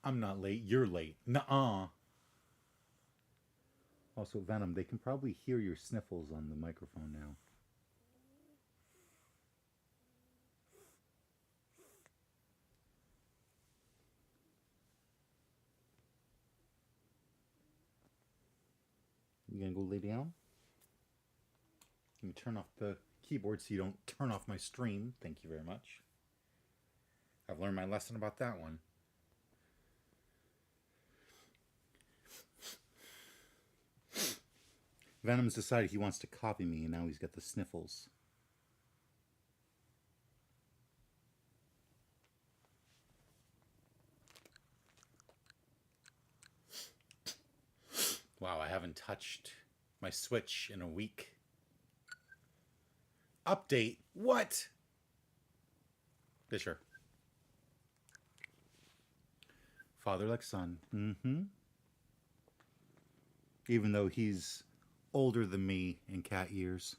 I'm not late. You're late. Nuh-uh. Also, Venom, they can probably hear your sniffles on the microphone now. You gonna go lay down? Let me turn off the keyboard so you don't turn off my stream. Thank you very much. I've learned my lesson about that one. Venom's decided he wants to copy me, and now he's got the sniffles. Wow, I haven't touched my Switch in a week. Update? What? Yeah, sure. Father like son. Mm-hmm. Even though he's older than me in cat years.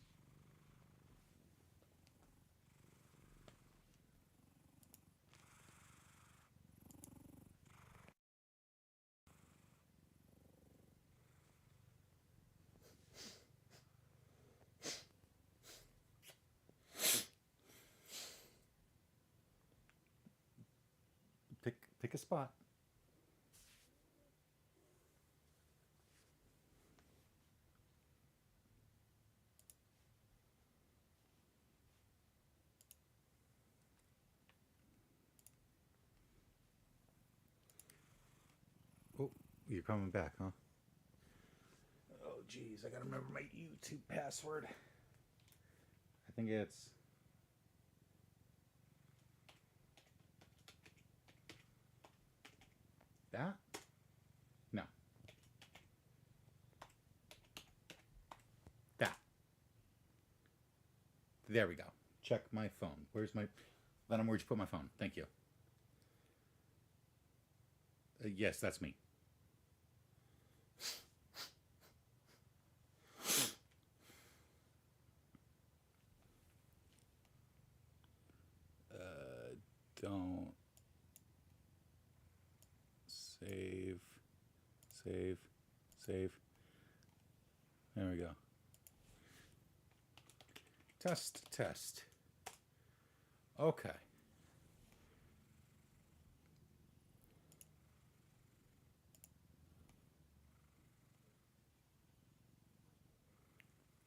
Pick a spot. Oh, you're coming back, huh? Oh, geez, I gotta remember my YouTube password. I think it's that? No. That. There we go. Check my phone. Where's my... Venom, where'd you put my phone? Thank you. Yes, that's me. Don't... Save. Save. Save. There we go. Test, test. Okay.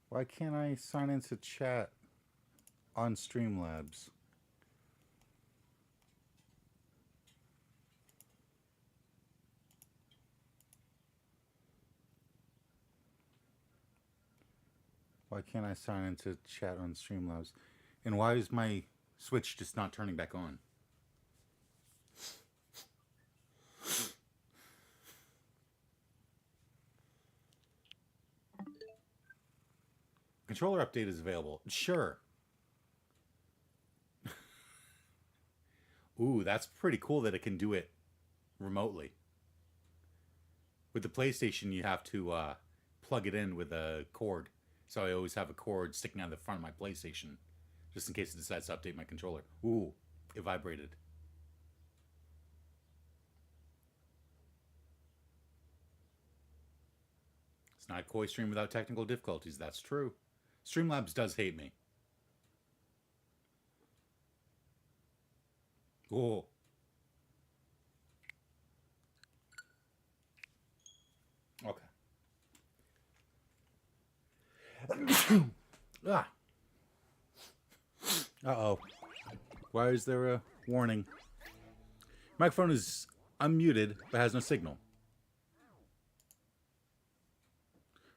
Why can't I sign into chat on Streamlabs? Why can't I sign into chat on Streamlabs? And why is my Switch just not turning back on? Controller update is available. Sure. Ooh, that's pretty cool that it can do it remotely. With the PlayStation, you have to plug it in with a cord. So I always have a cord sticking out of the front of my PlayStation, just in case it decides to update my controller. Ooh, it vibrated. It's not Koi Stream without technical difficulties. That's true. Streamlabs does hate me. Oh. Okay. Ah. Uh-oh. Why is there a warning? Microphone is unmuted, but has no signal.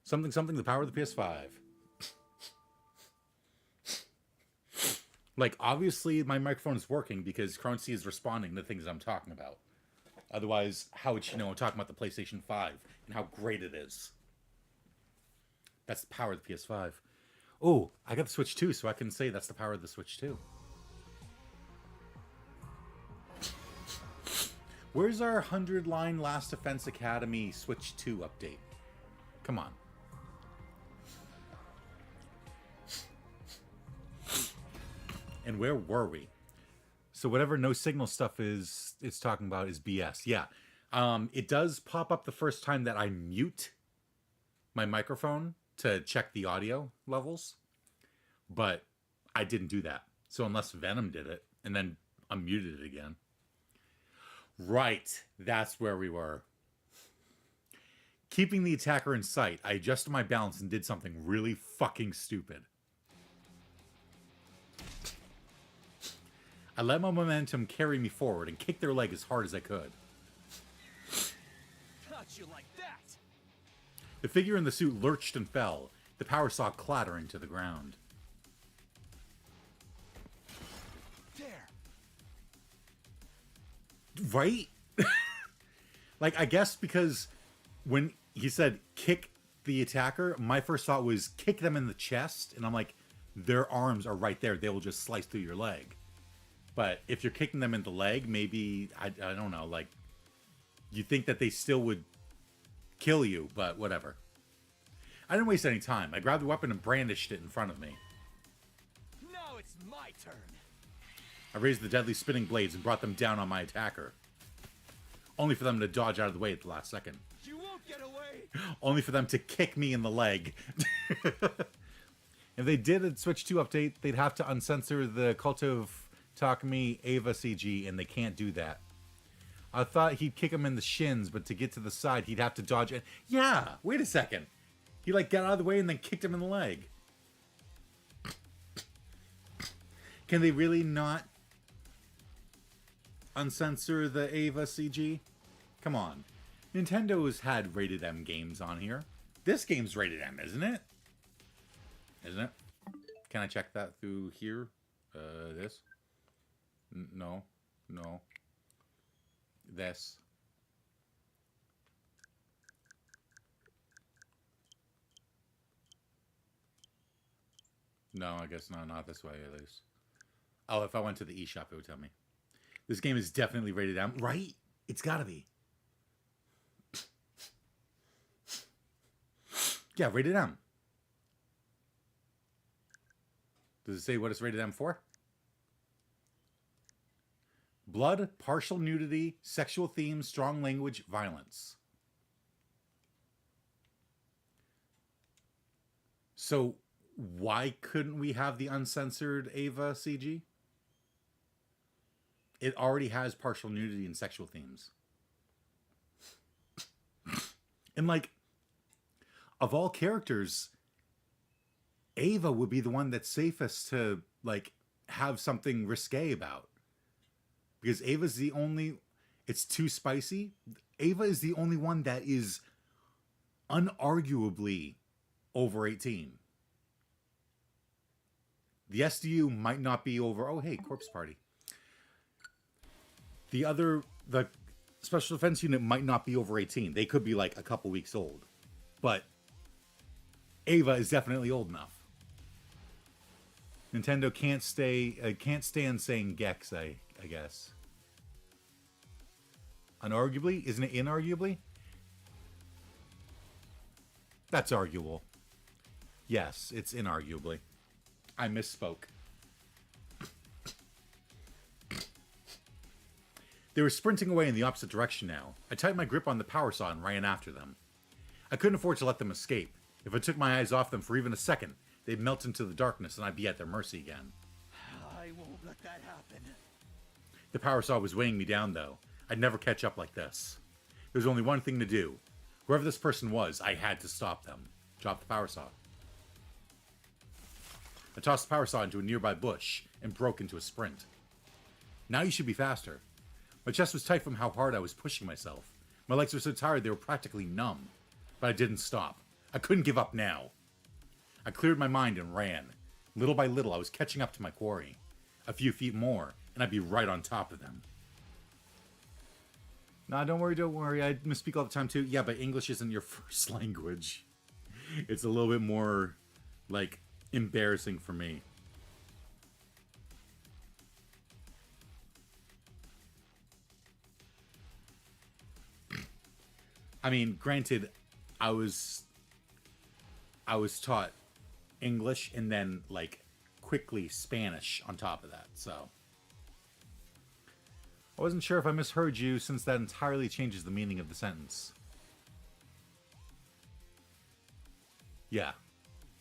Something, something, the power of the PS5. Like, obviously, my microphone is working because Currency is responding to things I'm talking about. Otherwise, how would she know I'm talking about the PlayStation 5 and how great it is? That's the power of the PS5. Oh, I got the Switch 2, so I can say that's the power of the Switch 2. Where's our 100-line Last Defense Academy Switch 2 update? Come on. And where were we? So whatever no signal stuff is it's talking about is BS. Yeah. It does pop up the first time that I mute my microphone to check the audio levels, but I didn't do that. So unless Venom did it and then unmuted it again. Right, that's where we were. Keeping the attacker in sight, I adjusted my balance and did something really fucking stupid. I let my momentum carry me forward and kicked their leg as hard as I could. Got you like that. The figure in the suit lurched and fell, the power saw clattering to the ground. There. Right? Like, I guess because when he said kick the attacker, my first thought was kick them in the chest, and I'm like, their arms are right there. They will just slice through your leg. But if you're kicking them in the leg, maybe, I don't know, like, you think that they still would kill you, but whatever. I didn't waste any time. I grabbed the weapon and brandished it in front of me. Now it's my turn. I raised the deadly spinning blades and brought them down on my attacker. Only for them to dodge out of the way at the last second. You won't get away. Only for them to kick me in the leg. If they did a Switch 2 update, they'd have to uncensor the Cult of Takumi Eva CG, and they can't do that. I thought he'd kick him in the shins, but to get to the side, he'd have to dodge it. Yeah, wait a second. He, like, got out of the way and then kicked him in the leg. Can they really not uncensor the Eva CG? Come on. Nintendo's had rated M games on here. This game's rated M, isn't it? Isn't it? Can I check that through here? This? No. No. This. No, I guess not this way, at least. Oh, if I went to the eShop, it would tell me. This game is definitely rated M. Right? It's gotta be. Yeah, rated M. Does it say what it's rated M for? Blood, partial nudity, sexual themes, strong language, violence. So, why couldn't we have the uncensored Eva CG? It already has partial nudity and sexual themes. And, like, of all characters, Ava would be the one that's safest to, like, have something risque about. Because Ava's the only... It's too spicy. Ava is the only one that is unarguably over 18. The SDU might not be over... Oh, hey, Corpse Party. The Special Defense Unit might not be over 18. They could be, like, a couple weeks old. But Ava is definitely old enough. Nintendo can't stand saying Gex, I guess. Unarguably? Isn't it inarguably? That's arguable. Yes, it's inarguably. I misspoke. They were sprinting away in the opposite direction now. I tightened my grip on the power saw and ran after them. I couldn't afford to let them escape. If I took my eyes off them for even a second, they'd melt into the darkness and I'd be at their mercy again. I won't let that happen. The power saw was weighing me down, though. I'd never catch up like this. There was only one thing to do. Whoever this person was, I had to stop them. Drop the power saw. I tossed the power saw into a nearby bush and broke into a sprint. Now you should be faster. My chest was tight from how hard I was pushing myself. My legs were so tired they were practically numb. But I didn't stop. I couldn't give up now. I cleared my mind and ran. Little by little, I was catching up to my quarry. A few feet more, and I'd be right on top of them. Nah, don't worry. I misspeak all the time, too. Yeah, but English isn't your first language. It's a little bit more, like, embarrassing for me. I mean, granted, I was taught English and then, like, quickly Spanish on top of that, so. I wasn't sure if I misheard you, since that entirely changes the meaning of the sentence. Yeah.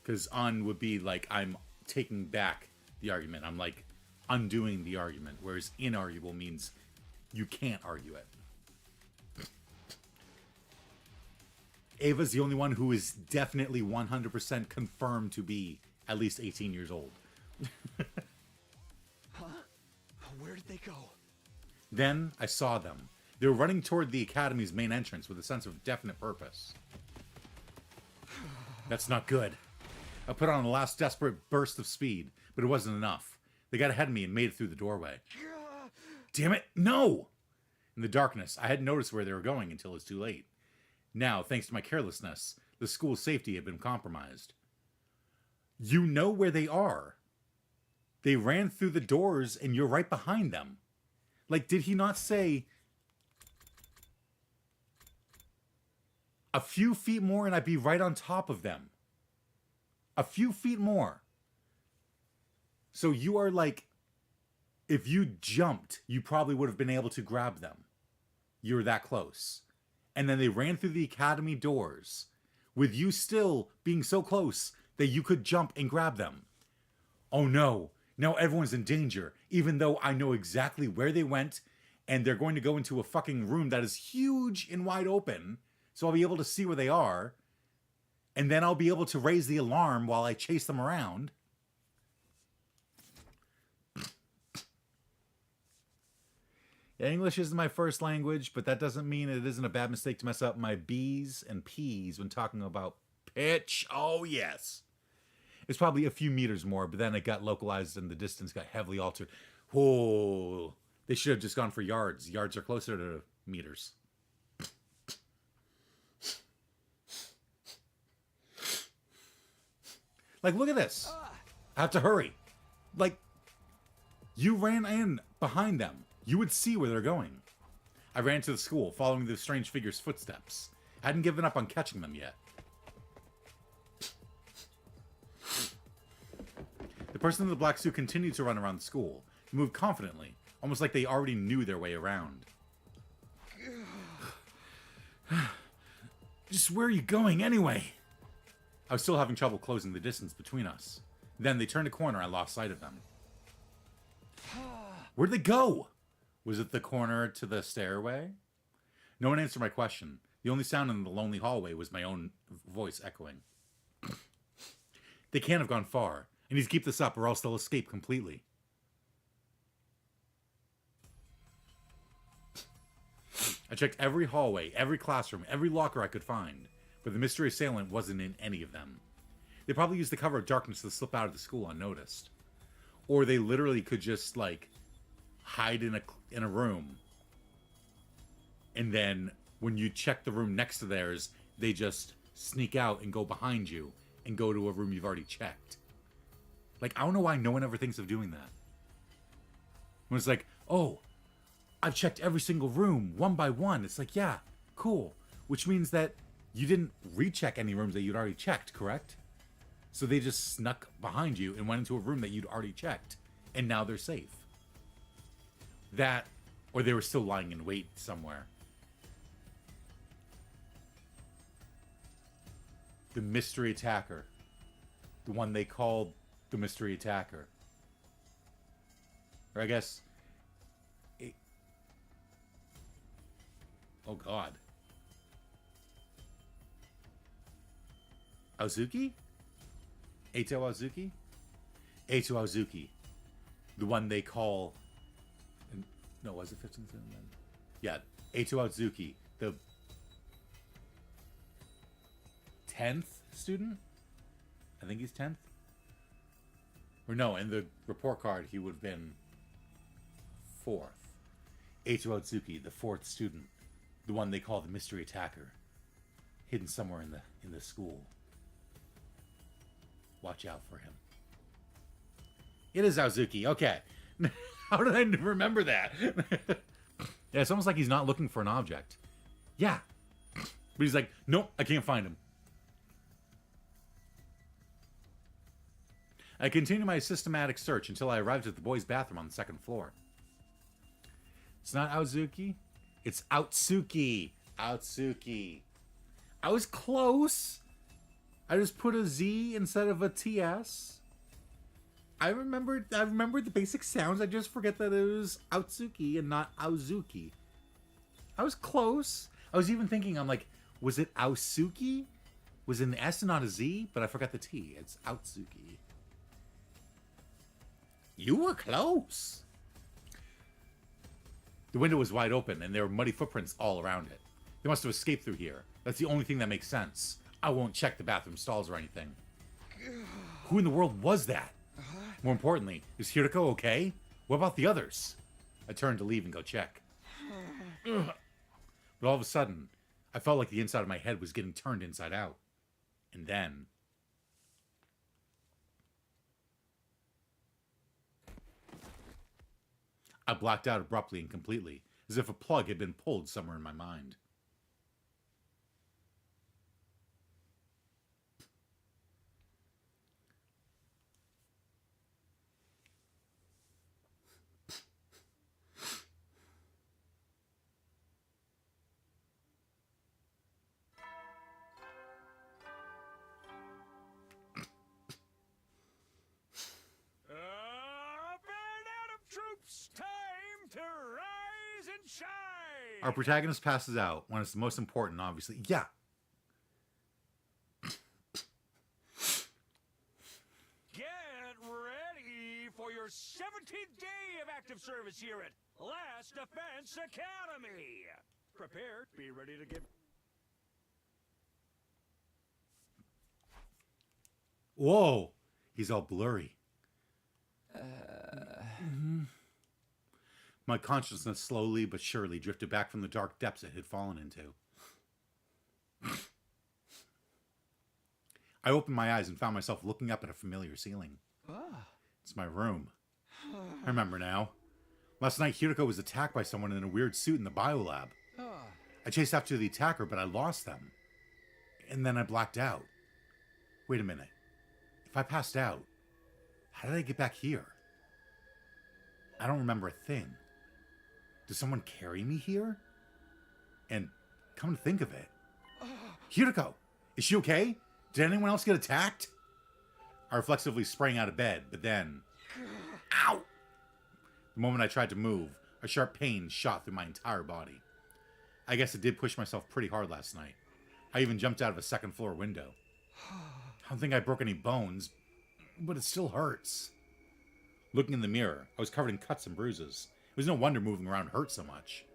Because on would be like, I'm taking back the argument. I'm like undoing the argument. Whereas inarguable means you can't argue it. Ava's the only one who is definitely 100% confirmed to be at least 18 years old. Huh? Where did they go? Then I saw them. They were running toward the academy's main entrance with a sense of definite purpose. That's not good. I put on a last desperate burst of speed, but it wasn't enough. They got ahead of me and made it through the doorway. Damn it, no! In the darkness, I hadn't noticed where they were going until it was too late. Now, thanks to my carelessness, the school's safety had been compromised. You know where they are. They ran through the doors and you're right behind them. Like, did he not say a few feet more and I'd be right on top of them? A few feet more. So you are like, if you jumped, you probably would have been able to grab them. You're that close. And then they ran through the academy doors with you still being so close that you could jump and grab them. Oh no, now everyone's in danger, even though I know exactly where they went, and they're going to go into a fucking room that is huge and wide open, so I'll be able to see where they are, and then I'll be able to raise the alarm while I chase them around. Yeah, English isn't my first language, but that doesn't mean it isn't a bad mistake to mess up my B's and P's when talking about pitch. Oh, yes. It's probably a few meters more, but then it got localized and the distance got heavily altered. Whoa. They should have just gone for yards. Yards are closer to meters. Like, look at this. I have to hurry. Like, you ran in behind them. You would see where they're going. I ran to the school, following the strange figure's footsteps. I hadn't given up on catching them yet. The person in the black suit continued to run around the school. He moved confidently, almost like they already knew their way around. Just where are you going anyway? I was still having trouble closing the distance between us. Then they turned a corner. I lost sight of them. Where'd they go? Was it the corner to the stairway? No one answered my question. The only sound in the lonely hallway was my own voice echoing. They can't have gone far. I need to keep this up or else they'll escape completely. I checked every hallway, every classroom, every locker I could find, but the mystery assailant wasn't in any of them. They probably used the cover of darkness to slip out of the school unnoticed. Or they literally could just, like, hide in a room, and then when you check the room next to theirs, they just sneak out and go behind you and go to a room you've already checked. Like, I don't know why no one ever thinks of doing that. When it's like, oh, I've checked every single room one by one. It's like, yeah, cool. Which means that you didn't recheck any rooms that you'd already checked, correct? So they just snuck behind you and went into a room that you'd already checked, and now they're safe. That, or they were still lying in wait somewhere. The mystery attacker. The one they called the mystery attacker. Or I guess... Oh, God. Aozuki? Eito Aozuki? Eito Aozuki. The one they call... No, was it 15th? Yeah, Eito Aozuki. The 10th student? I think he's 10th. Or no, in the report card, he would have been 4th. Eito Aozuki, the 4th student. The one they call the mystery attacker. Hidden somewhere in the school. Watch out for him. It is Aozuki. Okay. How did I remember that? Yeah, it's almost like he's not looking for an object. Yeah. But he's like, nope, I can't find him. I continued my systematic search until I arrived at the boys' bathroom on the 2nd floor. It's not Aozuki. It's Outsuki. Outsuki. I was close. I just put a Z instead of a TS. I remembered the basic sounds. I just forget that it was Outsuki and not Aozuki. I was close. I was even thinking, I'm like, was it Aosuki? Was it an S and not a Z? But I forgot the T. It's Outsuki. You were close. The window was wide open, and there were muddy footprints all around it. They must have escaped through here. That's the only thing that makes sense. I won't check the bathroom stalls or anything. Who in the world was that? More importantly, is Hiroko okay? What about the others? I turned to leave and go check. But all of a sudden, I felt like the inside of my head was getting turned inside out. And then... I blacked out abruptly and completely, as if a plug had been pulled somewhere in my mind. Troops, time to rise and shine! Our protagonist passes out when it's the most important, obviously. Yeah. Get ready for your 17th day of active service here at Last Defense Academy! Prepare, be ready to give... Whoa! He's all blurry. My consciousness slowly but surely drifted back from the dark depths it had fallen into. I opened my eyes and found myself looking up at a familiar ceiling. It's my room. I remember now. Last night, Hiroko was attacked by someone in a weird suit in the biolab. I chased after the attacker, but I lost them. And then I blacked out. Wait a minute. If I passed out, how did I get back here? I don't remember a thing. Did someone carry me here? And come to think of it, Hiroko, is she okay? Did anyone else get attacked? I reflexively sprang out of bed, but then... Ow! The moment I tried to move, a sharp pain shot through my entire body. I guess I did push myself pretty hard last night. I even jumped out of a second-floor window. I don't think I broke any bones, but it still hurts. Looking in the mirror, I was covered in cuts and bruises. It was no wonder moving around hurt so much.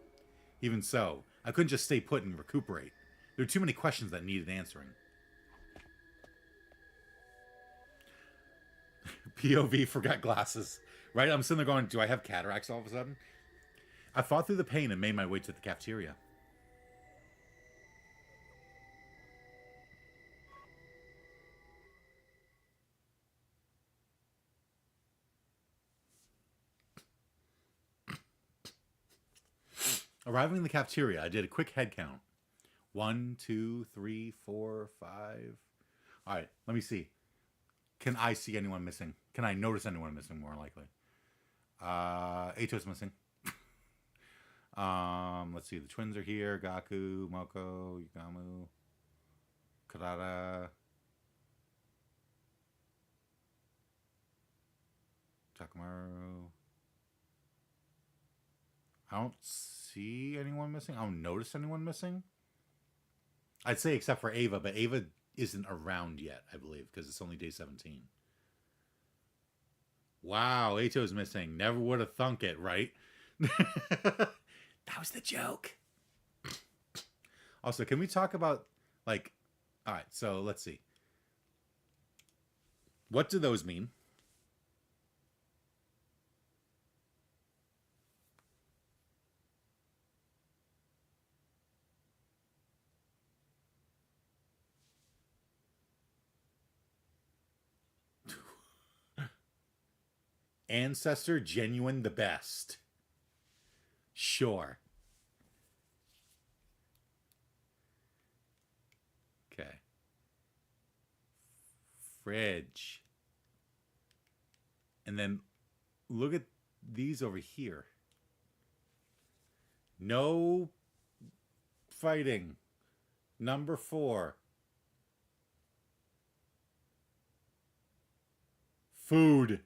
Even so, I couldn't just stay put and recuperate. There were too many questions that needed answering. POV forgot glasses. Right? I'm sitting there going, do I have cataracts all of a sudden? I fought through the pain and made my way to the cafeteria. Arriving in the cafeteria, I did a quick head count. 1, 2, 3, 4, 5. All right, let me see. Can I see anyone missing? Can I notice anyone missing, more likely? Eito's missing. Let's see. The twins are here. Gaku, Moko, Yugamu, Karada, Takamaru. I don't see anyone missing. I don't notice anyone missing. I'd say except for Ava, but Ava isn't around yet, I believe, because it's only day 17. Wow, Eito's missing. Never would have thunk it, right? That was the joke. Also, can we talk about, like... Alright, so let's see. What do those mean? Ancestor genuine the best. Sure. Okay. Fridge. And then look at these over here. No fighting. Number 4. Food.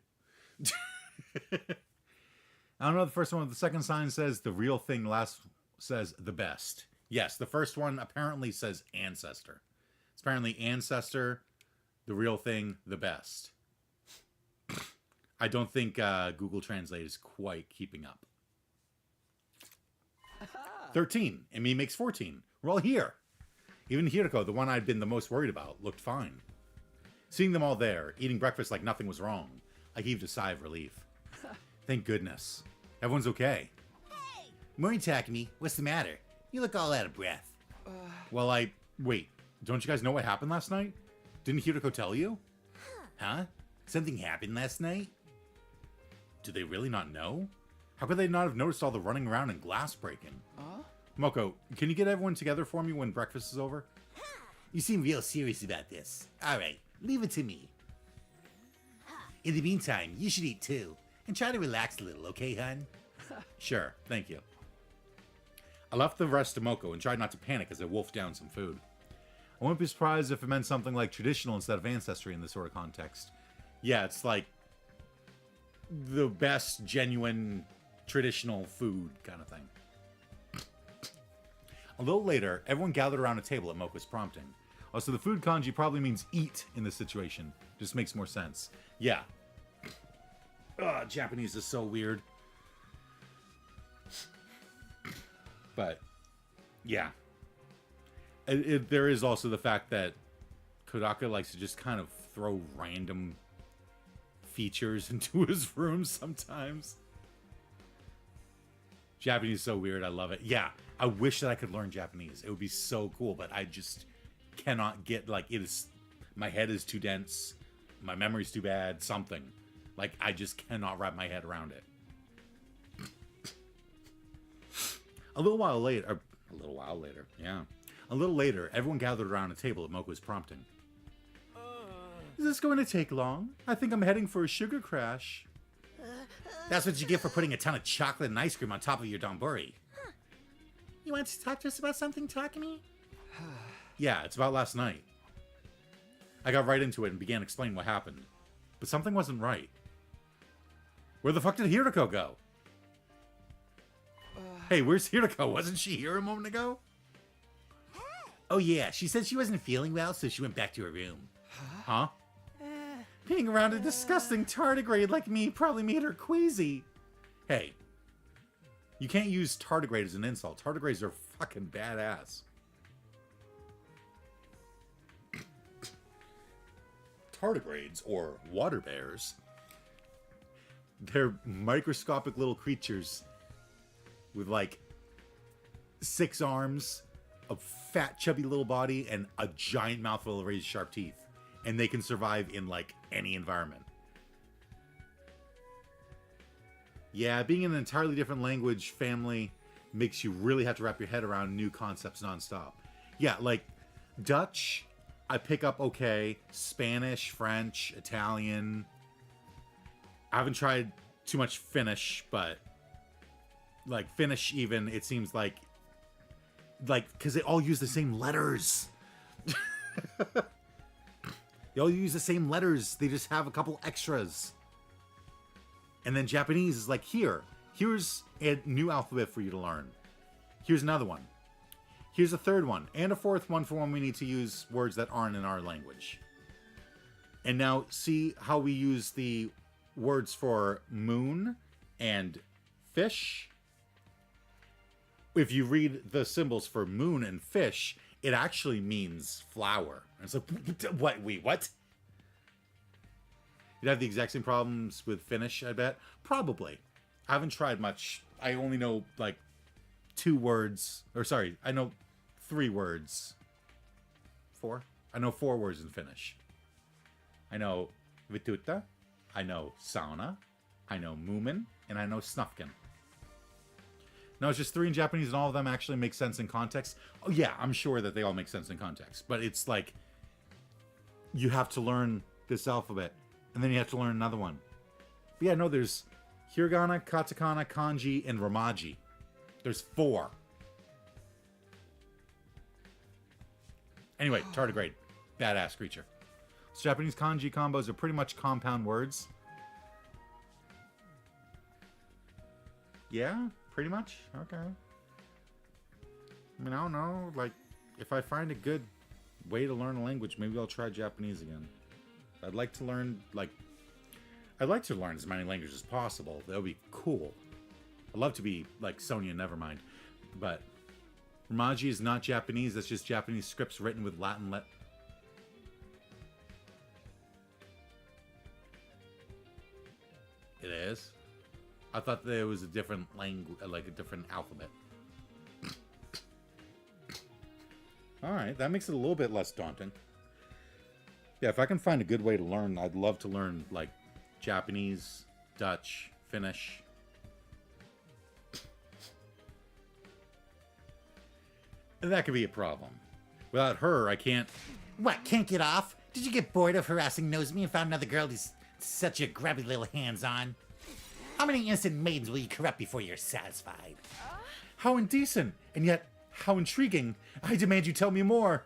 I don't know the first one. The second sign says the real thing. Last says the best. Yes, the first one apparently says ancestor. It's apparently ancestor, the real thing, the best. I don't think Google Translate is quite keeping up. 13. And me makes 14. We're all here. Even Hiroko, the one I'd been the most worried about, looked fine. Seeing them all there, eating breakfast like nothing was wrong, I heaved a sigh of relief. Thank goodness. Everyone's okay. Hey! Morning, Takumi. What's the matter? You look all out of breath. Well, wait. Don't you guys know what happened last night? Didn't Hiroko tell you? Huh? Something happened last night? Do they really not know? How could they not have noticed all the running around and glass breaking? Moko, can you get everyone together for me when breakfast is over? You seem real serious about this. Alright, leave it to me. In the meantime, you should eat too. And try to relax a little, okay, hun? Sure, thank you. I left the rest to Moko and tried not to panic as I wolfed down some food. I wouldn't be surprised if it meant something like traditional instead of ancestry in this sort of context. Yeah, it's like the best genuine traditional food kind of thing. A little later, everyone gathered around a table at Moko's prompting. Also, the food kanji probably means eat in this situation. Just makes more sense. Yeah. Ugh, Japanese is so weird. But, yeah. There is also the fact that Kodaka likes to just kind of throw random features into his room sometimes. Japanese is so weird. I love it. Yeah, I wish that I could learn Japanese. It would be so cool, but I just cannot get, like, it is... My head is too dense. My memory's too bad. Something. Like, I just cannot wrap my head around it. A little later, everyone gathered around a table at Moko's prompting. Is this going to take long? I think I'm heading for a sugar crash. That's what you get for putting a ton of chocolate and ice cream on top of your donburi. You want to talk to us about something, Takumi? Yeah, it's about last night. I got right into it and began explaining what happened. But something wasn't right. Where the fuck did Hiroko go? Hey, where's Hiroko? Wasn't she here a moment ago? Oh yeah, she said she wasn't feeling well, so she went back to her room. Huh? Being around a disgusting tardigrade like me probably made her queasy. Hey, you can't use tardigrade as an insult. Tardigrades are fucking badass. Tardigrades, or water bears, they're microscopic little creatures with like 6 arms, a fat chubby little body, and a giant mouthful of razor sharp teeth. And they can survive in like any environment. Yeah, being in an entirely different language family makes you really have to wrap your head around new concepts nonstop. Yeah, like Dutch, I pick up okay. Spanish, French, Italian. I haven't tried too much Finnish, but like Finnish even, it seems like because they all use the same letters. They all use the same letters. They just have a couple extras. And then Japanese is like, here's a new alphabet for you to learn. Here's another one. Here's a third one. And a fourth one for when we need to use words that aren't in our language. And now see how we use the words for moon and fish. If you read the symbols for moon and fish, it actually means flower. And it's like, what? Wait, what? You'd have the exact same problems with Finnish, I bet. Probably. I haven't tried much. I only know, like, 2 words. Or, sorry, I know 3 words. 4? I know 4 words in Finnish. I know vituta. I know sauna. I know muumin. And I know snufkin. No, it's just 3 in Japanese, and all of them actually make sense in context. Oh, yeah, I'm sure that they all make sense in context. But it's like, you have to learn this alphabet, and then you have to learn another one. But yeah, no, there's hiragana, katakana, kanji, and romaji. There's 4. Anyway, tardigrade. Badass creature. So Japanese kanji combos are pretty much compound words. Yeah, pretty much. Okay. I mean, I don't know. Like, if I find a good way to learn a language, maybe I'll try Japanese again. I'd like to learn, like... I'd like to learn as many languages as possible. That would be cool. I'd love to be like Sonya Nevermind. But Romaji is not Japanese. That's just Japanese scripts written with Latin It is? I thought there was a different language, like a different alphabet. Alright, that makes it a little bit less daunting. Yeah, if I can find a good way to learn, I'd love to learn, like, Japanese, Dutch, Finnish. And that could be a problem. Without her, I can't... What, can't get off? Did you get bored of harassing Nozomi and found another girl who's such a grabby little hands-on? How many innocent maidens will you corrupt before you're satisfied? How indecent, and yet how intriguing. I demand you tell me more.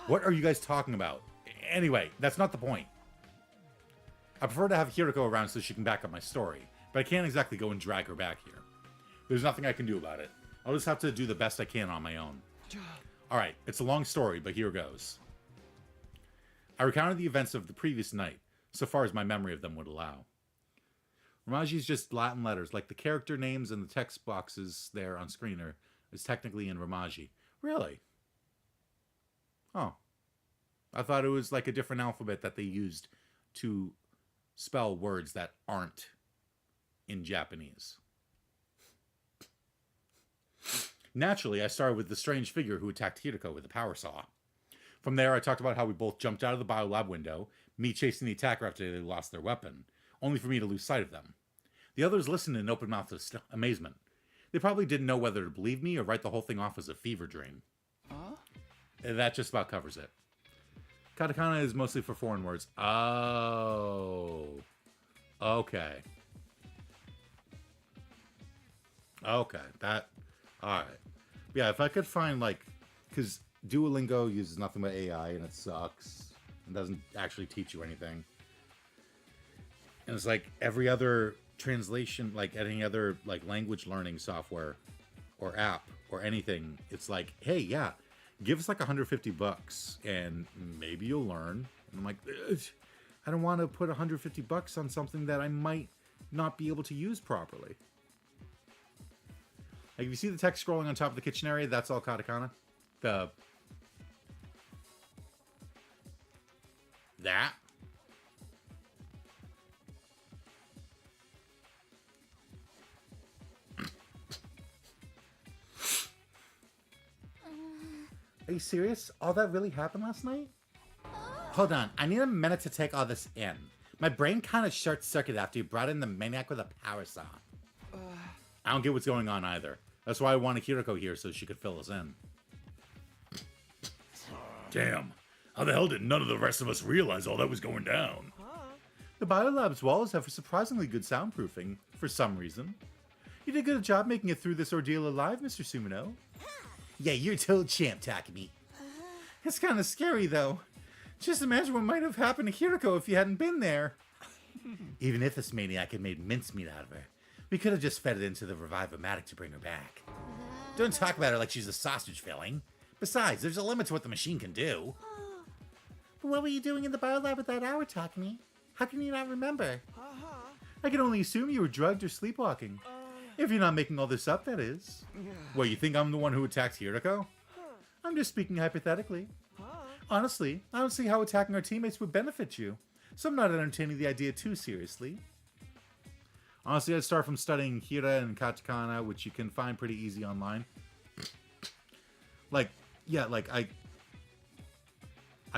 What are you guys talking about? Anyway, that's not the point. I prefer to have Hiroko around so she can back up my story, but I can't exactly go and drag her back here. There's nothing I can do about it. I'll just have to do the best I can on my own. Alright, it's a long story, but here goes. I recounted the events of the previous night, so far as my memory of them would allow. Romaji's just Latin letters, like the character names and the text boxes there on screen is technically in Romaji. Really? Oh. I thought it was like a different alphabet that they used to spell words that aren't in Japanese. Naturally, I started with the strange figure who attacked Hiroko with a power saw. From there, I talked about how we both jumped out of the biolab window, me chasing the attacker after they lost their weapon, only for me to lose sight of them. The others listened in open-mouthed amazement. They probably didn't know whether to believe me or write the whole thing off as a fever dream. And that just about covers it. Katakana is mostly for foreign words. Oh. Okay. Okay. That... Alright. Yeah, if I could find, like... Because Duolingo uses nothing but AI, and it sucks. It doesn't actually teach you anything. And it's like every other translation, like any other like language learning software or app or anything, it's like, hey, yeah, give us like $150 and maybe you'll learn. And I'm like, I don't want to put $150 on something that I might not be able to use properly. Like if you see the text scrolling on top of the kitchen area, that's all katakana. That. Are you serious? All that really happened last night? Hold on, I need a minute to take all this in. My brain kind of short-circuited after you brought in the maniac with a power saw. I don't get what's going on either. That's why I wanted Hiroko here so she could fill us in. Damn. How the hell did none of the rest of us realize all that was going down? The Biolab's walls have surprisingly good soundproofing, for some reason. You did a good job making it through this ordeal alive, Mr. Sumino. Yeah, you're a total champ, Takumi. It's kind of scary, though. Just imagine what might have happened to Hiroko if you hadn't been there. Even if this maniac had made mincemeat out of her, we could have just fed it into the Revive-O-Matic to bring her back. Don't talk about her like she's a sausage filling. Besides, there's a limit to what the machine can do. But what were you doing in the biolab at that hour, Takumi? How can you not remember? I can only assume you were drugged or sleepwalking. If you're not making all this up, that is. What, you think I'm the one who attacked Hiroko? I'm just speaking hypothetically. Honestly, I don't see how attacking our teammates would benefit you, so I'm not entertaining the idea too seriously. Honestly, I'd start from studying Hira and Katakana, which you can find pretty easy online. Like, yeah, like, I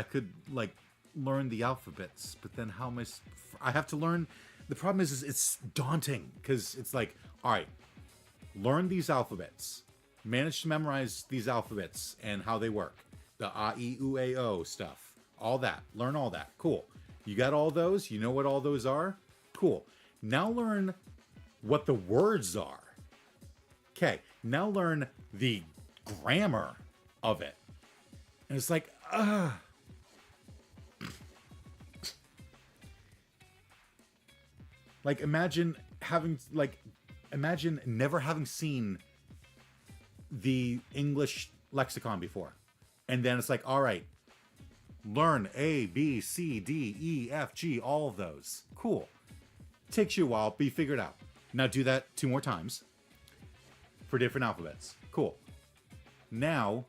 could, like, learn the alphabets, but then how am I have to learn... The problem is it's daunting, because it's like, alright, learn these alphabets. Manage to memorize these alphabets and how they work. The A, I, U, A, O stuff. All that. Learn all that. Cool. You got all those? You know what all those are? Cool. Now learn what the words are. Okay, Now learn the grammar of it. And it's like, like imagine never having seen the English lexicon before. And then it's like, all right, learn A, B, C, D, E, F, G, all of those. Cool. Takes you a while, but you figure it out. Now do that 2 more times for different alphabets. Cool. Now,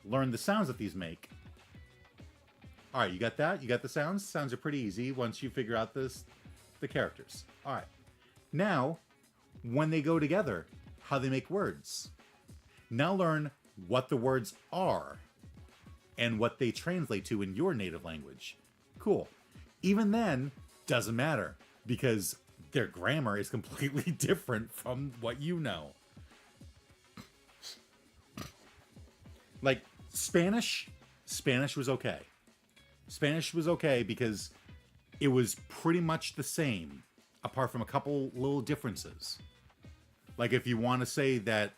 learn the sounds that these make. All right, you got that? You got the sounds? Sounds are pretty easy once you figure out the characters. All right. Now, when they go together, how they make words. Now learn what the words are and what they translate to in your native language. Cool. Even then, doesn't matter because their grammar is completely different from what you know. Like Spanish was okay. Spanish was okay because it was pretty much the same, apart from a couple little differences. Like if you want to say that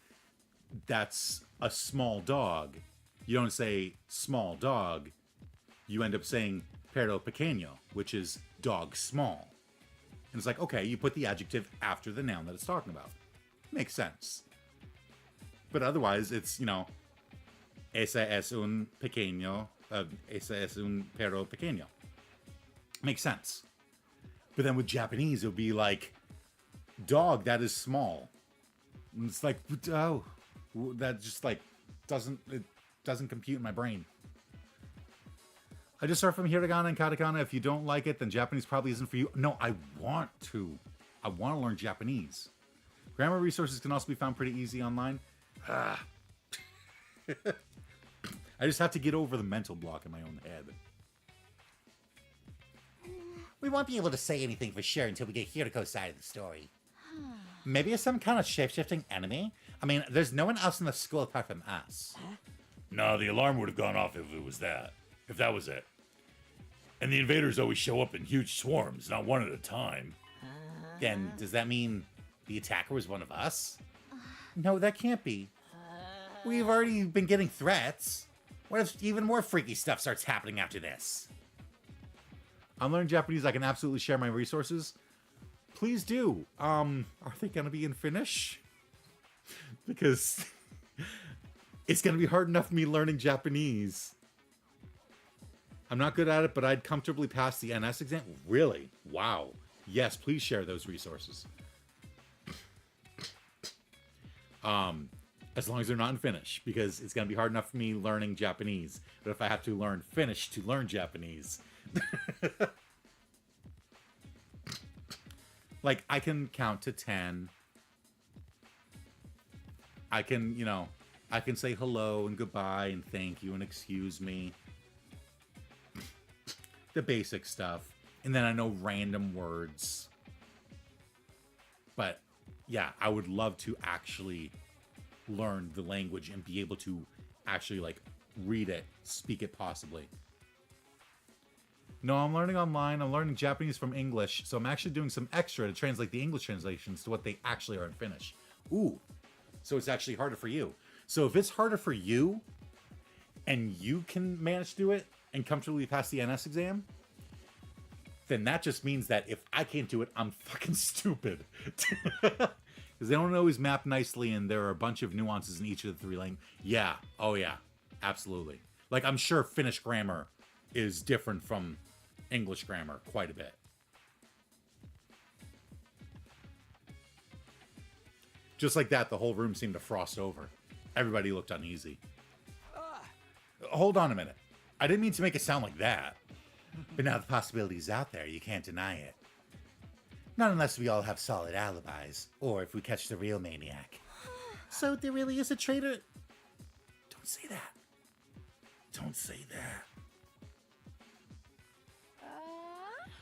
that's a small dog, you don't say small dog. You end up saying perro pequeño, which is dog small. And it's like, okay, you put the adjective after the noun that it's talking about. Makes sense. But otherwise, it's, you know, ese es un pequeño, ese es un perro pequeño. Makes sense. But then with Japanese, it would be like, dog that is small. And it's like, oh, that just like doesn't compute in my brain. I just start from hiragana and katakana. If you don't like it, then Japanese probably isn't for you. No, I want to. I want to learn Japanese. Grammar resources can also be found pretty easy online. I just have to get over the mental block in my own head. We won't be able to say anything for sure until we get Hiriko's side of the story. Maybe it's some kind of shape-shifting enemy? I mean, there's no one else in the school apart from us. No, the alarm would have gone off if it was that. If that was it. And the invaders always show up in huge swarms, not one at a time. Then, does that mean the attacker was one of us? No, that can't be. We've already been getting threats. What if even more freaky stuff starts happening after this? I'm learning Japanese. I can absolutely share my resources. Please do. Are they going to be in Finnish? Because it's going to be hard enough for me learning Japanese. I'm not good at it, but I'd comfortably pass the NS exam. Really? Wow. Yes, please share those resources. As long as they're not in Finnish, because it's going to be hard enough for me learning Japanese. But if I have to learn Finnish to learn Japanese... Like, I can count to 10. I can, you know, I can say hello and goodbye and thank you and excuse me. The basic stuff. And then I know random words. But, yeah, I would love to actually learn the language and be able to actually, like, read it, speak it possibly. No, I'm learning online. I'm learning Japanese from English, so I'm actually doing some extra to translate the English translations to what they actually are in Finnish. Ooh, so it's actually harder for you. So if it's harder for you, and you can manage to do it and comfortably pass the NS exam, then that just means that if I can't do it, I'm fucking stupid. Because they don't always map nicely, and there are a bunch of nuances in each of the 3 languages. Yeah, oh yeah, absolutely. Like, I'm sure Finnish grammar is different from English grammar quite a bit. Just like that, the whole room seemed to frost over. Everybody looked uneasy. Hold on a minute. I didn't mean to make it sound like that. But now the possibility's out there, you can't deny it. Not unless we all have solid alibis, or if we catch the real maniac. So there really is a traitor? Don't say that. Don't say that.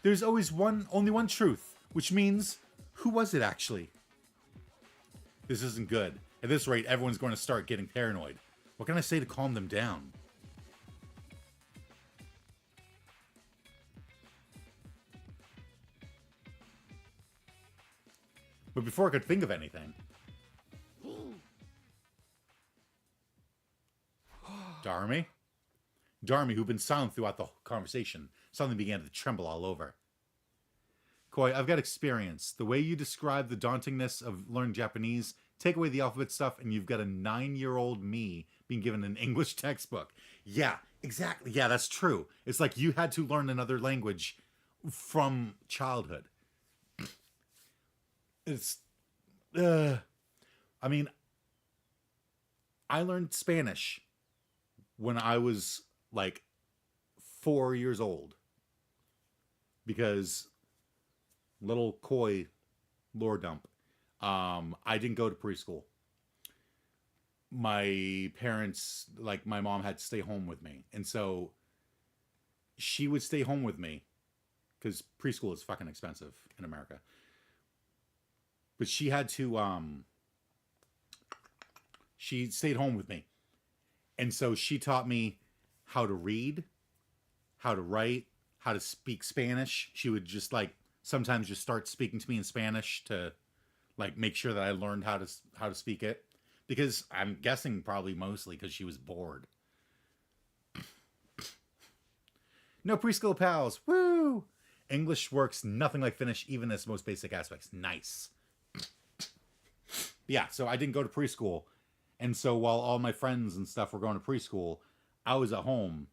There's always only one truth, which means, who was it actually? This isn't good. At this rate, everyone's going to start getting paranoid. What can I say to calm them down? But before I could think of anything, Darmy, who'd been silent throughout the conversation, suddenly began to tremble all over. Koi, I've got experience. The way you describe the dauntingness of learning Japanese, take away the alphabet stuff, and you've got a 9-year-old me being given an English textbook. Yeah, exactly. Yeah, that's true. It's like you had to learn another language from childhood. It's, I mean, I learned Spanish when I was like 4 years old because little Koi lore dump. I didn't go to preschool. My parents, like my mom, had to stay home with me, and so she would stay home with me because preschool is fucking expensive in America. But she had to. She stayed home with me, and so she taught me how to read, how to write, how to speak Spanish. She would just like sometimes just start speaking to me in Spanish to like make sure that I learned how to speak it, because I'm guessing probably mostly because she was bored. No preschool pals. Woo! English works nothing like Finnish, even in its most basic aspects. Nice. Yeah, so I didn't go to preschool. And so while all my friends and stuff were going to preschool, I was at home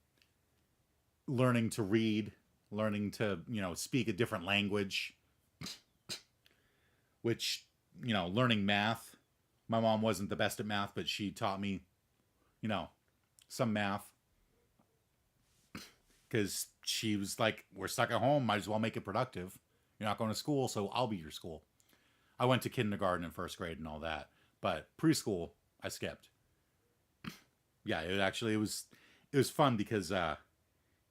learning to read, learning to, speak a different language, which, learning math. My mom wasn't the best at math, but she taught me, some math. Because she was like, we're stuck at home, might as well make it productive. You're not going to school, so I'll be your school. I went to kindergarten and first grade and all that. But preschool, I skipped. Yeah, it was fun because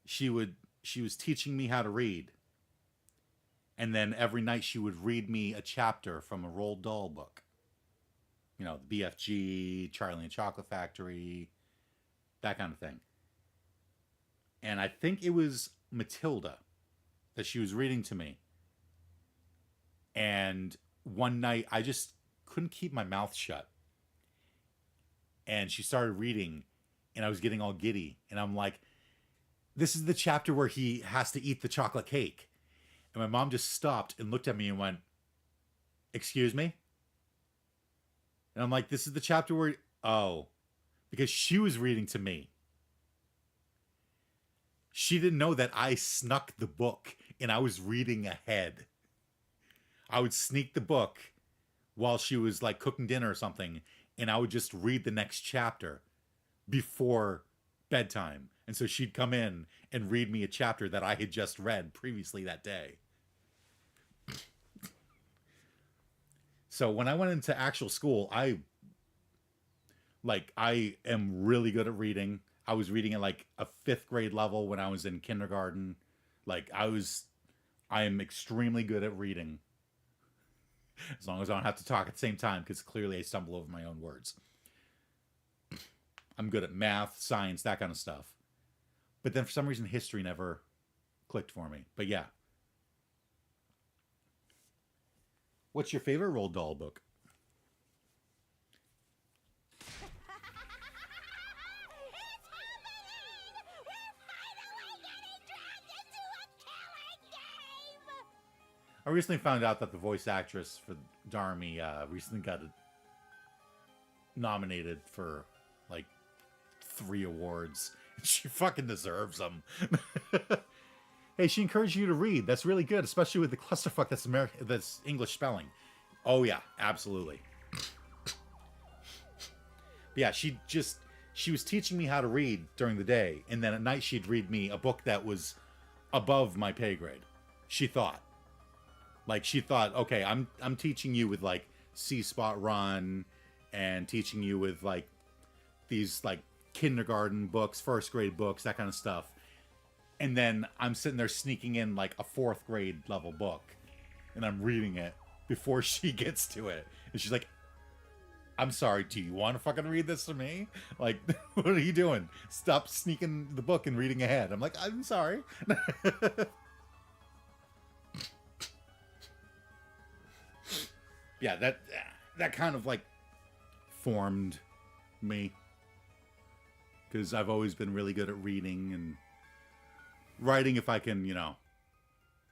she was teaching me how to read. And then every night she would read me a chapter from a Roald Dahl book. The BFG, Charlie and Chocolate Factory, that kind of thing. And I think it was Matilda that she was reading to me. And one night I just couldn't keep my mouth shut. And she started reading and I was getting all giddy. And I'm like, this is the chapter where he has to eat the chocolate cake. And my mom just stopped and looked at me and went, excuse me? And I'm like, this is the chapter where, because she was reading to me. She didn't know that I snuck the book and I was reading ahead. I would sneak the book while she was like cooking dinner or something, and I would just read the next chapter before bedtime. And so she'd come in and read me a chapter that I had just read previously that day. So when I went into actual school, I am really good at reading. I was reading at like a 5th grade level when I was in kindergarten. I am extremely good at reading. As long as I don't have to talk at the same time, because clearly I stumble over my own words. I'm good at math, science, that kind of stuff. But then for some reason, history never clicked for me. But yeah. What's your favorite Roald Dahl book? I recently found out that the voice actress for Darmy recently got nominated for like 3 awards. She fucking deserves them. Hey, she encouraged you to read. That's really good, especially with the clusterfuck that's English spelling. Oh yeah, absolutely. But yeah, she was teaching me how to read during the day, and then at night she'd read me a book that was above my pay grade. She thought, okay, I'm teaching you with like C Spot Run, and teaching you with like these like kindergarten books, 1st grade books, that kind of stuff. And then I'm sitting there sneaking in like a 4th grade level book, and I'm reading it before she gets to it. And she's like, I'm sorry, do you want to fucking read this to me? Like, what are you doing? Stop sneaking the book and reading ahead. I'm like, I'm sorry. Yeah, that kind of like formed me. because I've always been really good at reading and writing if I can,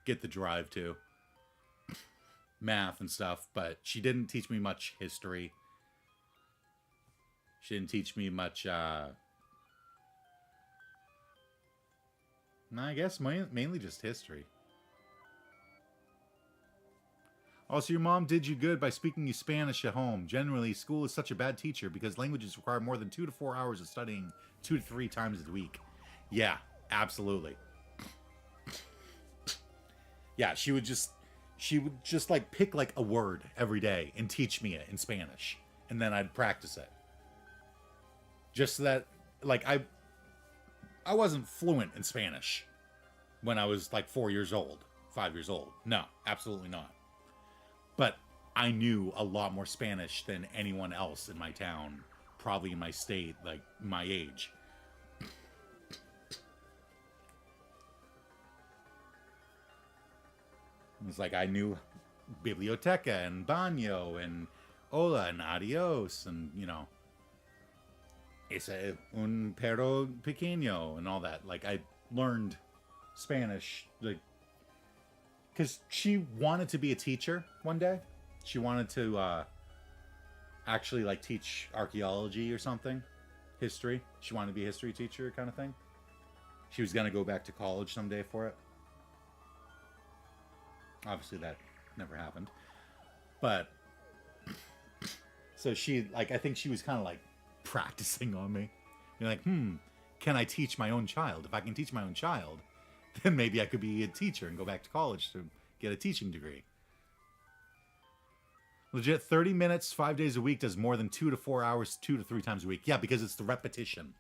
get the drive to. Math and stuff, but she didn't teach me much history. She didn't teach me much, I guess mainly just history. Also, your mom did you good by speaking you Spanish at home. Generally, school is such a bad teacher because languages require more than 2 to 4 hours of studying 2 to 3 times a week. Yeah, absolutely. Yeah, she would just like pick like a word every day and teach me it in Spanish, and then I'd practice it. Just so that, like, I wasn't fluent in Spanish when I was like 4 years old, 5 years old. No, absolutely not. But I knew a lot more Spanish than anyone else in my town, probably in my state, like my age. It's like I knew biblioteca and baño and hola and adios and, es un perro pequeño and all that. Like, I learned Spanish, like, because she wanted to be a teacher one day. She wanted to actually, like, teach archaeology or something. History. She wanted to be a history teacher kind of thing. She was going to go back to college someday for it. Obviously, that never happened. But, so she, like, I think she was kind of, like, practicing on me. You're like, can I teach my own child? If I can teach my own child, then maybe I could be a teacher and go back to college to get a teaching degree. Legit, 30 minutes, 5 days a week does more than 2 to 4 hours, 2 to 3 times a week. Yeah, because it's the repetition.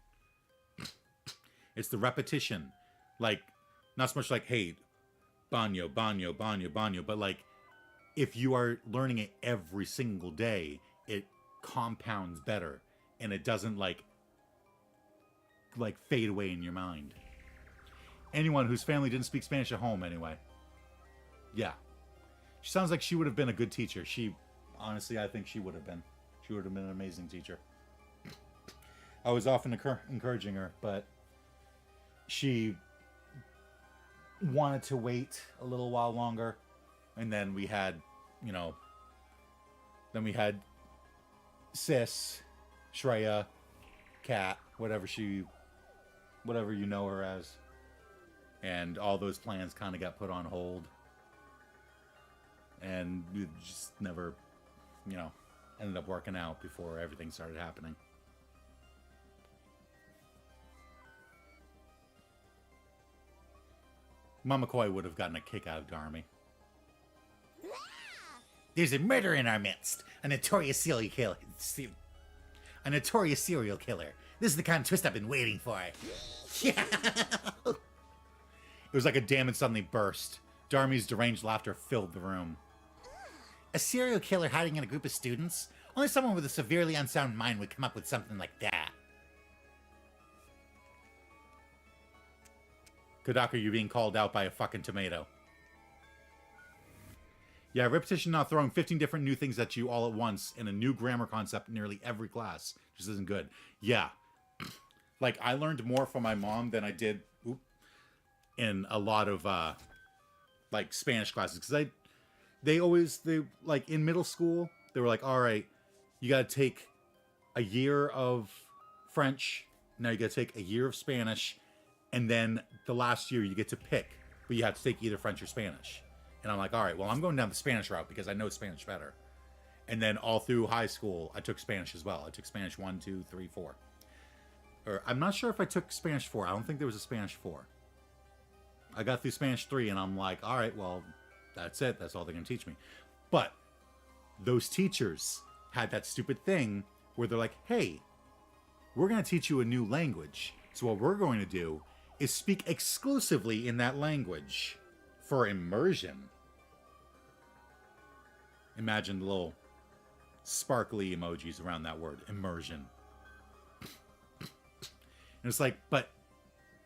It's the repetition. Like, not so much like, hey, baño, baño, baño, baño, but like, if you are learning it every single day, it compounds better, and it doesn't like fade away in your mind. Anyone whose family didn't speak Spanish at home, anyway. Yeah. She sounds like she would have been a good teacher. Honestly, I think she would have been. She would have been an amazing teacher. I was often encouraging her, but she wanted to wait a little while longer. And then we had, Sis, Shreya, Kat, whatever you know her as. And all those plans kind of got put on hold. And we just never, ended up working out before everything started happening. Mama Koi would have gotten a kick out of Darmy. There's a murder in our midst. A notorious serial killer. A notorious serial killer. This is the kind of twist I've been waiting for. Yeah. It was like a dam and suddenly burst. Darmy's deranged laughter filled the room. A serial killer hiding in a group of students? Only someone with a severely unsound mind would come up with something like that. Kodaka, you're being called out by a fucking tomato. Yeah, repetition not throwing 15 different new things at you all at once in a new grammar concept in nearly every class just isn't good. Yeah. Like, I learned more from my mom than I did in a lot of, like, Spanish classes. Because they like, in middle school, they were like, all right, you got to take a year of French. Now you got to take a year of Spanish. And then the last year you get to pick. But you have to take either French or Spanish. And I'm like, all right, well, I'm going down the Spanish route because I know Spanish better. And then all through high school, I took Spanish as well. I took Spanish 1, 2, 3, 4. Or I'm not sure if I took Spanish 4. I don't think there was a Spanish 4. I got through Spanish 3, and I'm like, all right, well, that's it. That's all they're going to teach me. But those teachers had that stupid thing where they're like, hey, we're going to teach you a new language. So what we're going to do is speak exclusively in that language for immersion. Imagine the little sparkly emojis around that word, immersion. And it's like, but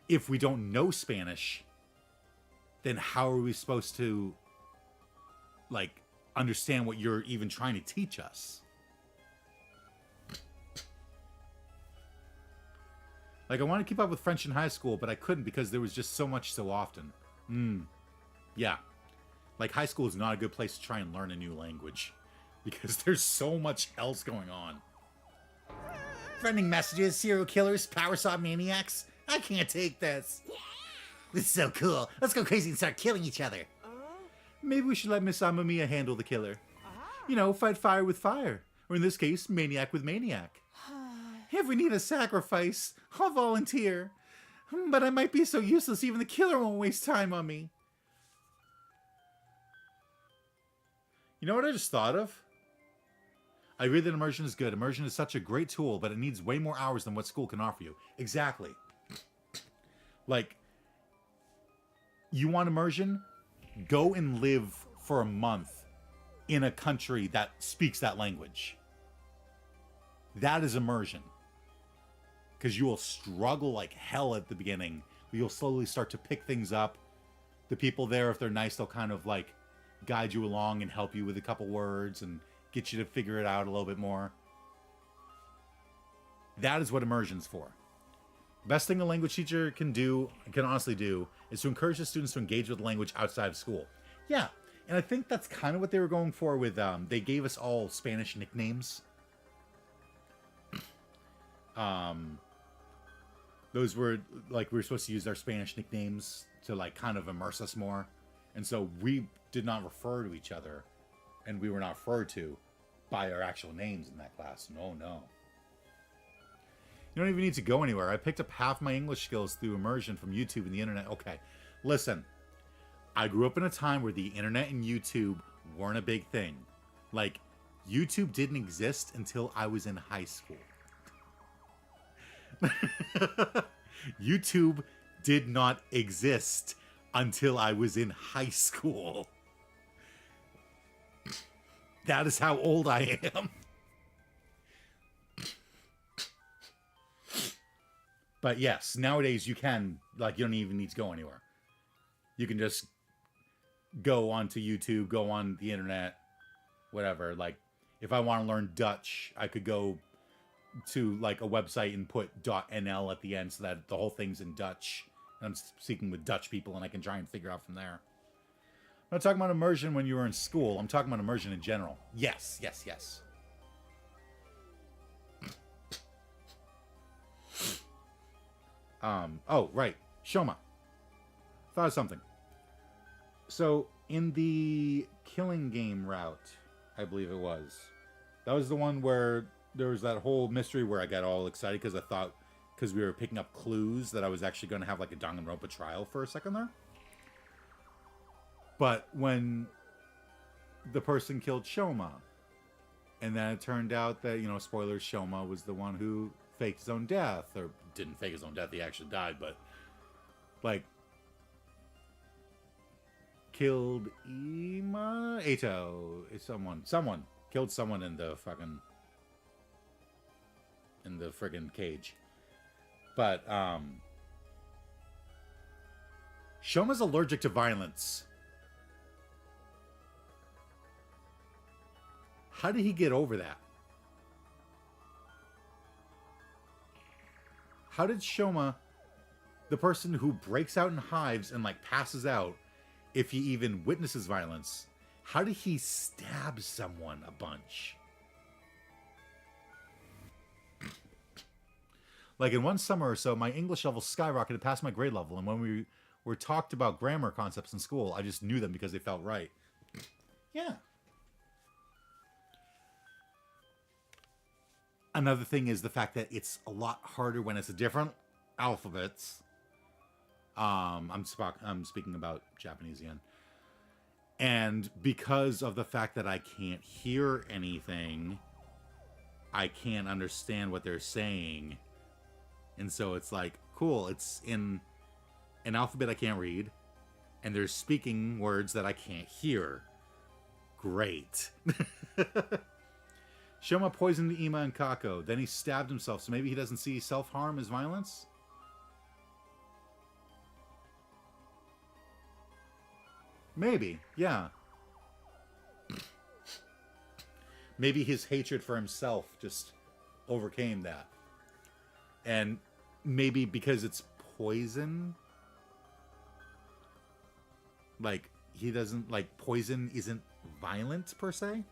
if we don't know Spanish, then how are we supposed to, like, understand what you're even trying to teach us? Like, I wanted to keep up with French in high school, but I couldn't because there was just so much so often. Yeah. Like, high school is not a good place to try and learn a new language because there's so much else going on. Friending messages, serial killers, power saw maniacs. I can't take this. This is so cool. Let's go crazy and start killing each other. Maybe we should let Miss Amamiya handle the killer. You know, fight fire with fire. Or in this case, maniac with maniac. If we need a sacrifice, I'll volunteer. But I might be so useless even the killer won't waste time on me. You know what I just thought of? I agree that immersion is good. Immersion is such a great tool, but it needs way more hours than what school can offer you. Exactly. Like, you want immersion? Go and live for a month in a country that speaks that language. That is immersion. Because you will struggle like hell at the beginning. But you'll slowly start to pick things up. The people there, if they're nice, they'll kind of like guide you along and help you with a couple words and get you to figure it out a little bit more. That is what immersion's for. Best thing a language teacher can honestly do, is to encourage the students to engage with the language outside of school. Yeah, and I think that's kind of what they were going for with, they gave us all Spanish nicknames. Those were, like, we were supposed to use our Spanish nicknames to, like, kind of immerse us more. And so we did not refer to each other, and we were not referred to by our actual names in that class. No, no. You don't even need to go anywhere. I picked up half my English skills through immersion from YouTube and the internet. Okay, listen. I grew up in a time where the internet and YouTube weren't a big thing. Like, YouTube didn't exist until I was in high school. YouTube did not exist until I was in high school. That is how old I am. But yes, nowadays you can, like, you don't even need to go anywhere. You can just go onto YouTube, go on the internet, whatever. Like, if I want to learn Dutch, I could go to, like, a website and put .nl at the end so that the whole thing's in Dutch. And I'm speaking with Dutch people, and I can try and figure out from there. I'm not talking about immersion when you were in school. I'm talking about immersion in general. Yes, yes, yes. Oh, right. Shoma. Thought of something. So, in the killing game route, I believe it was, that was the one where there was that whole mystery where I got all excited because I thought, because we were picking up clues, that I was actually going to have like a Danganronpa trial for a second there. But when the person killed Shoma, and then it turned out that, you know, spoilers, Shoma was the one who faked his own death, or didn't fake his own death, he actually died, but, like, killed Eito, someone killed someone in the friggin' cage. But, Shoma's allergic to violence. How did he get over that? How did Shoma, the person who breaks out in hives and, like, passes out, if he even witnesses violence, how did he stab someone a bunch? Like, in one summer or so, my English level skyrocketed past my grade level, and when we were talked about grammar concepts in school, I just knew them because they felt right. Yeah. Another thing is the fact that it's a lot harder when it's a different alphabets. I'm speaking about Japanese again. And because of the fact that I can't hear anything, I can't understand what they're saying. And so it's like, cool, it's in an alphabet I can't read, and they're speaking words that I can't hear. Great. Shoma poisoned Ima and Kako. Then he stabbed himself, so maybe he doesn't see self-harm as violence? Maybe, yeah. Maybe his hatred for himself just overcame that. And maybe because it's poison. Like, he doesn't, like, poison isn't violent, per se.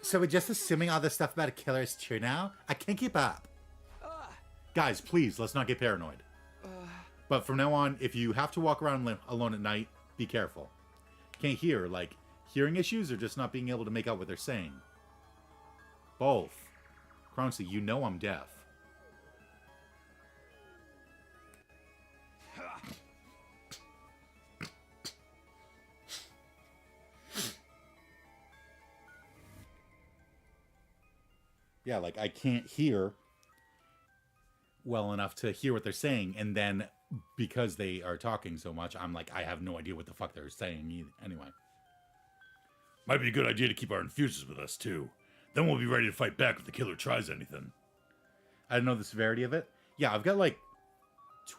So we're just assuming all this stuff about a killer is true now? I can't keep up. Guys, please, let's not get paranoid. But from now on, if you have to walk around alone at night, be careful. Can't hear, like, hearing issues or just not being able to make out what they're saying? Both. Croncy, you know I'm deaf. Yeah, like, I can't hear well enough to hear what they're saying, and then because they are talking so much, I'm like, I have no idea what the fuck they're saying anyway. Might be a good idea to keep our infusers with us, too. Then we'll be ready to fight back if the killer tries anything. I don't know the severity of it. Yeah, I've got like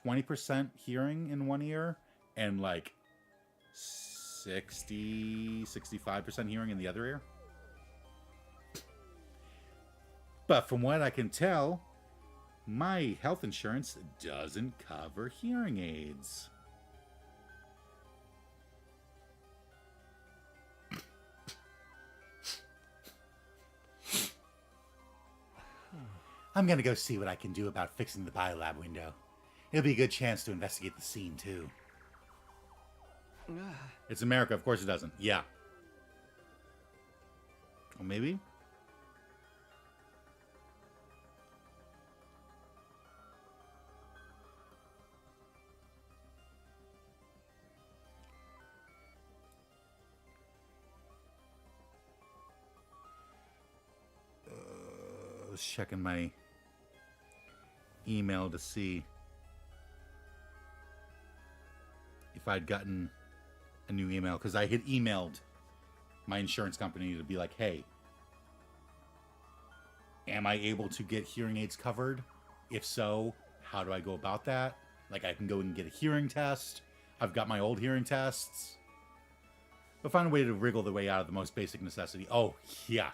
20% hearing in one ear and like 65% hearing in the other ear. But from what I can tell, my health insurance doesn't cover hearing aids. I'm gonna go see what I can do about fixing the biolab window. It'll be a good chance to investigate the scene, too. It's America, of course it doesn't. Yeah. Or maybe? I was checking my email to see if I'd gotten a new email, because I had emailed my insurance company to be like, hey, am I able to get hearing aids covered? If so, how do I go about that? Like, I can go and get a hearing test. I've got my old hearing tests. But find a way to wriggle the way out of the most basic necessity. Oh, yeah.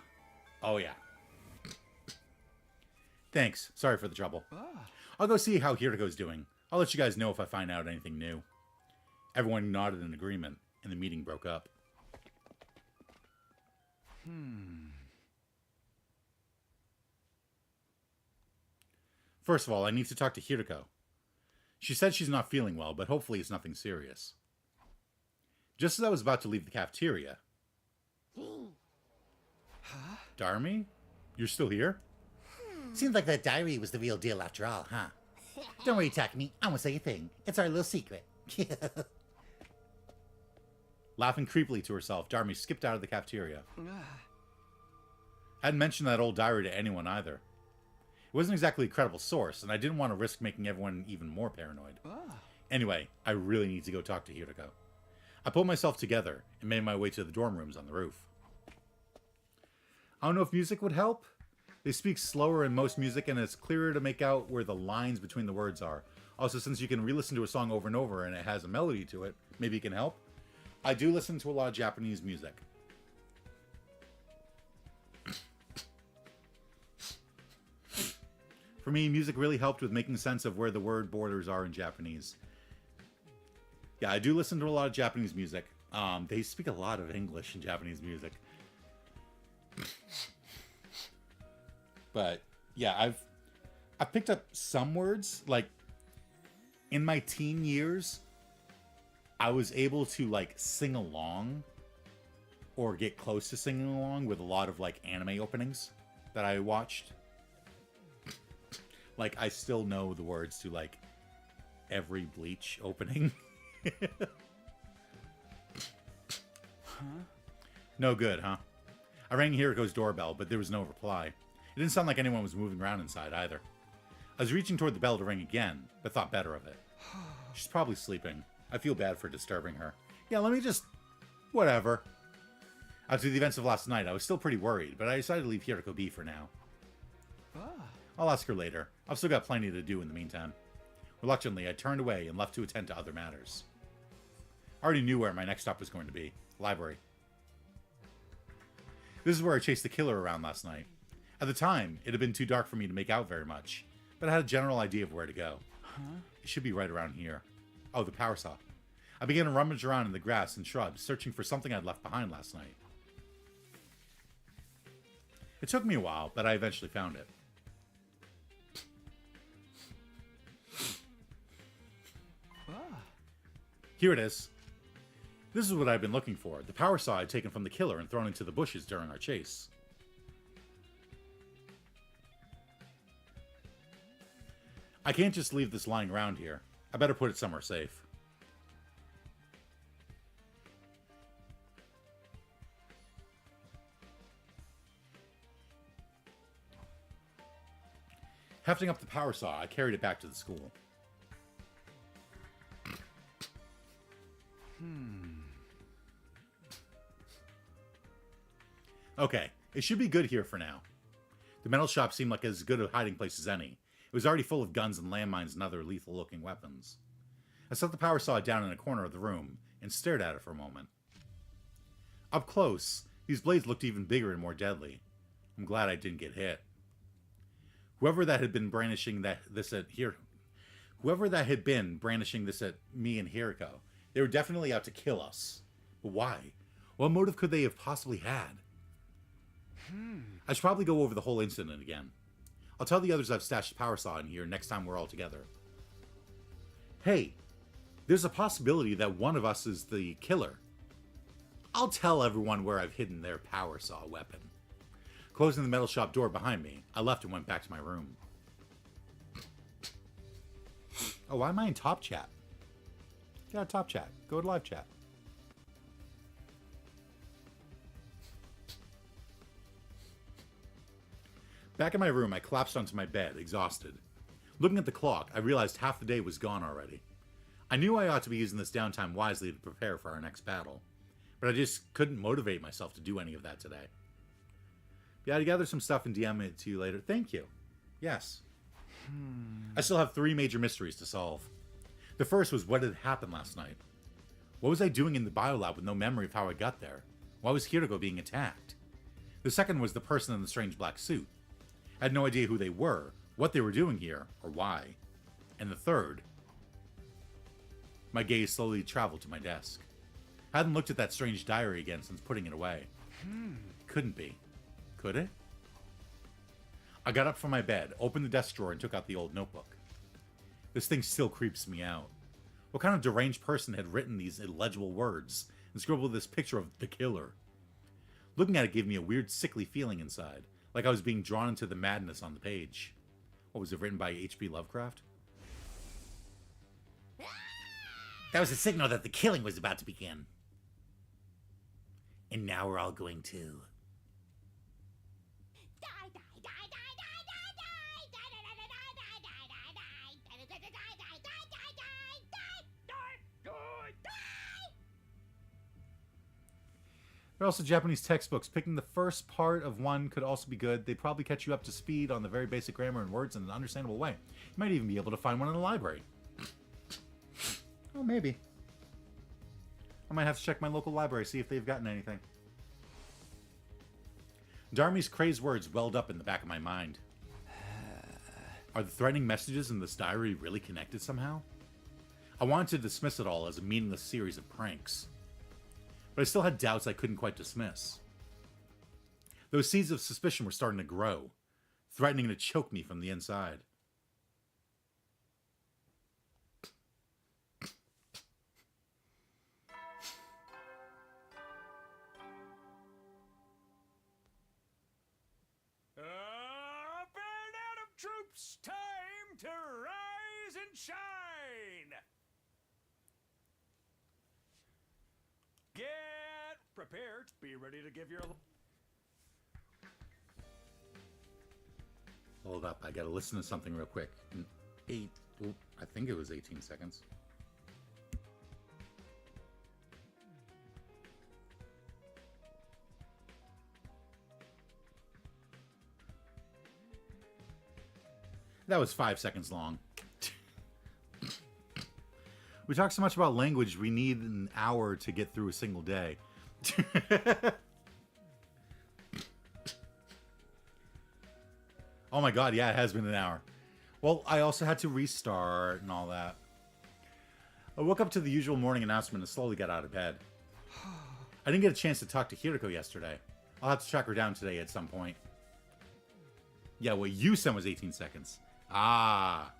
Oh, yeah. Thanks. Sorry for the trouble. I'll go see how Hiriko's doing. I'll let you guys know if I find out anything new. Everyone nodded in agreement, and the meeting broke up. First of all, I need to talk to Hiriko. She said she's not feeling well, but hopefully it's nothing serious. Just as I was about to leave the cafeteria... Darmy? You're still here? Seems like that diary was the real deal after all, huh? Don't worry, Takumi. I won't say a thing. It's our little secret. Laughing creepily to herself, Darmy skipped out of the cafeteria. I hadn't mentioned that old diary to anyone either. It wasn't exactly a credible source, and I didn't want to risk making everyone even more paranoid. Anyway, I really need to go talk to Hiriko. I pulled myself together and made my way to the dorm rooms on the roof. I don't know if music would help. They speak slower in most music, and it's clearer to make out where the lines between the words are. Also, since you can re-listen to a song over and over and it has a melody to it, maybe it can help. I do listen to a lot of Japanese music. For me, music really helped with making sense of where the word borders are in Japanese. Yeah, I do listen to a lot of Japanese music. They speak a lot of English in Japanese music. But yeah, I've picked up some words. Like, in my teen years, I was able to like sing along or get close to singing along with a lot of like anime openings that I watched. Like, I still know the words to like every Bleach opening. No good, huh? I rang Hiriko's doorbell, but there was no reply. It didn't sound like anyone was moving around inside either. I was reaching toward the bell to ring again, but thought better of it. She's probably sleeping. I feel bad for disturbing her. Yeah, let me just... whatever. After the events of last night, I was still pretty worried, but I decided to leave Hiriko be for now. I'll ask her later. I've still got plenty to do in the meantime. Reluctantly, I turned away and left to attend to other matters. I already knew where my next stop was going to be. Library. This is where I chased the killer around last night. At the time, it had been too dark for me to make out very much, but I had a general idea of where to go. It should be right around here. Oh, the power saw. I began to rummage around in the grass and shrubs, searching for something I'd left behind last night. It took me a while, but I eventually found it. Here it is. This is what I've been looking for. The power saw I'd taken from the killer and thrown into the bushes during our chase. I can't just leave this lying around here. I better put it somewhere safe. Hefting up the power saw, I carried it back to the school. Okay, it should be good here for now. The metal shop seemed like as good a hiding place as any. It was already full of guns and landmines and other lethal-looking weapons. I set the power saw down in a corner of the room and stared at it for a moment. Up close, these blades looked even bigger and more deadly. I'm glad I didn't get hit. Whoever that had been brandishing this at me and Hiriko, they were definitely out to kill us. But why? What motive could they have possibly had? I should probably go over the whole incident again. I'll tell the others I've stashed the power saw in here next time we're all together. Hey, there's a possibility that one of us is the killer. I'll tell everyone where I've hidden their power saw weapon. Closing the metal shop door behind me, I left and went back to my room. Oh, why am I in top chat? Get out of top chat. Go to live chat. Back in my room, I collapsed onto my bed, exhausted. Looking at the clock, I realized half the day was gone already. I knew I ought to be using this downtime wisely to prepare for our next battle, but I just couldn't motivate myself to do any of that today. Yeah, I'd gather some stuff and DM it to you later. Thank you. Yes. I still have 3 major mysteries to solve. The first was what had happened last night. What was I doing in the biolab with no memory of how I got there? Why was Hiroko being attacked? The second was the person in the strange black suit. I had no idea who they were, what they were doing here, or why. And the third... My gaze slowly traveled to my desk. I hadn't looked at that strange diary again since putting it away. Couldn't be. Could it? I got up from my bed, opened the desk drawer, and took out the old notebook. This thing still creeps me out. What kind of deranged person had written these illegible words and scribbled this picture of the killer? Looking at it gave me a weird, sickly feeling inside, like I was being drawn into the madness on the page. What was it, written by H.P. Lovecraft? That was a signal that the killing was about to begin. And now we're all going to... There are also Japanese textbooks. Picking the first part of one could also be good. They probably catch you up to speed on the very basic grammar and words in an understandable way. You might even be able to find one in the library. Oh, maybe. I might have to check my local library, see if they've gotten anything. Darmi's crazed words welled up in the back of my mind. Are the threatening messages in this diary really connected somehow? I wanted to dismiss it all as a meaningless series of pranks. But I still had doubts I couldn't quite dismiss. Those seeds of suspicion were starting to grow, threatening to choke me from the inside. Band out of troops, time to rise and shine! Get prepared, be ready to give your... Hold up, I gotta listen to something real quick. I think it was 18 seconds. That was 5 seconds long. We talk so much about language, we need an hour to get through a single day. Oh my god, yeah, it has been an hour. Well, I also had to restart and all that. I woke up to the usual morning announcement and slowly got out of bed. I didn't get a chance to talk to Hiroko yesterday. I'll have to track her down today at some point. Yeah, what you sent was 18 seconds. Ah.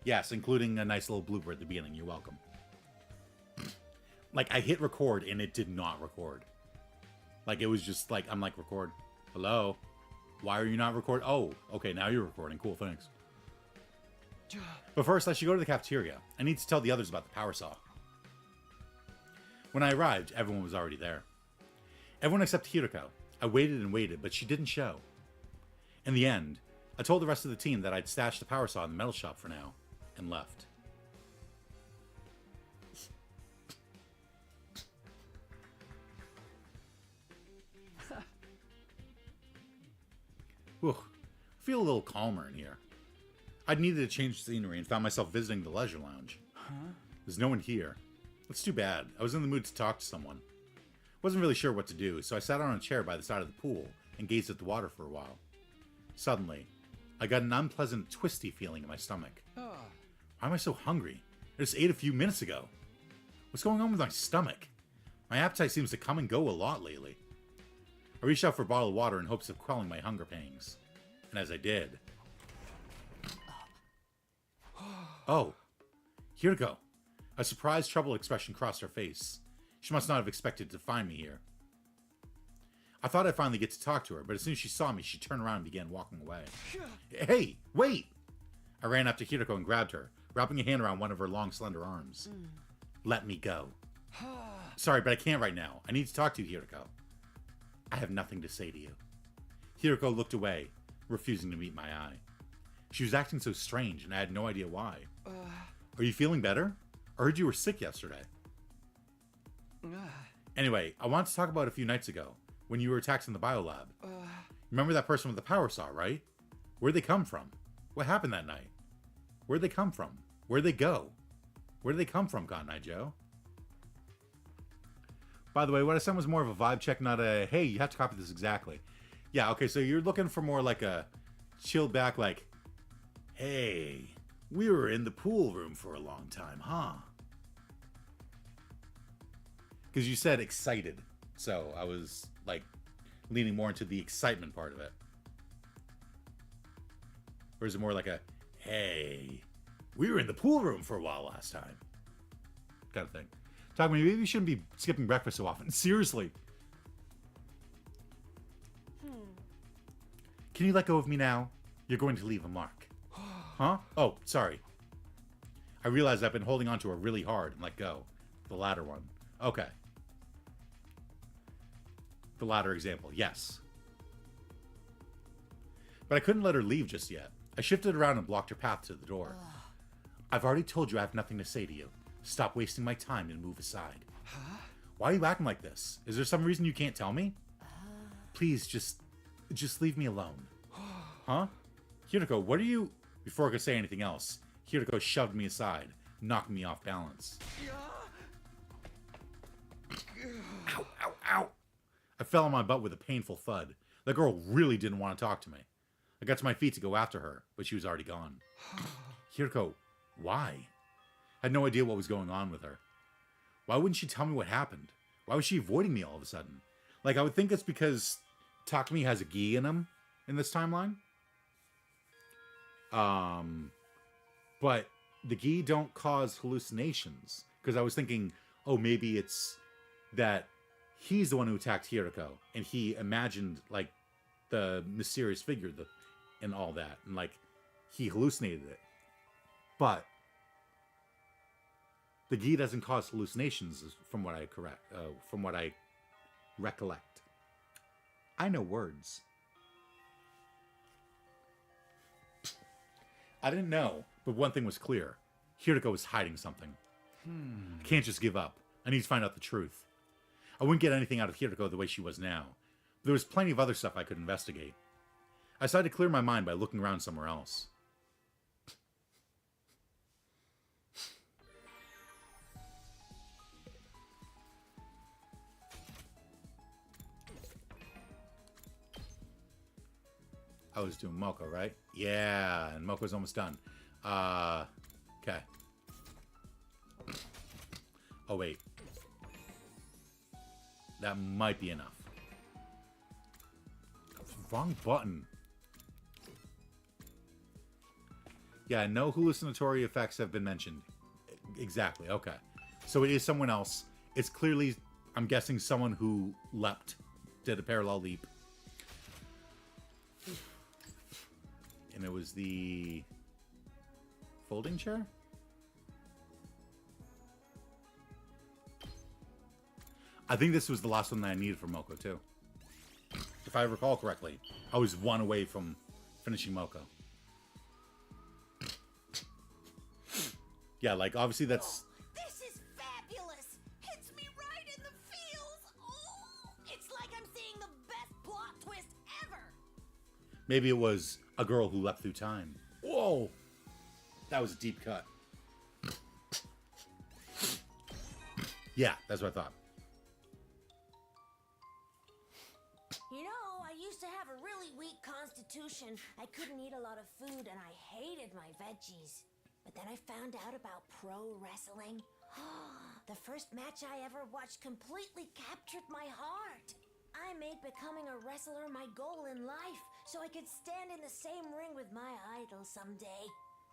Yes, including a nice little blooper at the beginning. You're welcome. Like, I hit record and it did not record. Like, it was just like, I'm like, record. Hello? Why are you not recording? Oh, okay, now you're recording. Cool, thanks. But first, I should go to the cafeteria. I need to tell the others about the power saw. When I arrived, everyone was already there. Everyone except Hiroko. I waited and waited, but she didn't show. In the end, I told the rest of the team that I'd stashed the power saw in the metal shop for now, and left. Whew. I feel a little calmer in here. I'd needed to change scenery and found myself visiting the leisure lounge. There's no one here. That's too bad. I was in the mood to talk to someone. Wasn't really sure what to do, so I sat on a chair by the side of the pool and gazed at the water for a while. Suddenly, I got an unpleasant, twisty feeling in my stomach. Why am I so hungry? I just ate a few minutes ago. What's going on with my stomach? My appetite seems to come and go a lot lately. I reached out for a bottle of water in hopes of quelling my hunger pangs. And as I did... Oh, Hiroko. A surprised, troubled expression crossed her face. She must not have expected to find me here. I thought I'd finally get to talk to her, but as soon as she saw me, she turned around and began walking away. Hey, wait! I ran up to Hiroko and grabbed her, wrapping a hand around one of her long, slender arms. Let me go. Sorry, but I can't right now. I need to talk to you, Hiroko. I have nothing to say to you. Hiroko looked away, refusing to meet my eye. She was acting so strange, and I had no idea why. Are you feeling better? I heard you were sick yesterday. Anyway, I wanted to talk about a few nights ago, when you were attacked in the biolab. Remember that person with the power saw, right? Where'd they come from? What happened that night? Where'd they come from? Where'd they go? Where did they come from, Cotton Eye Joe? By the way, what I sent was more of a vibe check, not a, hey, you have to copy this exactly. Yeah, okay, so you're looking for more like a chilled back, like, hey, we were in the pool room for a long time, huh? Because you said excited, so I was, like, leaning more into the excitement part of it. Or is it more like a, hey, we were in the pool room for a while last time? Kind of thing. Talk to me, maybe you shouldn't be skipping breakfast so often. Seriously. Can you let go of me now? You're going to leave a mark. Huh? Oh, sorry. I realize I've been holding on to her really hard and let go. The latter one. Okay. The latter example, yes. But I couldn't let her leave just yet. I shifted around and blocked her path to the door. I've already told you I have nothing to say to you. Stop wasting my time and move aside. Why are you acting like this? Is there some reason you can't tell me? Please, just leave me alone. Huh? Hiroko, what are you... Before I could say anything else, Hiroko shoved me aside, knocking me off balance. Ow, ow, ow! I fell on my butt with a painful thud. The girl really didn't want to talk to me. I got to my feet to go after her, but she was already gone. Hiroko, why? I had no idea what was going on with her. Why wouldn't she tell me what happened? Why was she avoiding me all of a sudden? Like, I would think it's because Takumi has a gi in him in this timeline. But the gi don't cause hallucinations. Because I was thinking, oh, maybe it's that he's the one who attacked Hiroko. And he imagined, like, the mysterious figure and all that. And, like, he hallucinated it. But the gi doesn't cause hallucinations, from what I recollect. I know words. I didn't know, but one thing was clear. Hiroko was hiding something. I can't just give up. I need to find out the truth. I wouldn't get anything out of Hiroko the way she was now. But there was plenty of other stuff I could investigate. I decided to clear my mind by looking around somewhere else. I was doing Moko, right? Yeah, and Moko's almost done. Okay. Oh, wait. That might be enough. Wrong button. Yeah, no hallucinatory effects have been mentioned. Exactly, okay. So it is someone else. It's clearly, I'm guessing, someone who leapt, did a parallel leap. And it was the folding chair? I think this was the last one that I needed for Moko, too. If I recall correctly, I was one away from finishing Moko. Yeah, like, obviously that's... This is fabulous! Hits me right in the feels! Oh, it's like I'm seeing the best plot twist ever! Maybe it was a girl who leapt through time. Whoa! That was a deep cut. Yeah, that's what I thought. You know, I used to have a really weak constitution. I couldn't eat a lot of food and I hated my veggies. But then I found out about pro wrestling. The first match I ever watched completely captured my heart. I made becoming a wrestler my goal in life, so I could stand in the same ring with my idol someday.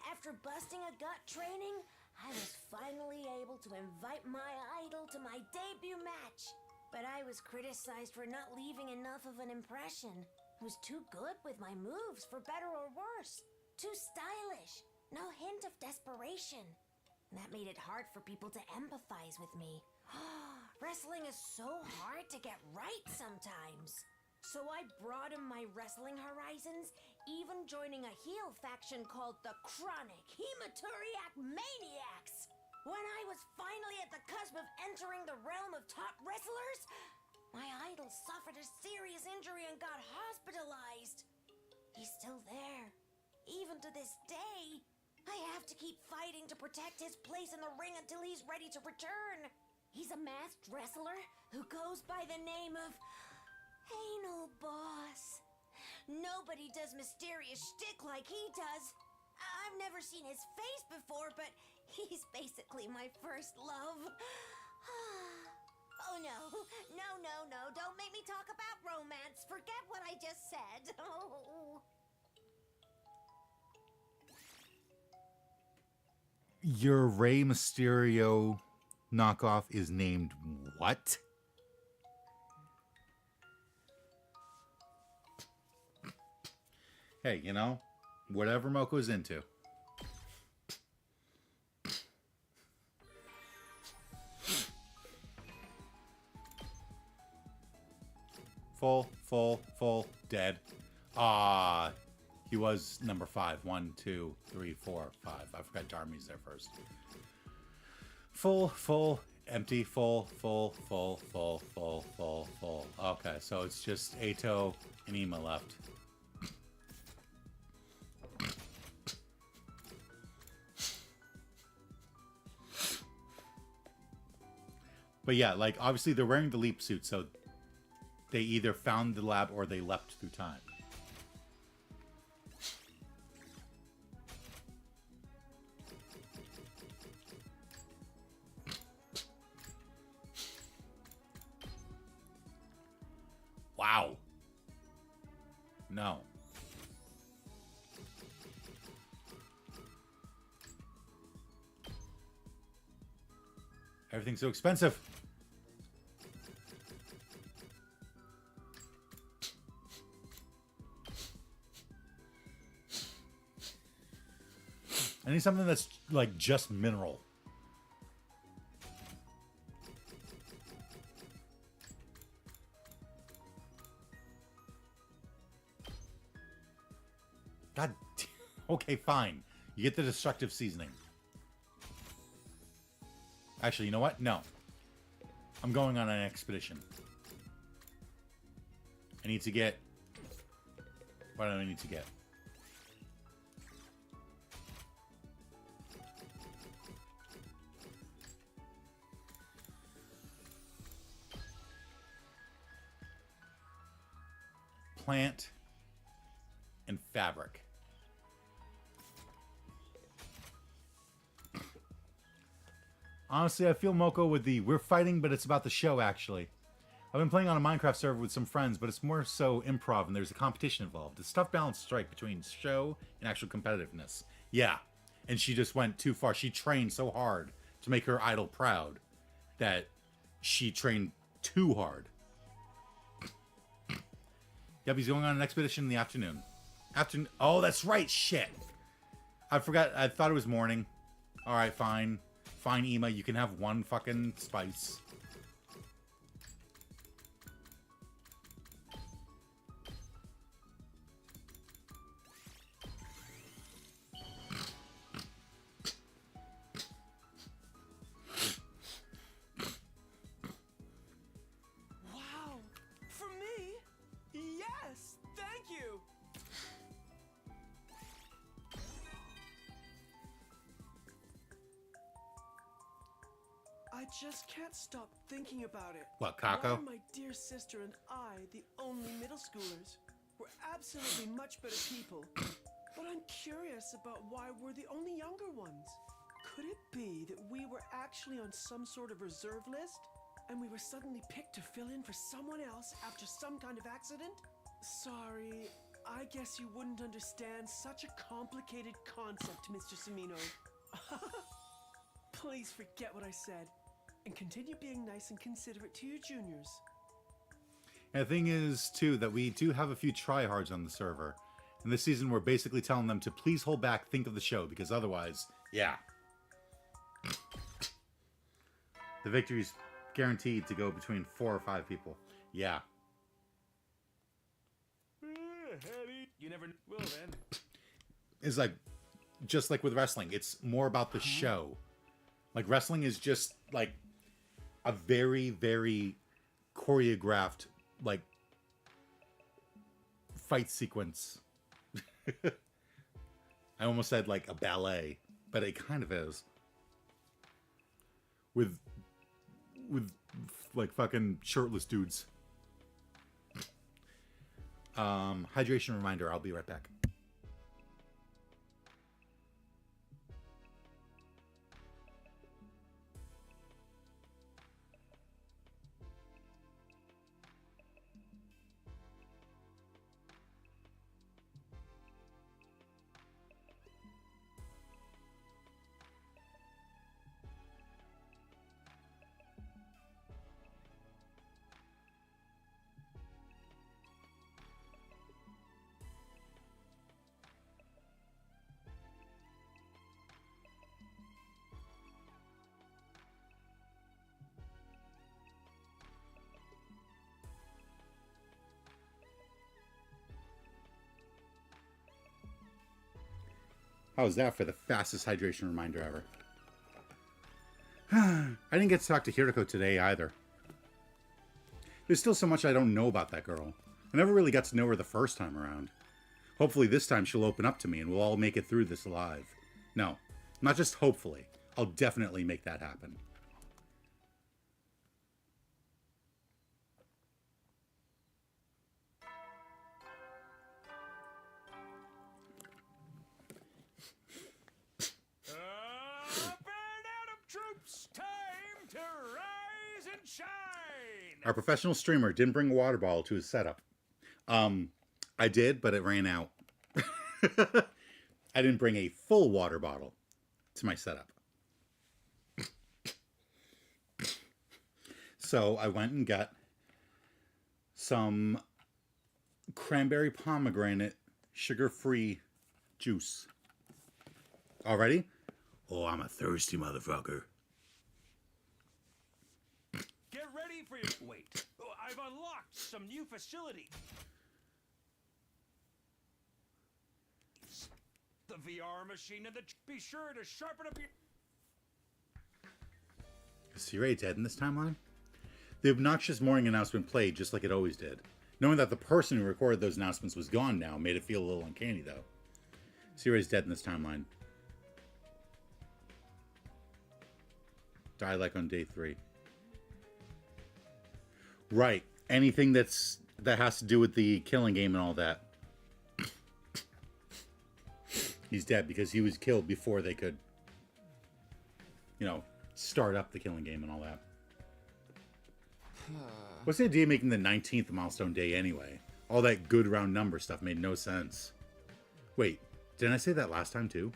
After busting a gut training, I was finally able to invite my idol to my debut match. But I was criticized for not leaving enough of an impression. I was too good with my moves, for better or worse. Too stylish. No hint of desperation. That made it hard for people to empathize with me. Wrestling is so hard to get right sometimes. So I broadened my wrestling horizons, even joining a heel faction called the Chronic Hematuriac Maniacs. When I was finally at the cusp of entering the realm of top wrestlers, my idol suffered a serious injury and got hospitalized. He's still there, even to this day. I have to keep fighting to protect his place in the ring until he's ready to return. He's a masked wrestler who goes by the name of Anal Boss. Nobody does mysterious shtick like he does. I've never seen his face before, but he's basically my first love. Oh no, no, don't make me talk about romance. Forget what I just said. Oh. Your Rey Mysterio knockoff is named what? Hey, you know, whatever Moko's into. Full, dead. He was number 5. 1, 2, 3, 4, 5. I forgot Darmy's there first. Full, empty, full. Okay, so it's just Ato and Ima left. But yeah, like, obviously they're wearing the leap suit, so they either found the lab or they leapt through time. Wow. No. Everything's so expensive. I need something that's like just mineral. God. Okay, fine. You get the destructive seasoning. Actually, you know what? No. I'm going on an expedition. I need to get... What do I need to get? Plant and fabric. Honestly, I feel Moko with the we're fighting, but it's about the show, actually. I've been playing on a Minecraft server with some friends, but it's more so improv and there's a competition involved. It's a tough balance to strike between show and actual competitiveness. Yeah, and she just went too far. She trained so hard to make her idol proud that she trained too hard. Yep, he's going on an expedition in the afternoon. Oh, that's right. Shit. I forgot. I thought it was morning. All right, fine. Fine, Ema. You can have one fucking spice. Wow! For me? Yes! Thank you! I just can't stop thinking about it. What, Why Kako? are my dear sister and I the only middle schoolers? We're absolutely much better people. But I'm curious about why we're the only younger ones. Could it be that we were actually on some sort of reserve list? And we were suddenly picked to fill in for someone else after some kind of accident? Sorry, I guess you wouldn't understand such a complicated concept, Mr. Samino. Please forget what I said, and continue being nice and considerate to your juniors. And the thing is, too, that we do have a few tryhards on the server. And this season, we're basically telling them to please hold back, think of the show, because otherwise, yeah. The victory's guaranteed to go between 4 or 5 people. Yeah. You never will then. It's like, just like with wrestling, it's more about the show. Like, wrestling is just, like, a very, very choreographed, like, fight sequence. I almost said, like, a ballet, but it kind of is. With like, fucking shirtless dudes. Hydration reminder, I'll be right back. How's that for the fastest hydration reminder ever? I didn't get to talk to Hiriko today either. There's still so much I don't know about that girl. I never really got to know her the first time around. Hopefully this time she'll open up to me and we'll all make it through this alive. No, not just hopefully. I'll definitely make that happen. Up and at 'em, troops! Time to rise and shine! Our professional streamer didn't bring a water bottle to his setup. I did, but it ran out. I didn't bring a full water bottle to my setup. So I went and got some cranberry pomegranate sugar-free juice. Already? Oh, I'm a thirsty motherfucker. Get ready for your... Wait. Oh, I've unlocked some new facility. The VR machine and the... Be sure to sharpen up your... Is Siri dead in this timeline? The obnoxious morning announcement played just like it always did. Knowing that the person who recorded those announcements was gone now made it feel a little uncanny, though. Siri's dead in this timeline. Died like on day 3. Right. Anything that has to do with the killing game and all that. He's dead because he was killed before they could, you know, start up the killing game and all that. What's the idea of making the 19th milestone day anyway? All that good round number stuff made no sense. Wait, didn't I say that last time too?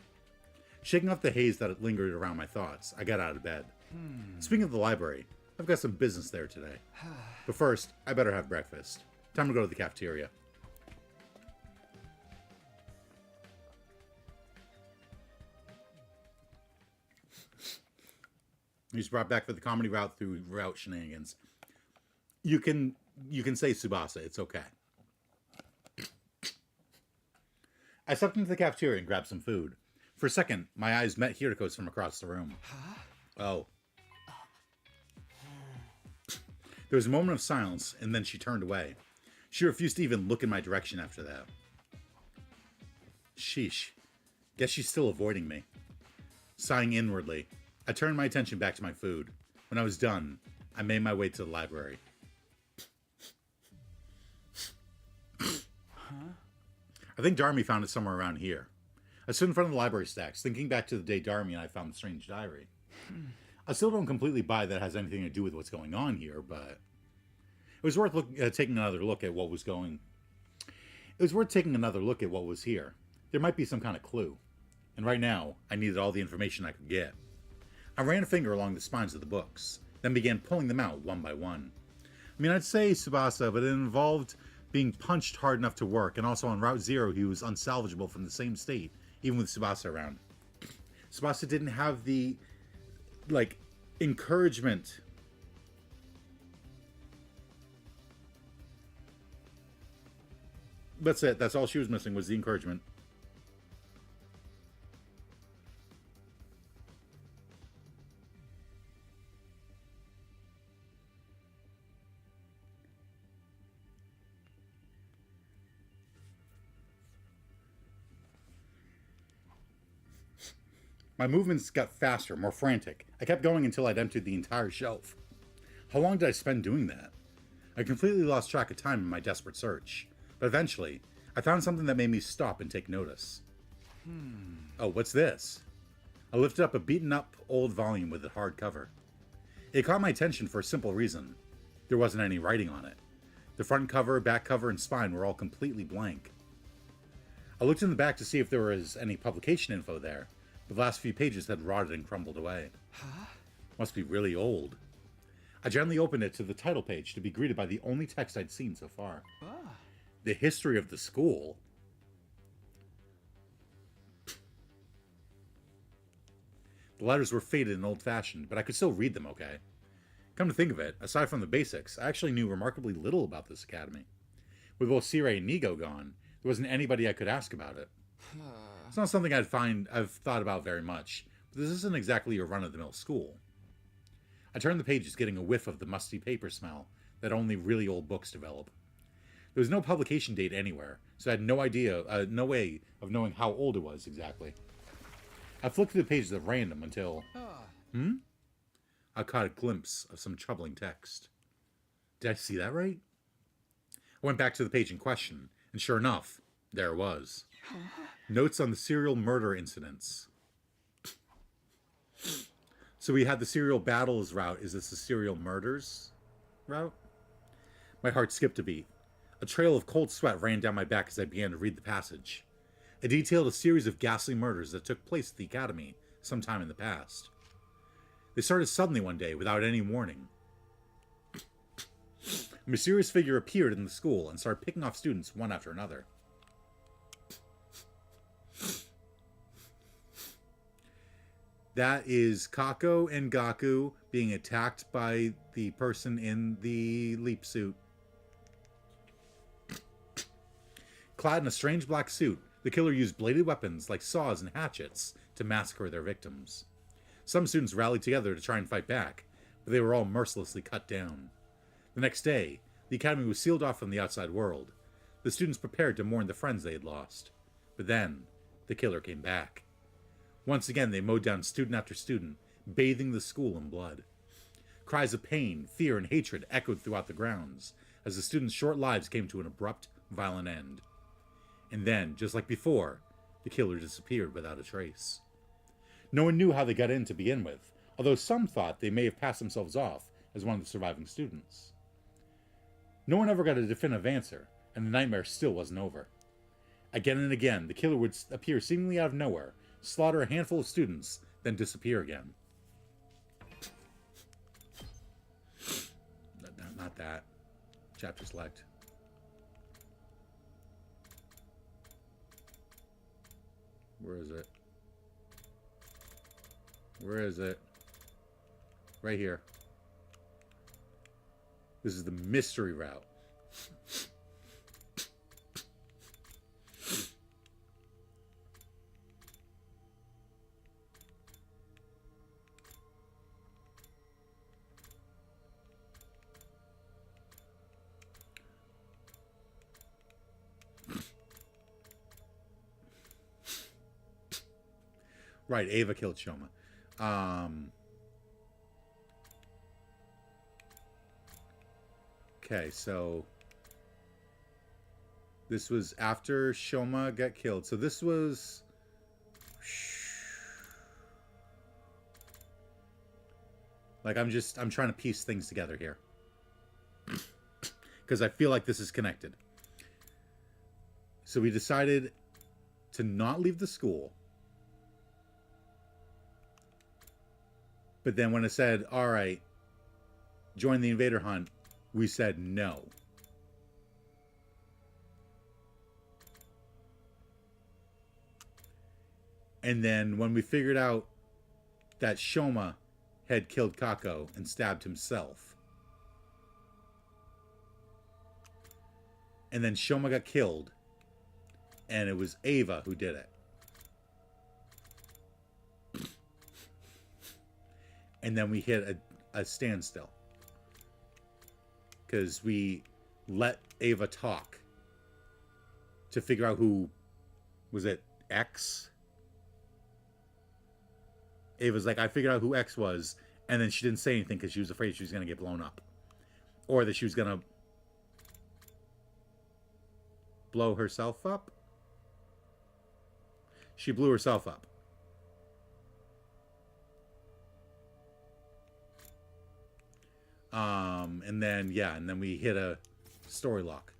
Shaking off the haze that lingered around my thoughts, I got out of bed. Speaking of the library, I've got some business there today. But first, I better have breakfast. Time to go to the cafeteria. He's brought back for the comedy route through route shenanigans. You can say Tsubasa, it's okay. I stepped into the cafeteria and grabbed some food. For a second, my eyes met Hiriko's from across the room. Oh. There was a moment of silence, and then she turned away. She refused to even look in my direction after that. Sheesh. Guess she's still avoiding me. Sighing inwardly, I turned my attention back to my food. When I was done, I made my way to the library. I think Darmy found it somewhere around here. I stood in front of the library stacks, thinking back to the day Darmy and I found the strange diary. I still don't completely buy that it has anything to do with what's going on here, but it was worth taking another look at what was going. It was worth taking another look at what was here. There might be some kind of clue. And right now, I needed all the information I could get. I ran a finger along the spines of the books, then began pulling them out one by one. I mean, I'd say Tsubasa, but it involved being punched hard enough to work, and also on Route Zero, he was unsalvageable from the same state, even with Tsubasa around. Tsubasa didn't have the, encouragement. That's it. That's all she was missing, was the encouragement. My movements got faster, more frantic. I kept going until I'd emptied the entire shelf. How long did I spend doing that? I completely lost track of time in my desperate search. But eventually, I found something that made me stop and take notice. Oh, what's this? I lifted up a beaten-up old volume with a hard cover. It caught my attention for a simple reason. There wasn't any writing on it. The front cover, back cover, and spine were all completely blank. I looked in the back to see if there was any publication info there. The last few pages had rotted and crumbled away. Must be really old. I gently opened it to the title page to be greeted by the only text I'd seen so far. The history of the school. The letters were faded and old-fashioned, but I could still read them okay. Come to think of it, aside from the basics, I actually knew remarkably little about this academy. With both Sirei and Nigo gone, there wasn't anybody I could ask about it. It's not something I've thought about very much, but this isn't exactly a run-of-the-mill school. I turned the pages, getting a whiff of the musty paper smell that only really old books develop. There was no publication date anywhere, so I had no way of knowing how old it was exactly. I flicked through the pages at random until... I caught a glimpse of some troubling text. Did I see that right? I went back to the page in question, and sure enough, there it was. Notes on the serial murder incidents. So we had the serial battles route. Is this the serial murders route? My heart skipped a beat. A trail of cold sweat ran down my back as I began to read the passage. It detailed a series of ghastly murders that took place at the academy sometime in the past. They started suddenly one day without any warning. A mysterious figure appeared in the school and started picking off students one after another. That is Kako and Gaku being attacked by the person in the leap suit. Clad in a strange black suit, the killer used bladed weapons like saws and hatchets to massacre their victims. Some students rallied together to try and fight back, but they were all mercilessly cut down. The next day, the academy was sealed off from the outside world. The students prepared to mourn the friends they had lost. But then, the killer came back. Once again, they mowed down student after student, bathing the school in blood. Cries of pain, fear, and hatred echoed throughout the grounds as the students' short lives came to an abrupt, violent end. And then, just like before, The killer disappeared without a trace. No one knew how they got in to begin with, although some thought they may have passed themselves off as one of the surviving students. No one ever got a definitive answer, and the nightmare still wasn't over. Again and again, the killer would appear seemingly out of nowhere, slaughter a handful of students, then disappear again. Not that. Chapter select. Where is it? Where is it? Right here. This is the mystery route. Right, Ava killed Shoma. Okay, so this was after Shoma got killed. So this was... Like, I'm trying to piece things together here. Because I feel like this is connected. So we decided to not leave the school. But then when it said, all right, join the invader hunt, we said no. And then when we figured out that Shoma had killed Kako and stabbed himself. And then Shoma got killed. And it was Ava who did it. And then we hit a standstill. Because we let Ava talk. To figure out who... Was it X? Ava's like, I figured out who X was. And then she didn't say anything because she was afraid she was going to get blown up. Or that she was going to... blow herself up? She blew herself up. And then, yeah, and then we hit a story lock.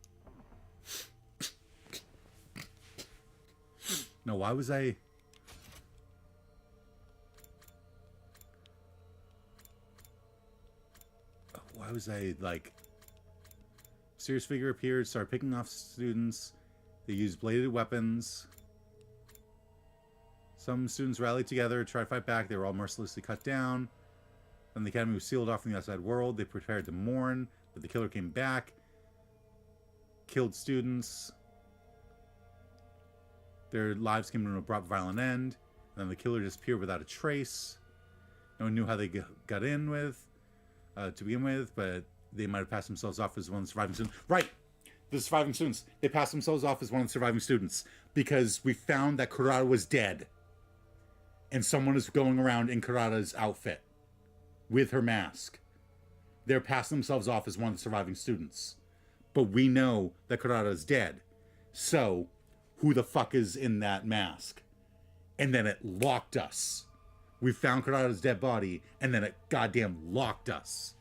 No, why was I... Why was I, like... Mysterious figure appeared, started picking off students. They used bladed weapons. Some students rallied together, tried to fight back. They were all mercilessly cut down. Then the academy was sealed off from the outside world. They prepared to mourn, but the killer came back, killed students. Their lives came to an abrupt, violent end. And then the killer disappeared without a trace. No one knew how they got in with, to begin with, but they might have passed themselves off as one of the surviving students. Right! The surviving students. They passed themselves off as one of the surviving students because we found that Kurata was dead. And someone is going around in Kurata's outfit. With her mask. They're passing themselves off as one of the surviving students. But we know that Kurata is dead. So, who the fuck is in that mask? And then it locked us. We found Kurata's dead body, and then it goddamn locked us.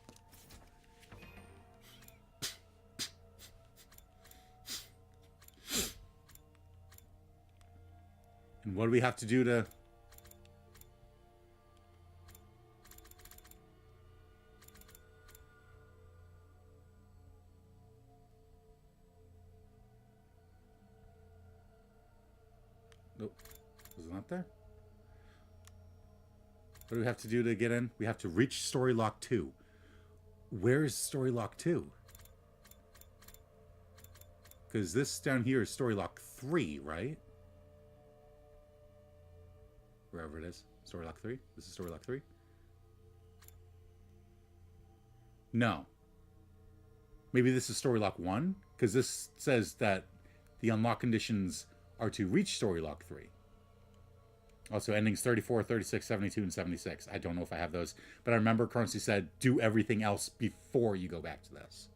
And what do we have to do to... Nope. Was it not there? What do we have to do to get in? We have to reach Story Lock 2. Where is Story Lock 2? Because this down here is Story Lock 3, right? Wherever it is. Story Lock 3? This is Story Lock 3? No. Maybe this is Story Lock 1? Because this says that the unlock conditions are to reach Story Lock 3. Also, endings 34, 36, 72, and 76. I don't know if I have those. But I remember Currency said, do everything else before you go back to this.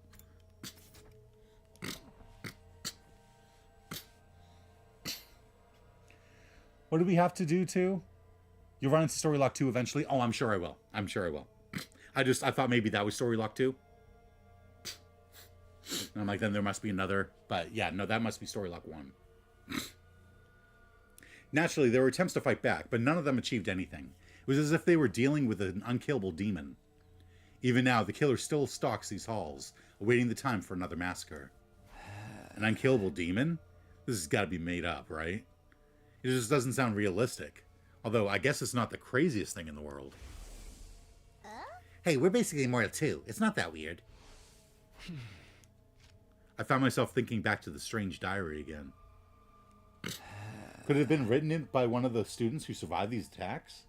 What do we have to do too? You'll run into Story Lock 2 eventually. Oh, I'm sure I will. I'm sure I will. I thought maybe that was Story Lock 2. And I'm like, then there must be another. But yeah, no, that must be Story Lock 1. Naturally, there were attempts to fight back, but none of them achieved anything. It was as if they were dealing with an unkillable demon. Even now, the killer still stalks these halls, awaiting the time for another massacre. An unkillable demon? This has got to be made up, right? It just doesn't sound realistic. Although, I guess it's not the craziest thing in the world. Hey, we're basically immortal too. It's not that weird. I found myself thinking back to the strange diary again. Could it have been written in by one of the students who survived these attacks?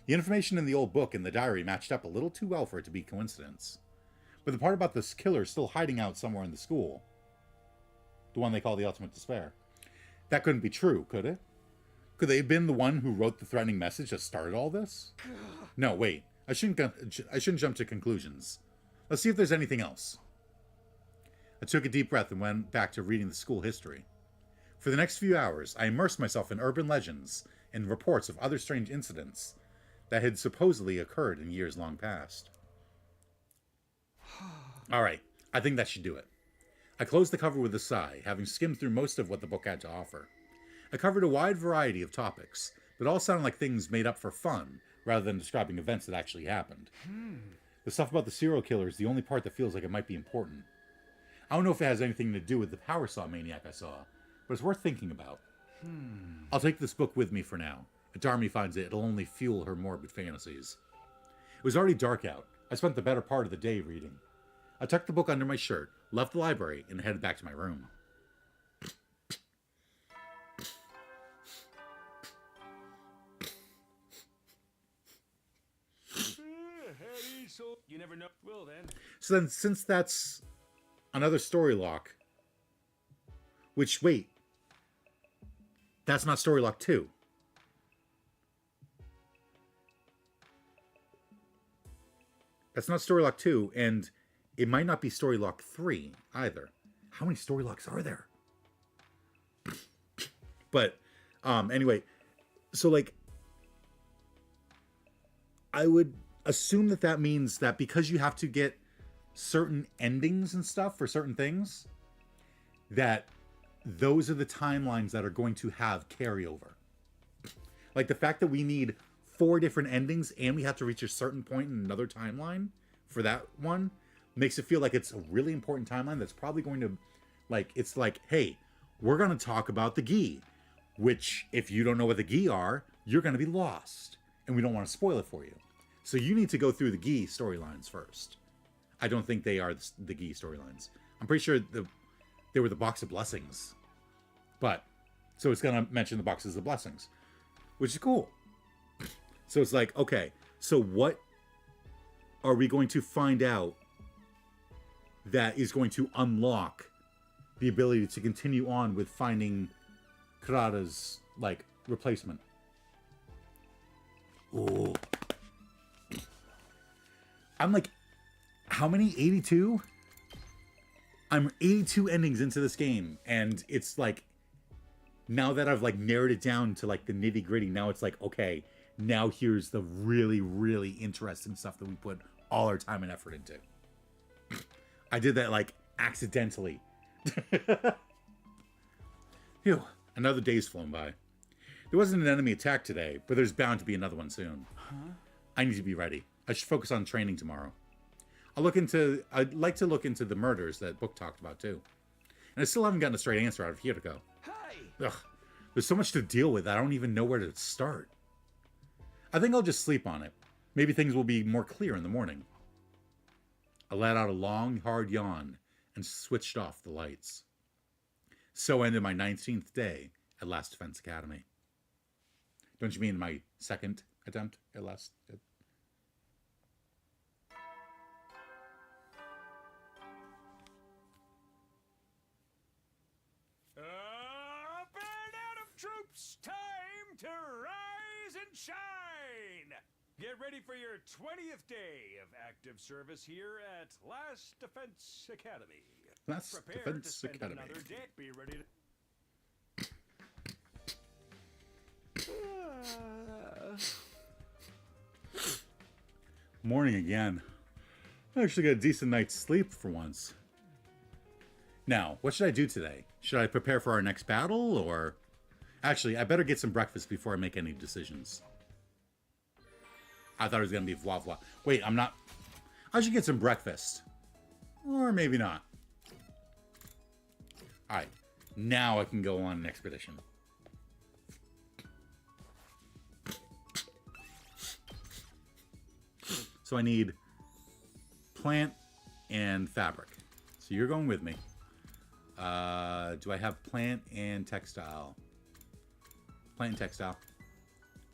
The information in the old book and the diary matched up a little too well for it to be coincidence. But the part about this killer still hiding out somewhere in the school, the one they call the Ultimate Despair, that couldn't be true, could it? Could they have been the one who wrote the threatening message that started all this? No, wait. I shouldn't jump to conclusions. Let's see if there's anything else. I took a deep breath and went back to reading the school history. For the next few hours, I immersed myself in urban legends and reports of other strange incidents that had supposedly occurred in years long past. All right, I think that should do it. I closed the cover with a sigh, having skimmed through most of what the book had to offer. I covered a wide variety of topics, but all sounded like things made up for fun, rather than describing events that actually happened. The stuff about the serial killer is the only part that feels like it might be important. I don't know if it has anything to do with the power saw maniac I saw, but it's worth thinking about. I'll take this book with me for now. If Darmy finds it, it'll only fuel her morbid fantasies. It was already dark out. I spent the better part of the day reading. I tucked the book under my shirt, left the library, and headed back to my room. You never know. Well then. So then, since that's another story lock, which, wait, that's not story lock 2. That's not story lock 2, and it might not be story lock 3 either. How many story locks are there? But, anyway, so, like, I would assume that that means that because you have to get certain endings and stuff for certain things, that those are the timelines that are going to have carryover. Like the fact that we need 4 different endings and we have to reach a certain point in another timeline for that one makes it feel like it's a really important timeline that's probably going to, like, it's like, hey, we're going to talk about the Gi, which if you don't know what the Gi are, you're going to be lost, and we don't want to spoil it for you. So you need to go through the Gi storylines first. I don't think they are the Gi storylines. I'm pretty sure they were the Box of Blessings. But, so it's going to mention the Boxes of Blessings, which is cool. So it's like, okay, so what are we going to find out that is going to unlock the ability to continue on with finding Kurata's, like, replacement? Ooh. I'm like, how many? 82? I'm 82 endings into this game, and it's like, now that I've like narrowed it down to like the nitty gritty, now it's like, okay, now here's the really, really interesting stuff that we put all our time and effort into. I did that like accidentally. Phew, another day's flown by. There wasn't an enemy attack today, but there's bound to be another one soon. I need to be ready. I should focus on training tomorrow. I'd like to look into the murders that book talked about too. And I still haven't gotten a straight answer out of Hiroko. Ugh, there's so much to deal with, I don't even know where to start. I think I'll just sleep on it. Maybe things will be more clear in the morning. I let out a long, hard yawn and switched off the lights. So ended my 19th day at Last Defense Academy. Don't you mean my second attempt at Last... Band out of troops, time to rise and shine! Get ready for your 20th day of active service here at Last Defense Academy. Last Prepare Defense to spend Academy. another day. Be ready to... Morning again. I actually got a decent night's sleep for once. Now, what should I do today? Should I prepare for our next battle, or... Actually, I better get some breakfast before I make any decisions. I thought it was going to be voix voix. Wait, I'm not... I should get some breakfast. Or maybe not. Alright. Now I can go on an expedition. So I need plant and fabric. So you're going with me. Do I have plant and textile? Plant and textile.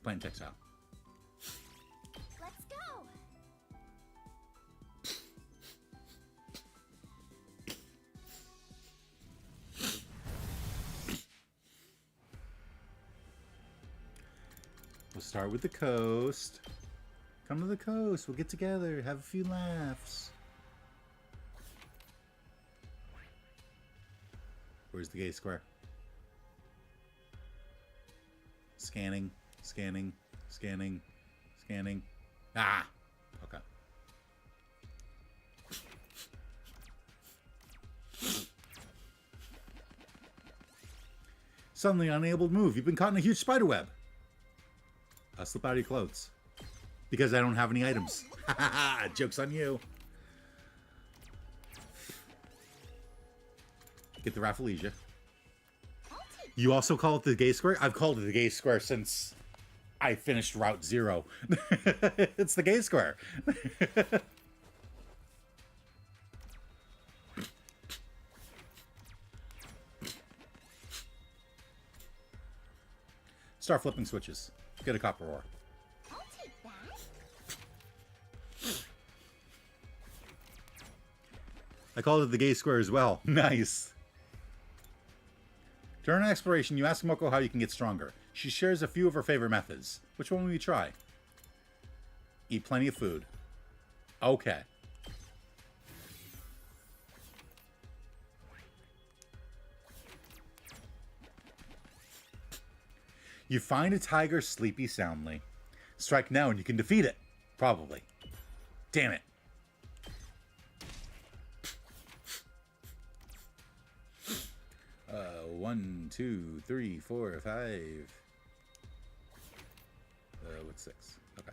Plant and textile. Let's go. We'll start with the coast. Come to the coast. We'll get together. Have a few laughs. Where's the gay square? Scanning. Scanning. Scanning. Scanning. Ah! Okay. Suddenly unable to move. You've been caught in a huge spider web. Slip out of your clothes. Because I don't have any items. Joke's on you. Get the Rafflesia. You also call it the gay square? I've called it the gay square since I finished Route 0. It's the gay square. Start flipping switches. Get a copper ore. I'll take that. I called it the gay square as well. Nice. During exploration, you ask Moko how you can get stronger. She shares a few of her favorite methods. Which one will you try? Eat plenty of food. Okay. You find a tiger sleepy soundly. Strike now and you can defeat it. Probably. Damn it. One, two, three, four, five. What's 6? Okay.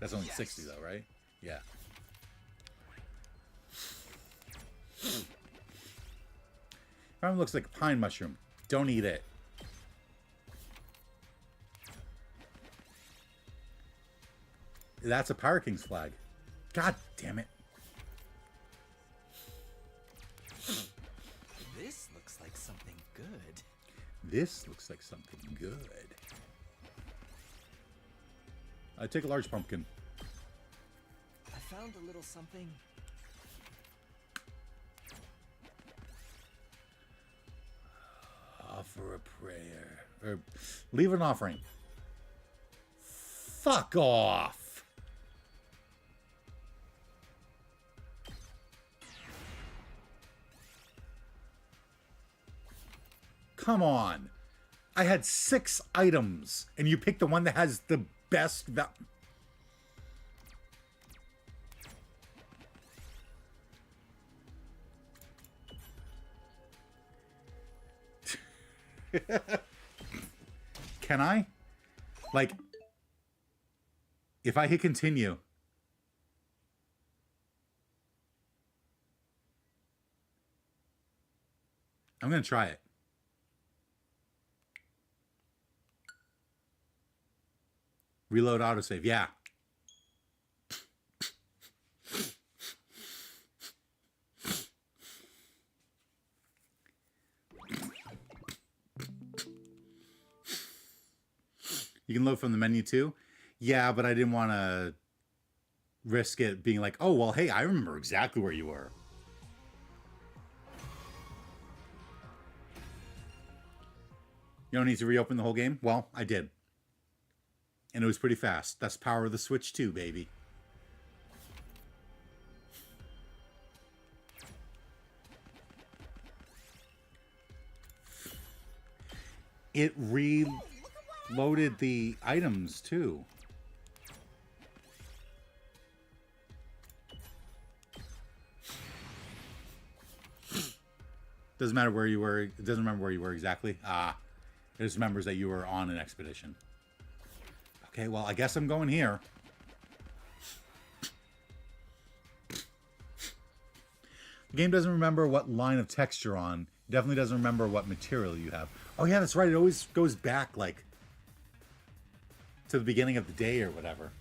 That's only 60 though, right? Yeah. Probably looks like a pine mushroom. Don't eat it. That's a Pirate King's flag. God damn it. This looks like something good. This looks like something good. I take a large pumpkin. I found a little something. Offer a prayer. Or leave an offering. Fuck off. Come on. I had 6 items, and you picked the one that has the best Can I? Like, if I hit continue. I'm going to try it. Reload autosave. Yeah. You can load from the menu too? Yeah, but I didn't want to risk it being like, oh, well, hey, I remember exactly where you were. You don't need to reopen the whole game? Well, I did. And it was pretty fast. That's power of the Switch too, baby. it reloaded the items too. Doesn't matter where you were. It doesn't remember where you were exactly. Ah, it just remembers that you were on an expedition. Okay, well, I guess I'm going here. The game doesn't remember what line of text you're on. It definitely doesn't remember what material you have. Oh yeah, that's right. It always goes back, like, to the beginning of the day or whatever.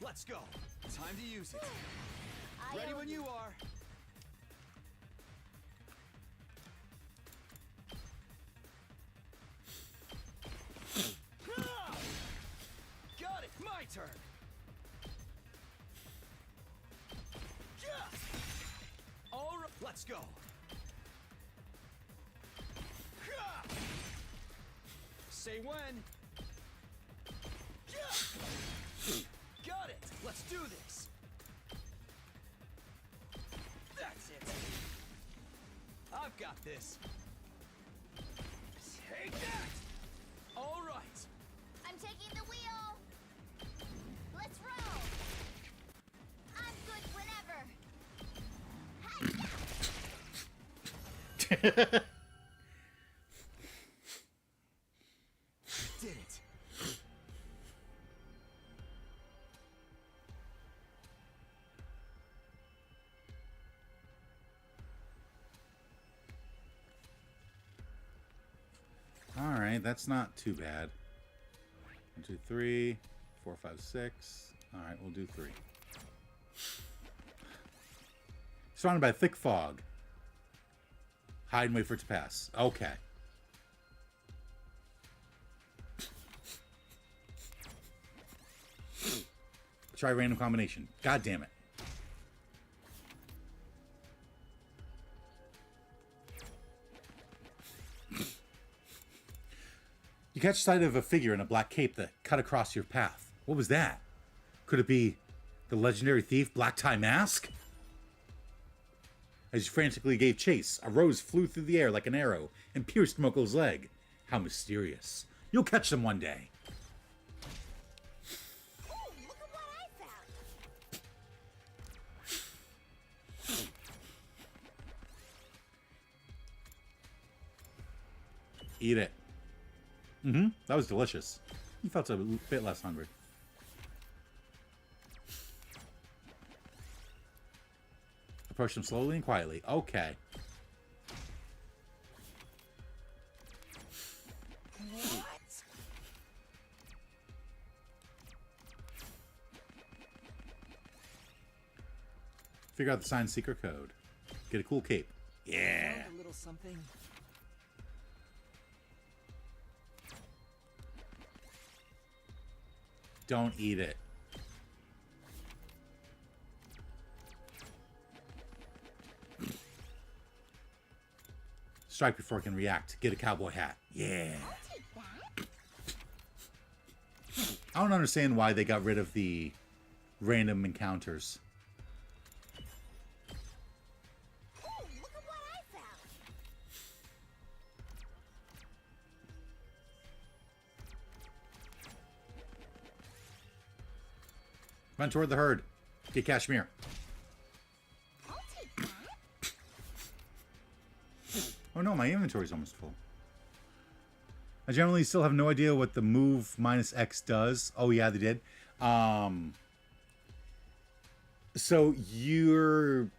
Let's go. Time to use it. Ready when you are. Got it. My turn. All right. Let's go. Say when. Got it. Let's do this. That's it. I've got this. Take that. All right. I'm taking the wheel. Let's roll. I'm good whenever. Did it. All right, that's not too bad. 1, 2, 3, 4, 5, 6. All right, we'll do 3. Surrounded by thick fog. Hide and wait for it to pass. Okay. Try random combination. God damn it. You catch sight of a figure in a black cape that cut across your path. What was that? Could it be the legendary thief Black Tie Mask? As you frantically gave chase, a rose flew through the air like an arrow and pierced Moko's leg. How mysterious. You'll catch them one day. Oh, look at what I found. Eat it. That was delicious. You felt a bit less hungry. Approach them slowly and quietly. Okay. What? Figure out the sign seeker code. Get a cool cape. Yeah. Found a little something. Don't eat it. Strike before it can react. Get a cowboy hat. Yeah. I'll take that. I don't understand why they got rid of the random encounters. Oh, look at what I found. Run toward the herd. Get Kashmir. I'll take that. Oh no, my inventory's almost full. I generally still have no idea what the move minus X does. Oh yeah, they did. So your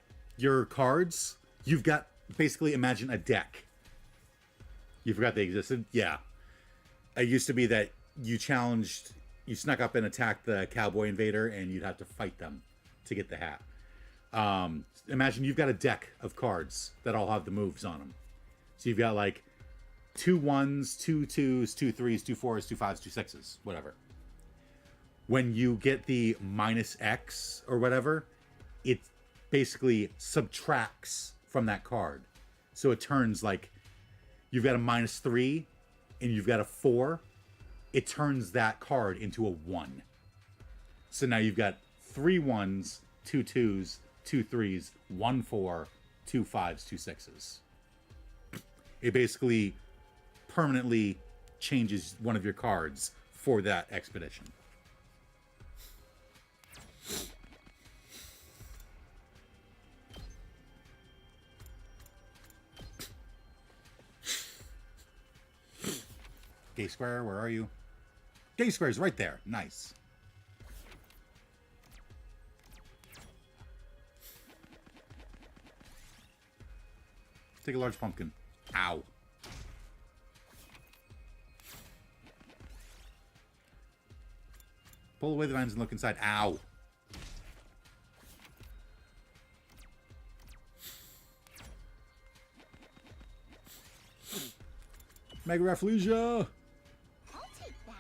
cards, you've got basically imagine a deck. You forgot they existed? Yeah. It used to be that you snuck up and attacked the cowboy invader and you'd have to fight them to get the hat. Imagine you've got a deck of cards that all have the moves on them. So you've got like 2 1s, 2 2s, 2 3s, 2 4s, 2 5s, 2 6s, whatever. When you get the minus X or whatever, it basically subtracts from that card. So it turns like you've got a -3 and you've got a 4. It turns that card into a 1. So now you've got 3 1s, 2 2s, 2 3s, 1 4, 2 5s, 2 6s. It basically permanently changes one of your cards for that expedition. Gay Square, where are you? Gay Square's right there. Nice. Take a large pumpkin. Ow. Pull away the vines and look inside. Ow. Mega Rafflesia! I'll take that.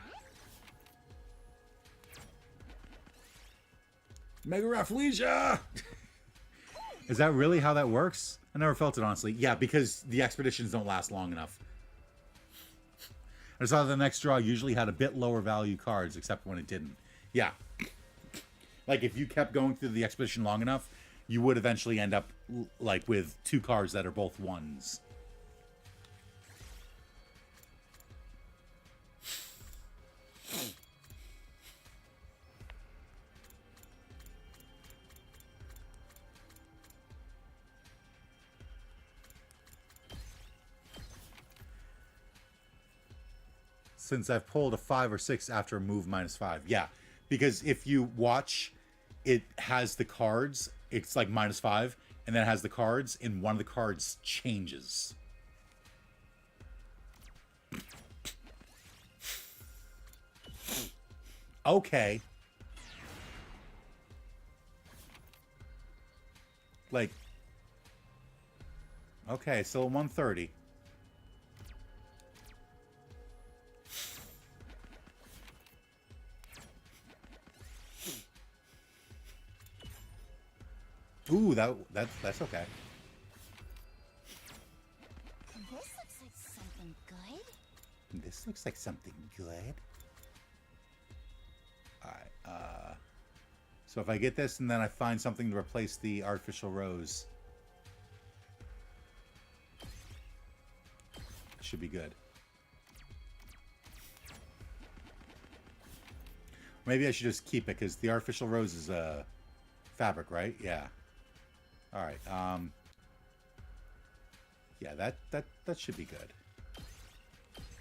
Mega Rafflesia! Is that really how that works? I never felt it, honestly. Yeah, because the expeditions don't last long enough. I saw the next draw usually had a bit lower value cards, except when it didn't. Yeah. Like, if you kept going through the expedition long enough, you would eventually end up, like, with 2 cards that are both 1s. Since I've pulled a 5 or 6 after a move -5. Yeah, because if you watch, it has the cards. It's like -5, and then it has the cards, and one of the cards changes. Okay. Like, okay, so 130. Ooh, that's okay. This looks like something good. This looks like something good. Alright, so if I get this and then I find something to replace the artificial rose, should be good. Maybe I should just keep it because the artificial rose is fabric, right? Yeah. All right. Yeah, that should be good.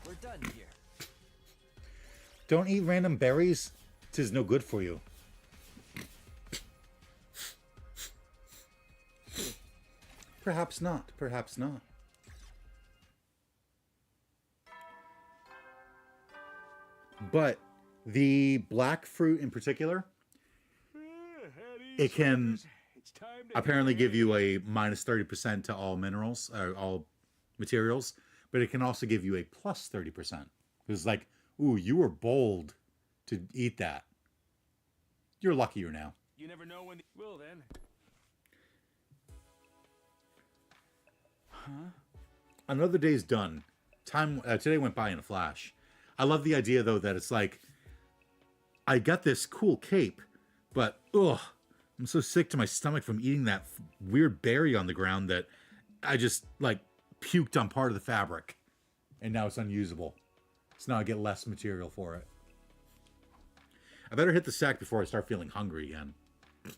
We're done here. Don't eat random berries. 'Tis no good for you. Perhaps not. Perhaps not. But the black fruit in particular, it can apparently give you a -30% to all minerals, or all materials, but it can also give you a +30%. It's like, ooh, you were bold to eat that. You're luckier now. You never know when. Well then. Another day's done. Time today went by in a flash. I love the idea though that it's like, I got this cool cape, but ugh, I'm so sick to my stomach from eating that weird berry on the ground that I just like puked on part of the fabric, and now it's unusable. So now I get less material for it. I better hit the sack before I start feeling hungry again. I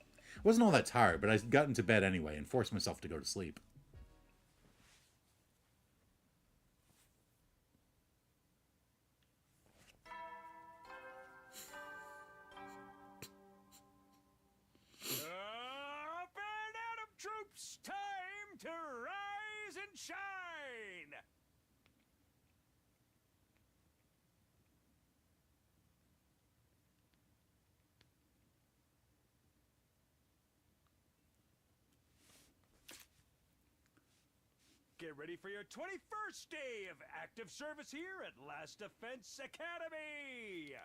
wasn't all that tired, but I got into bed anyway and forced myself to go to sleep. Up and out of troops! Time to rise and shine! Get ready for your 21st day of active service here at Last Defense Academy!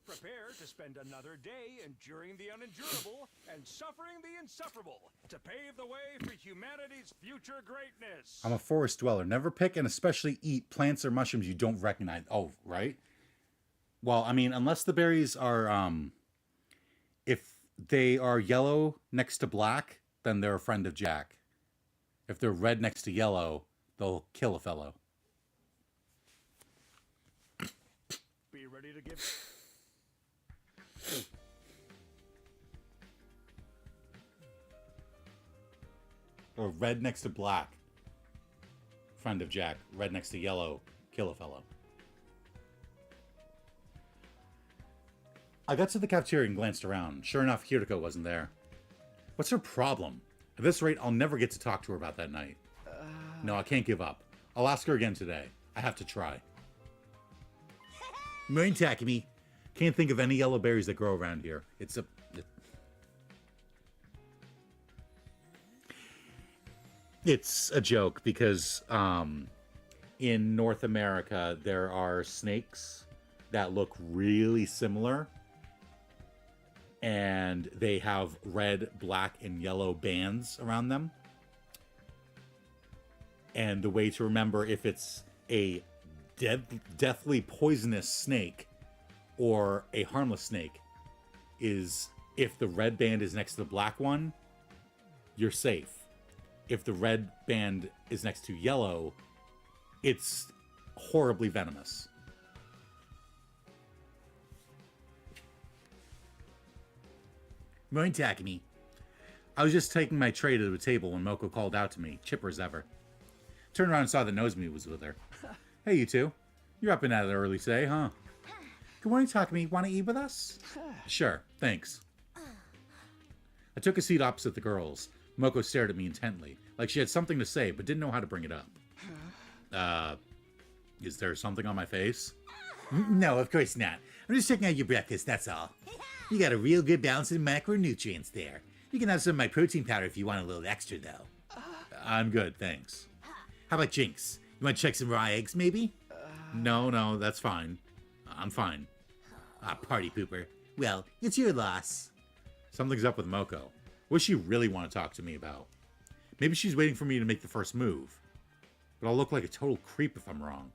Prepare to spend another day enduring the unendurable and suffering the insufferable to pave the way for humanity's future greatness. I'm a forest dweller. Never pick and especially eat plants or mushrooms you don't recognize. Oh, right? Well, I mean, unless the berries are, if they are yellow next to black, then they're a friend of Jack. If they're red next to yellow, they'll kill a fellow. to give. Or red next to black. Friend of Jack. Red next to yellow. Kill a fellow. I got to the cafeteria and glanced around. Sure enough, Hiriko wasn't there. What's her problem? At this rate, I'll never get to talk to her about that night. No, I can't give up. I'll ask her again today. I have to try. Morning, Takumi. Can't think of any yellow berries that grow around here. It's a joke because in North America, there are snakes that look really similar. And they have red, black, and yellow bands around them. And the way to remember if it's a deathly poisonous snake or a harmless snake is if the red band is next to the black one, you're safe. If the red band is next to yellow, it's horribly venomous. Morning, Takumi. I was just taking my tray to the table when Moko called out to me, chipper as ever. Turned around and saw that Nozomi was with her. Hey, you two. You're up and at it early today, huh? Good morning, Takumi. Want to eat with us? Sure, thanks. I took a seat opposite the girls. Moko stared at me intently, like she had something to say, but didn't know how to bring it up. Is there something on my face? No, of course not. I'm just checking out your breakfast, that's all. You got a real good balance of macronutrients there. You can have some of my protein powder if you want a little extra, though. I'm good, thanks. How about Jinx? You want to check some raw eggs, maybe? No, that's fine. I'm fine. Party pooper. Well, it's your loss. Something's up with Moko. What does she really want to talk to me about? Maybe she's waiting for me to make the first move. But I'll look like a total creep if I'm wrong.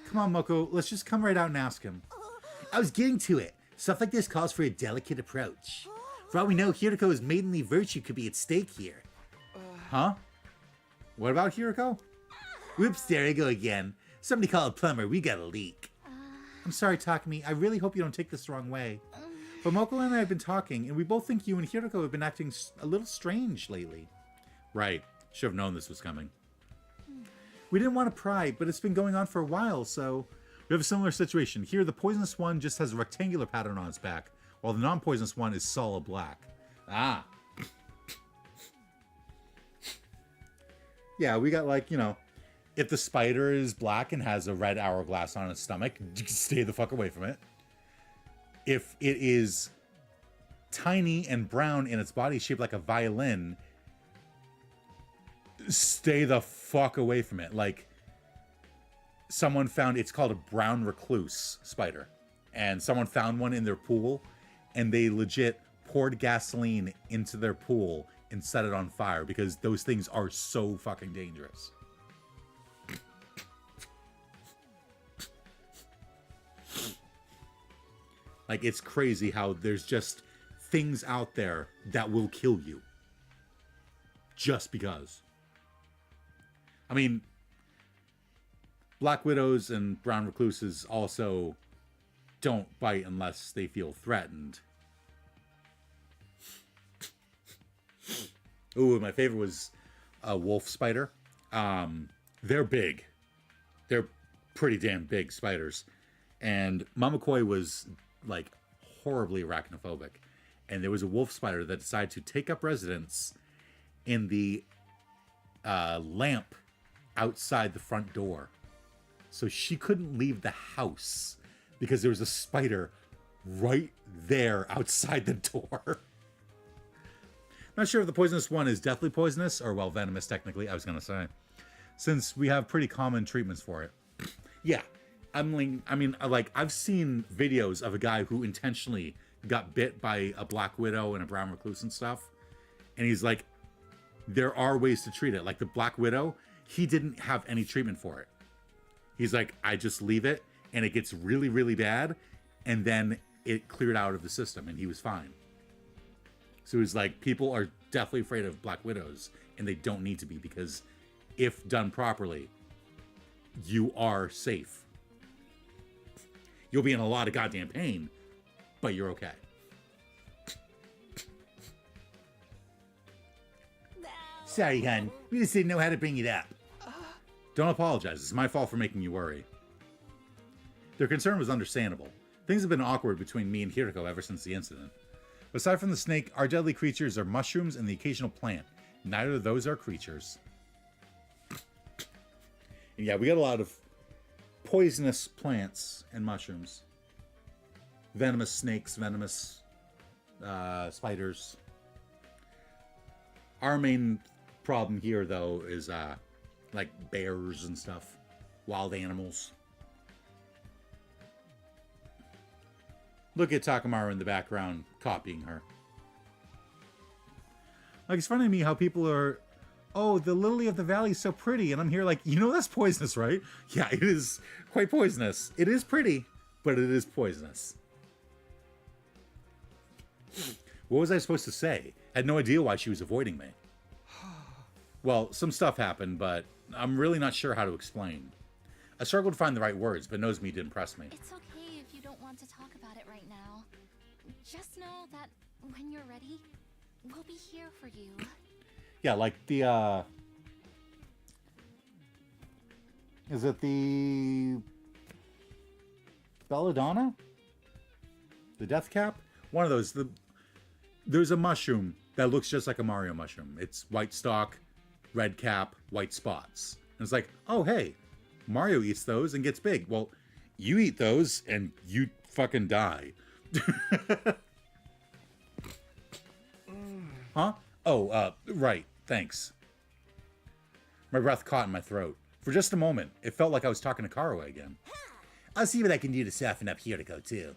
Come on, Moko, let's just come right out and ask him. I was getting to it. Stuff like this calls for a delicate approach. For all we know, Hiriko's maidenly virtue could be at stake here. Huh? What about Hiriko? Whoops, there I go again. Somebody call a plumber, we got a leak. I'm sorry, Takumi, I really hope you don't take this the wrong way. But Moko and I have been talking, and we both think you and Hiriko have been acting a little strange lately. Right. Should have known this was coming. We didn't want to pry, but it's been going on for a while, so... We have a similar situation. Here, the poisonous one just has a rectangular pattern on its back, while the non-poisonous one is solid black. Ah. Yeah, we got like, if the spider is black and has a red hourglass on its stomach, stay the fuck away from it. If it is tiny and brown and its body shaped like a violin, stay the fuck away from it. Like, someone found, it's called a brown recluse spider, and someone found one in their pool, and they legit poured gasoline into their pool and set it on fire because those things are so fucking dangerous. Like, it's crazy how there's just things out there that will kill you just because. I mean, Black widows and brown recluses also don't bite unless they feel threatened. Ooh, my favorite was a wolf spider. They're big. They're pretty damn big spiders. And Mamakoi was like horribly arachnophobic. And there was a wolf spider that decided to take up residence in the lamp outside the front door. So she couldn't leave the house because there was a spider right there outside the door. Not sure if the poisonous one is deathly poisonous or, well, venomous technically, I was going to say. Since we have pretty common treatments for it. Yeah, I've seen videos of a guy who intentionally got bit by a black widow and a brown recluse and stuff. And he's like, there are ways to treat it. Like the black widow, he didn't have any treatment for it. He's like, I just leave it and it gets really, really bad. And then it cleared out of the system and he was fine. So he's like, people are definitely afraid of black widows and they don't need to be because if done properly, you are safe. You'll be in a lot of goddamn pain, but you're okay. Sorry, hun. We just didn't know how to bring it up. Don't apologize. It's my fault for making you worry. Their concern was understandable. Things have been awkward between me and Hiriko ever since the incident. Aside from the snake, our deadly creatures are mushrooms and the occasional plant. Neither of those are creatures. And yeah, we got a lot of poisonous plants and mushrooms. Venomous snakes, venomous spiders. Our main problem here, though, is like bears and stuff. Wild animals. Look at Takamaru in the background, copying her. Like, it's funny to me how people are, oh, the lily of the valley is so pretty. And I'm here like, you know that's poisonous, right? Yeah, it is quite poisonous. It is pretty, but it is poisonous. What was I supposed to say? I had no idea why she was avoiding me. Well, some stuff happened, but I'm really not sure how to explain. I struggled to find the right words, but Nozomi did impress me. It's okay if you don't want to talk about it right now. Just know that when you're ready, we'll be here for you. Yeah, like the, is it the Belladonna? The Death Cap? One of those. There's a mushroom that looks just like a Mario mushroom. It's white stalk, red cap, white spots. And it's like, oh, hey, Mario eats those and gets big. Well, you eat those and you fucking die. Huh? Oh, right. Thanks. My breath caught in my throat. For just a moment, it felt like I was talking to Karuo again. I'll see what I can do to soften up Hiriko, too.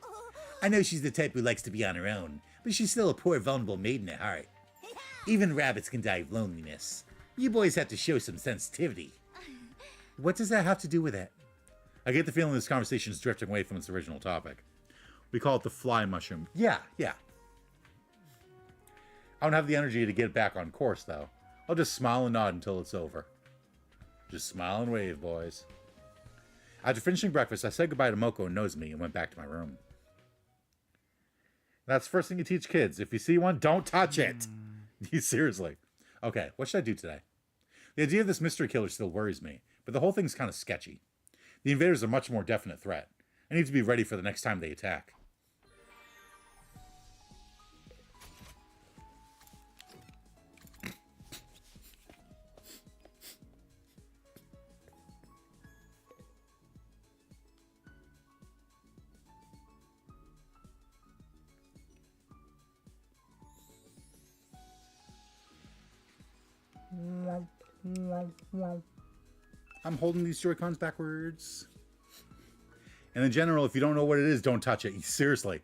I know she's the type who likes to be on her own, but she's still a poor, vulnerable maiden at heart. Even rabbits can die of loneliness. You boys have to show some sensitivity. What does that have to do with it? I get the feeling this conversation is drifting away from its original topic. We call it the fly mushroom. Yeah. I don't have the energy to get back on course, though. I'll just smile and nod until it's over. Just smile and wave, boys. After finishing breakfast, I said goodbye to Moko and Nozomi and went back to my room. That's the first thing you teach kids. If you see one, don't touch it. Seriously. Okay, what should I do today? The idea of this mystery killer still worries me, but the whole thing's kind of sketchy. The invaders are a much more definite threat. I need to be ready for the next time they attack. I'm holding these Joy-Cons backwards. And in general, if you don't know what it is, don't touch it. Seriously.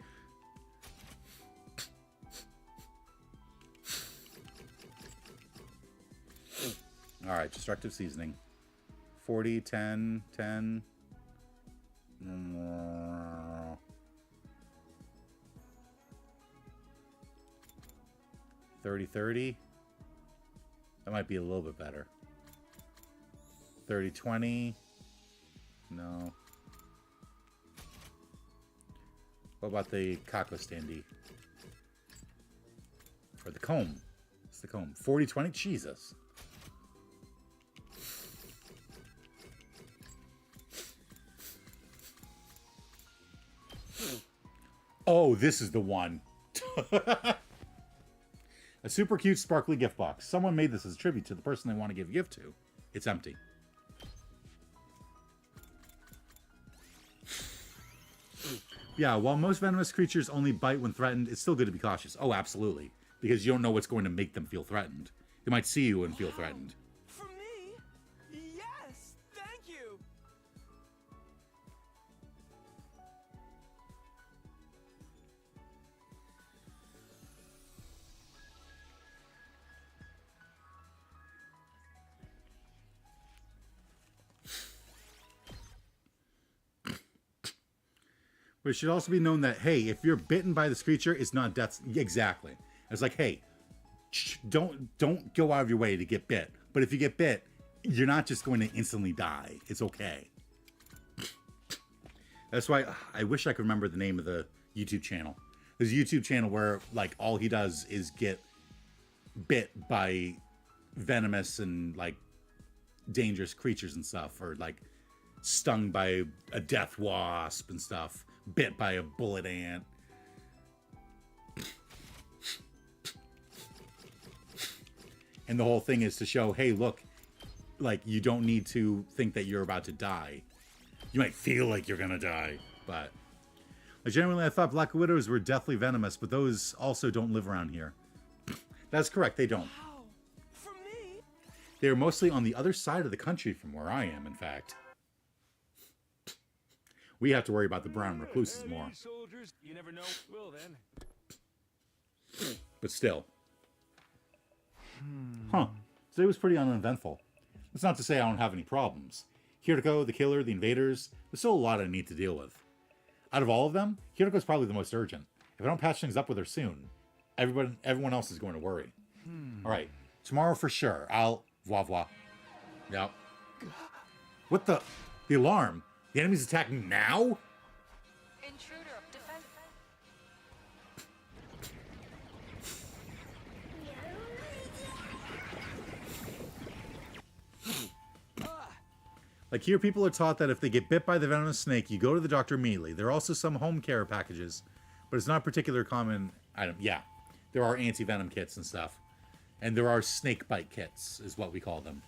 Alright, destructive seasoning. 40, 10, 10. 30, 30. That might be a little bit better. 30, 20. No. What about the Kako standee? Or the comb. It's the comb. 40, 20? Jesus. Oh, this is the one. A super cute, sparkly gift box. Someone made this as a tribute to the person they want to give a gift to. It's empty. Yeah, while most venomous creatures only bite when threatened, it's still good to be cautious. Oh, absolutely. Because you don't know what's going to make them feel threatened. They might see you and feel threatened. For me? Yes, thank you. But it should also be known that, hey, if you're bitten by this creature, it's not death. Exactly. It's like, hey, don't go out of your way to get bit. But if you get bit, you're not just going to instantly die. It's okay. That's why I wish I could remember the name of the YouTube channel. There's a YouTube channel where like all he does is get bit by venomous and like dangerous creatures and stuff, or like stung by a death wasp and stuff, bit by a bullet ant. And the whole thing is to show, hey, look, like you don't need to think that you're about to die. You might feel like you're gonna die, but generally I thought Black Widows were deathly venomous, but those also don't live around here. That's correct, they don't. Wow. For me? They are mostly on the other side of the country from where I am, in fact. We have to worry about the brown recluses more. Soldiers, you never know. Well then. But still. Huh. Today was pretty uneventful. That's not to say I don't have any problems. Hiriko, the killer, the invaders, there's still a lot I need to deal with. Out of all of them, Hiriko's probably the most urgent. If I don't patch things up with her soon, everyone else is going to worry. Alright, tomorrow for sure. I'll... Voila, voila. Yep. What the... The alarm? The enemy's attacking now? Intruder, defend. Like here, people are taught that if they get bit by the venomous snake, you go to the doctor immediately. There are also some home care packages, but it's not a particular common item. Yeah, there are anti-venom kits and stuff. And there are snake bite kits, is what we call them.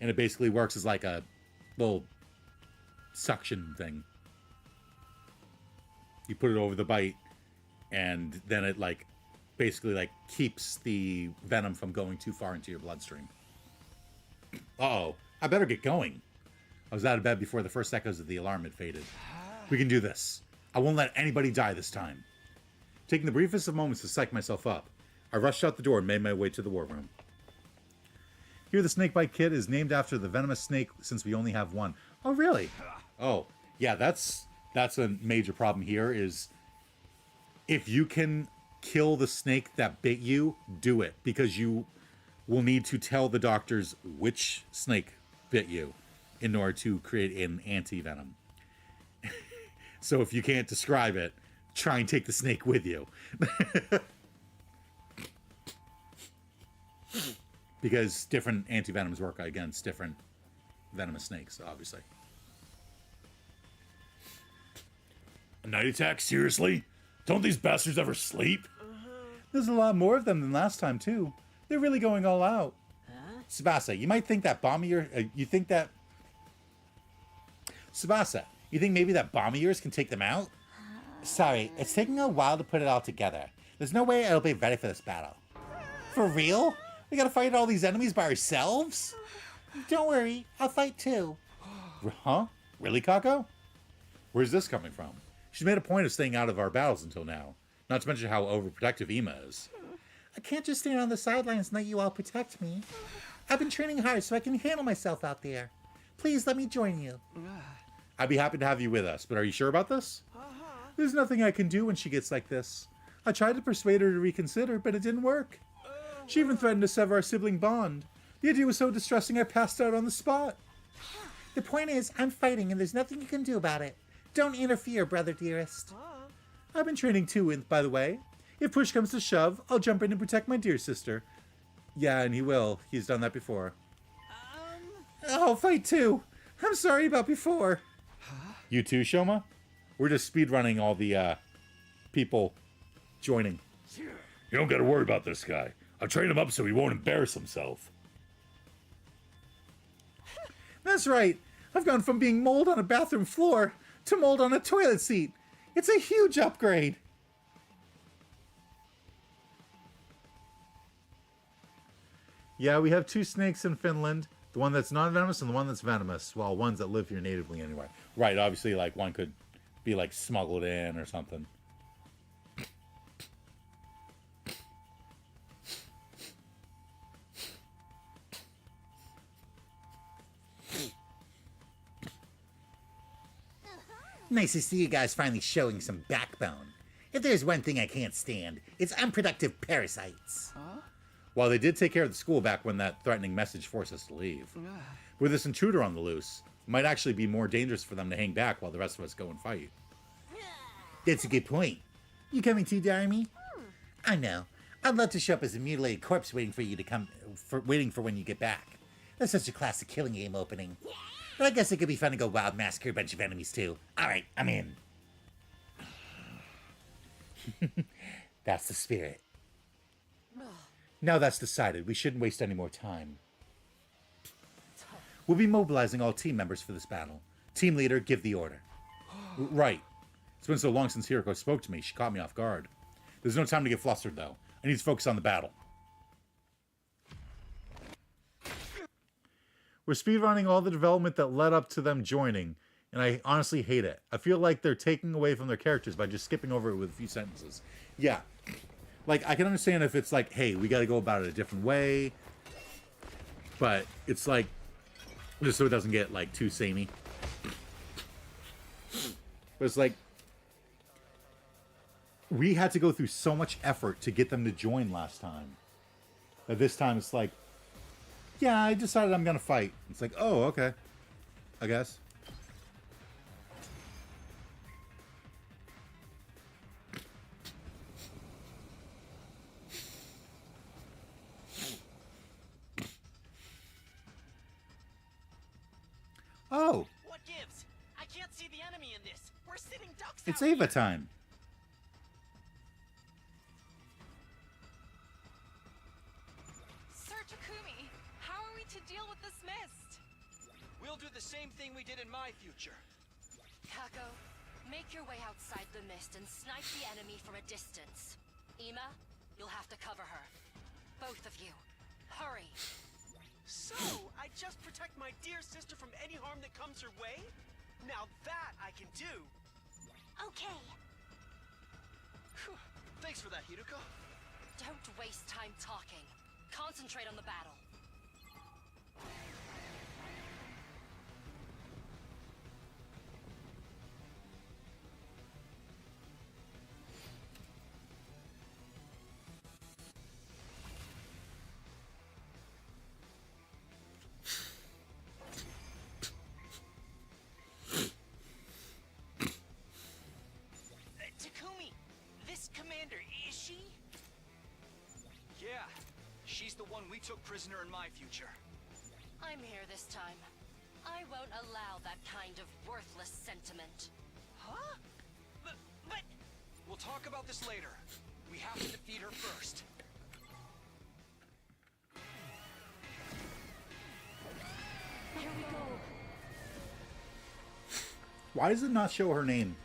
And it basically works as like a little suction thing. You put it over the bite, and then it like basically like keeps the venom from going too far into your bloodstream. Uh-oh, I better get going. I was out of bed before the first echoes of the alarm had faded. We can do this. I won't let anybody die this time. Taking the briefest of moments to psych myself up, I rushed out the door and made my way to the war room. Here, the snakebite kit is named after the venomous snake since we only have one. Oh, really? Oh, yeah, that's a major problem here is if you can kill the snake that bit you, do it, because you will need to tell the doctors which snake bit you in order to create an anti-venom. So if you can't describe it, try and take the snake with you. Because different anti-venoms work against different venomous snakes, obviously. A night attack? Seriously? Don't these bastards ever sleep? There's a lot more of them than last time, too. They're really going all out. Tsubasa, you might think that bomb of yours... Tsubasa, you think maybe that bomb of yours can take them out? Sorry, it's taking a while to put it all together. There's no way I'll be ready for this battle. For real? We gotta fight all these enemies by ourselves? Don't worry, I'll fight too. Huh? Really, Kako? Where's this coming from? She's made a point of staying out of our battles until now. Not to mention how overprotective Ima is. I can't just stand on the sidelines and let you all protect me. I've been training hard so I can handle myself out there. Please let me join you. I'd be happy to have you with us, but are you sure about this? There's nothing I can do when she gets like this. I tried to persuade her to reconsider, but it didn't work. She even threatened to sever our sibling bond. The idea was so distressing I passed out on the spot. The point is, I'm fighting and there's nothing you can do about it. Don't interfere, brother dearest. I've been training too, by the way. If push comes to shove, I'll jump in and protect my dear sister. Yeah, and he will. He's done that before. I'll fight too. I'm sorry about before. You too, Shoma? We're just speedrunning all the people joining. You don't gotta worry about this guy. I'll train him up so he won't embarrass himself. That's right. I've gone from being mold on a bathroom floor to mold on a toilet seat. It's a huge upgrade. Yeah, we have two snakes in Finland. The one that's non-venomous and the one that's venomous. Well, ones that live here natively anyway. Right, obviously, like, one could be, like, smuggled in or something. Nice to see you guys finally showing some backbone. If there's one thing I can't stand, it's unproductive parasites. While they did take care of the school back when that threatening message forced us to leave. With this intruder on the loose, might actually be more dangerous for them to hang back while the rest of us go and fight. That's a good point. You coming too, Darmy? I know. I'd love to show up as a mutilated corpse waiting for you to come, waiting for when you get back. That's such a classic killing game opening. But I guess it could be fun to go wild massacre a bunch of enemies too. Alright, I'm in. That's the spirit. Now that's decided, we shouldn't waste any more time. We'll be mobilizing all team members for this battle. Team leader, give the order. Right. It's been so long since Hiroko spoke to me, she caught me off guard. There's no time to get flustered, though. I need to focus on the battle. We're speedrunning all the development that led up to them joining, and I honestly hate it. I feel like they're taking away from their characters by just skipping over it with a few sentences. Yeah. Like, I can understand if it's like, hey, we gotta go about it a different way. But it's like, just so it doesn't get, like, too samey. But it's like, we had to go through so much effort to get them to join last time. That this time it's like, yeah, I decided I'm gonna fight. It's like, oh, okay. I guess. Oh, What gives? I can't see the enemy in this. We're sitting ducks it's out Ava here. time. Sir Takumi, how are we to deal with this mist? We'll do the same thing we did in my future. Kako, make your way outside the mist and snipe the enemy from a distance. Ima, you'll have to cover her. Both of you. Hurry. So, I just protect my dear sister from any harm that comes her way? Now that I can do. Okay. Phew. Thanks for that, Hiroko. Don't waste time talking. Concentrate on the battle. Takumi, this commander, is she? Yeah, she's the one we took prisoner in my future. I'm here this time. I won't allow that kind of worthless sentiment. Huh? But... We'll talk about this later. We have to defeat her first. Here we go. Why does it not show her name?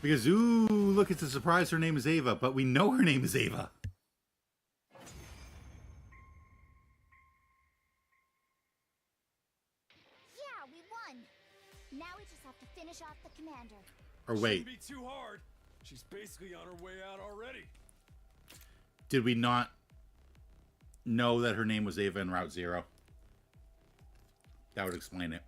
Because, ooh, look, it's a surprise her name is Ava, but we know her name is Ava. Yeah, we won. Now we just have to finish off the commander. Or wait, Shouldn't be too hard. She's basically on her way out already. did we not know that her name was Ava in Route Zero? That would explain it.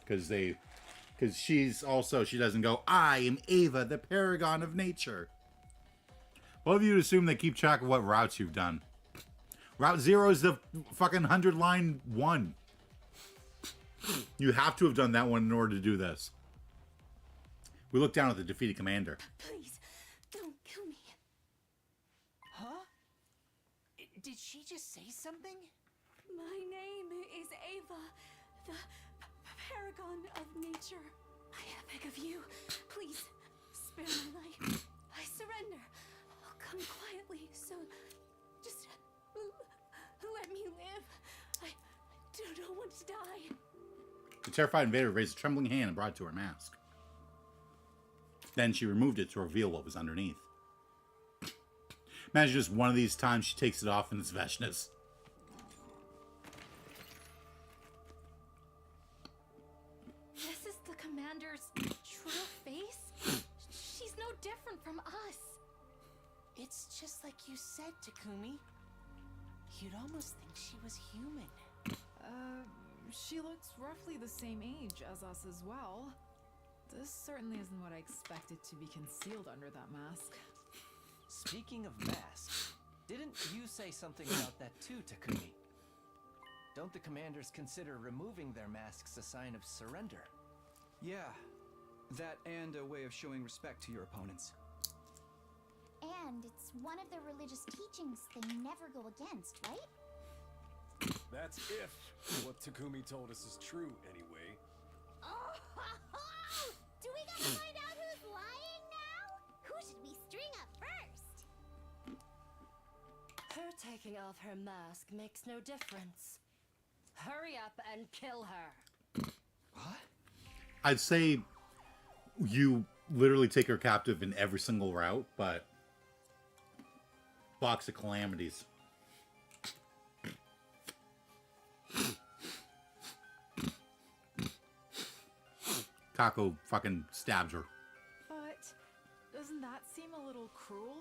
Because she's also, she doesn't go, I am Ava, the paragon of nature. Both of you assume they keep track of what routes you've done. Route 0 is the fucking 100-line one. You have to have done that one in order to do this. We look down at the defeated commander. Please, don't kill me. Huh? Did she just say something? My name is Ava, the paragon of nature. I beg of you, please spare my life. I surrender. I'll come quietly, so just let me live. I don't want to die. The terrified invader raised a trembling hand and brought it to her mask. Then she removed it to reveal what was underneath. Imagine just one of these times she takes it off and it's Veshna's. This is the commander's true face? She's no different from us. It's just like you said, Takumi. You'd almost think she was human. She looks roughly the same age as us as well. This certainly isn't what I expected to be concealed under that mask. Speaking of masks, didn't you say something about that too, Takumi? Don't the commanders consider removing their masks a sign of surrender? Yeah, that and a way of showing respect to your opponents. And it's one of the religious teachings they never go against, right? That's if what Takumi told us is true, anyway. Oh, do we gotta find out who's lying now? Who should we string up first? Her taking off her mask makes no difference. Hurry up and kill her. What? I'd say you literally take her captive in every single route, but Box of Calamities. Kako fucking stabs her. But doesn't that seem a little cruel?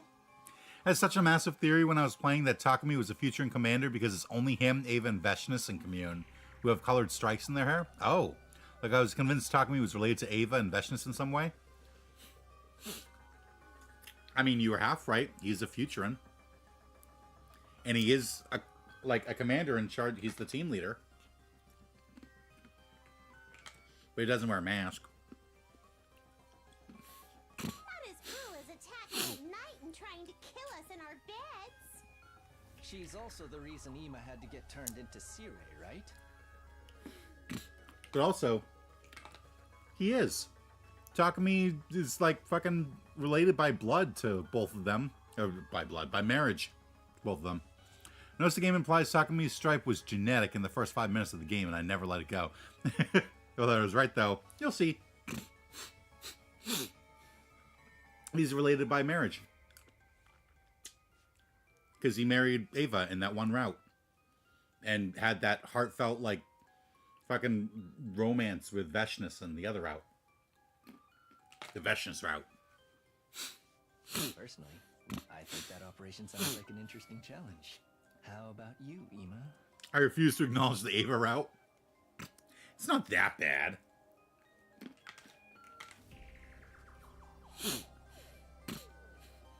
I had such a massive theory when I was playing that Takumi was a future in Commander because it's only him, Ava, and Veshness in Commune who have colored strikes in their hair. Oh, like I was convinced Takumi was related to Ava and Veshness in some way. I mean, you were half right. He's a Futurin. And he is like a commander in charge. He's the team leader. But he doesn't wear a mask. Not as cruel as attacking at night and trying to kill us in our beds. She's also the reason Ima had to get turned into Sirei, right? But also, he is. Takumi is like fucking related by blood to both of them. Or by marriage. Both of them. Notice the game implies Takumi's stripe was genetic in the first 5 minutes of the game, and I never let it go. Well, I was right, though. You'll see. He's related by marriage. Because he married Ava in that one route. And had that heartfelt, like, fucking romance with Veshness in the other route. The Veshness route. Personally, I think that operation sounds like an interesting challenge. How about you, Ima? I refuse to acknowledge the Ava route. It's not that bad.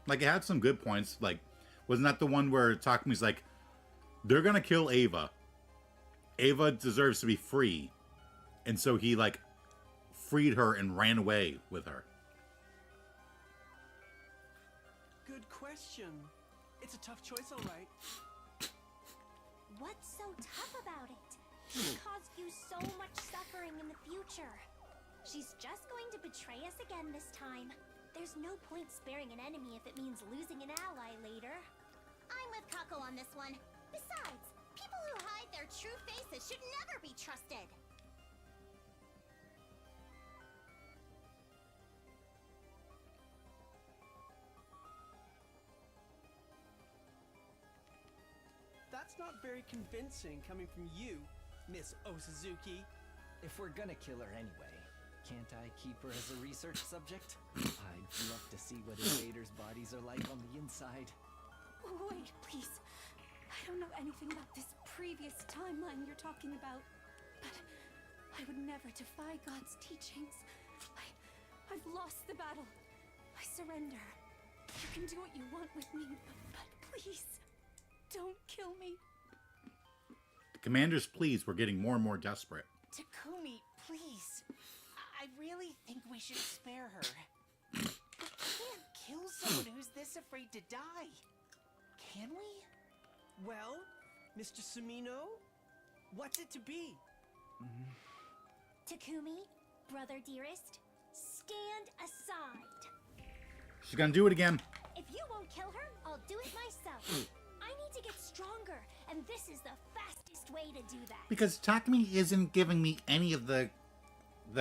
Like, it had some good points. Like, wasn't that the one where Takumi's like, they're gonna kill Ava. Ava deserves to be free. And so he, like, freed her and ran away with her. Good question. It's a tough choice, all right. What's so tough about it? She caused you so much suffering in the future. She's just going to betray us again this time. There's no point sparing an enemy if it means losing an ally later. I'm with Kako on this one. Besides, people who hide their true faces should never be trusted. That's not very convincing coming from you, Miss Osuzuki. If we're gonna kill her anyway, can't I keep her as a research subject? I'd love to see what invaders' bodies are like on the inside. Wait, please. I don't know anything about this previous timeline you're talking about. But I would never defy God's teachings. I've lost the battle. I surrender. You can do what you want with me, but please, don't kill me. The commander's pleas were getting more and more desperate. Takumi, please. I really think we should spare her. We can't kill someone who's this afraid to die. Can we? Well, Mr. Sumino, what's it to be? Takumi, brother dearest, stand aside. She's gonna do it again. If you won't kill her, I'll do it myself. I need to get stronger, and this is the fastest way to do that. Because Takumi isn't giving me any of the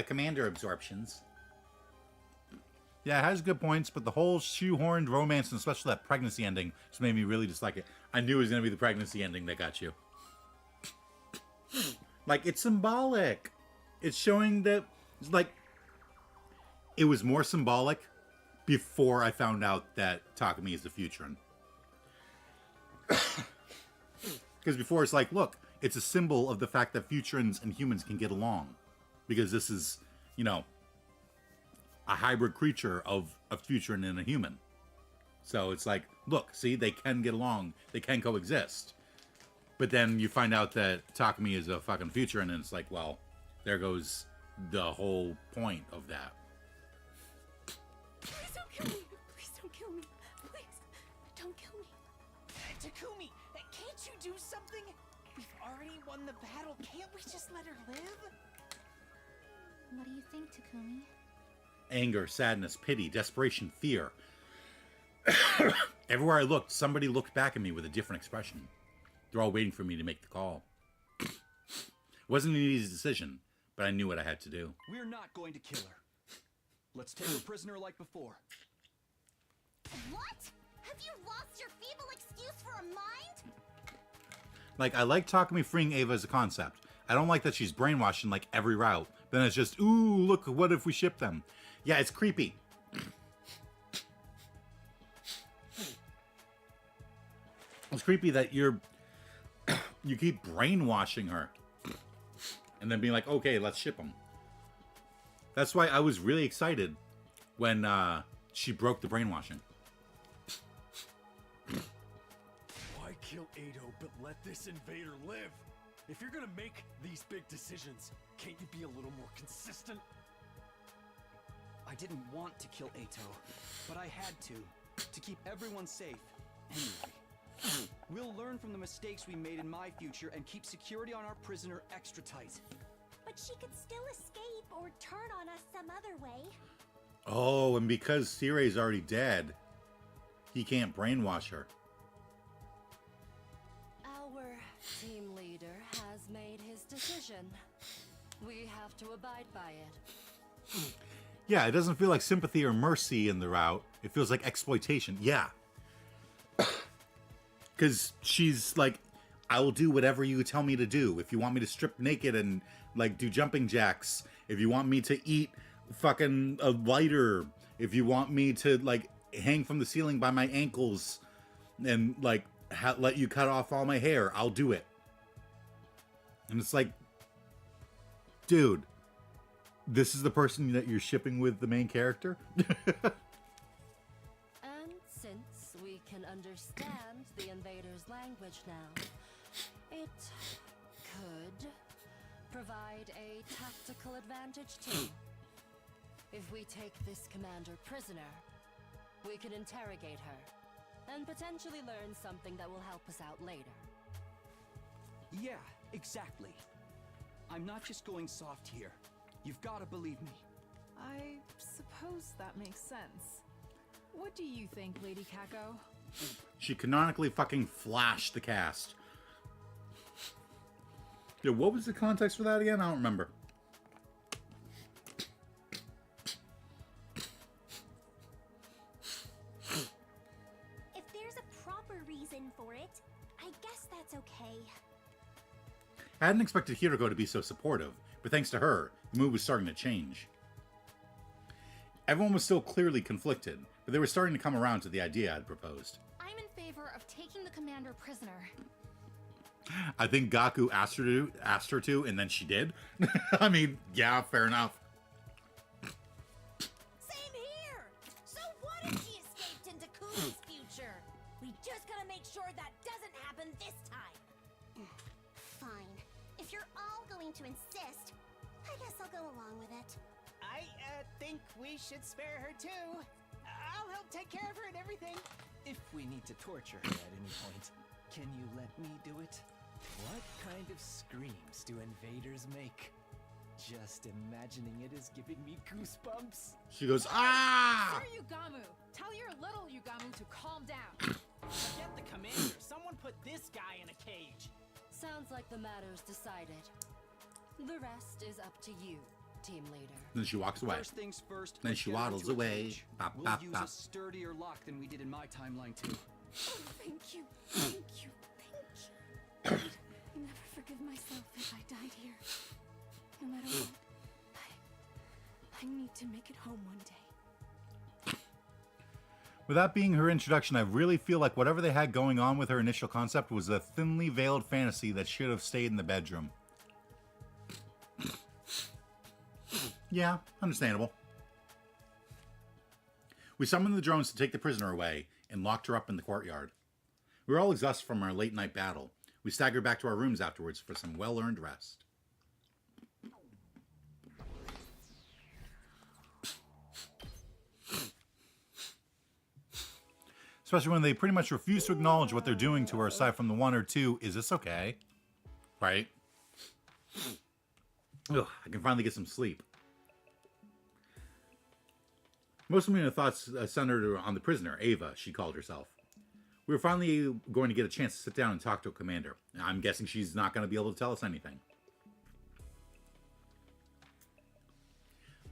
commander absorptions. Yeah, it has good points, but the whole shoehorned romance, and especially that pregnancy ending, just made me really dislike it. I knew it was going to be the pregnancy ending that got you. Like, it's symbolic. It's showing that, like, it was more symbolic before I found out that Takumi is the Futurin. Because before it's like, look, it's a symbol of the fact that Futurins and humans can get along. Because this is, you know, a hybrid creature of a Futurin and a human. So it's like, look, see, they can get along. They can coexist. But then you find out that Takumi is a fucking Futurin, and it's like, well, there goes the whole point of that. Please don't kill me. Please don't kill me. Please don't kill me. Takumi, can't you do something? We've already won the battle. Can't we just let her live? What do you think, Takumi? Anger, sadness, pity, desperation, fear. Everywhere I looked, somebody looked back at me with a different expression. They're all waiting for me to make the call. It wasn't an easy decision, but I knew what I had to do. We're not going to kill her. Let's take her prisoner like before. What? Have you lost your feeble excuse for a mind? Like, I like Takumi freeing Ava as a concept. I don't like that she's brainwashed in, like, every route. Then it's just, ooh, look, what if we ship them? Yeah, it's creepy. It's creepy that you keep brainwashing her. And then being like, okay, let's ship them. That's why I was really excited when she broke the brainwashing. Why kill Ado but let this invader live? If you're gonna make these big decisions, can't you be a little more consistent? I didn't want to kill Ato, but I had to keep everyone safe. Anyway, we'll learn from the mistakes we made in my future and keep security on our prisoner extra tight. But she could still escape or turn on us some other way. Oh, and because Sire's already dead, he can't brainwash her. Our team leader has made his decision. We have to abide by it. Yeah, it doesn't feel like sympathy or mercy in the route. It feels like exploitation. Yeah. Because she's like, I will do whatever you tell me to do. If you want me to strip naked and, like, do jumping jacks. If you want me to eat fucking a lighter. If you want me to, like, hang from the ceiling by my ankles and, like, let you cut off all my hair, I'll do it. And it's like, dude, this is the person that you're shipping with the main character? And since we can understand the invader's language now, it could provide a tactical advantage too. If we take this commander prisoner, we can interrogate her and potentially learn something that will help us out later. Yeah, exactly. I'm not just going soft here. You've got to believe me. I suppose that makes sense. What do you think, Lady Kako? She canonically fucking flashed the cast. Yeah, what was the context for that again? I don't remember. If there's a proper reason for it, I guess that's okay. I hadn't expected Hiroko to be so supportive, but thanks to her, the mood was starting to change. Everyone was still clearly conflicted, but they were starting to come around to the idea I'd proposed. I'm in favor of taking the commander prisoner. I think Gaku asked her to, and then she did. I mean, yeah, fair enough. Same here! So what if she escaped into Kumi's future? We just gotta make sure that doesn't happen this time. Fine. If you're all going to insist, I guess I'll go along with it. I think we should spare her too. I'll help take care of her and everything. If we need to torture her at any point, can you let me do it? What kind of screams do invaders make? Just imagining it is giving me goosebumps. She goes, ah! Sir Yugamu, tell your little Yugamu to calm down. Forget the commander. Someone put this guy in a cage. Sounds like the matter's decided. The rest is up to you, team leader. Then she walks away. First things first. Then let's she get her waddles into a away. cage. Bop, We'll bop, use bop. a sturdier lock than we did in my timeline too. Oh, thank you. Thank you. Thank you. I never forgive myself if I died here. No matter what, I need to make it home one day. With that being her introduction, I really feel like whatever they had going on with her initial concept was a thinly veiled fantasy that should have stayed in the bedroom. Yeah, understandable. We summoned the drones to take the prisoner away and locked her up in the courtyard. We were all exhausted from our late night battle. We staggered back to our rooms afterwards for some well-earned rest. Especially when they pretty much refuse to acknowledge what they're doing to her aside from the one or two, is this okay? Right? Ugh, I can finally get some sleep. Most of my thoughts centered on the prisoner, Ava, she called herself. We were finally going to get a chance to sit down and talk to a commander. I'm guessing she's not going to be able to tell us anything.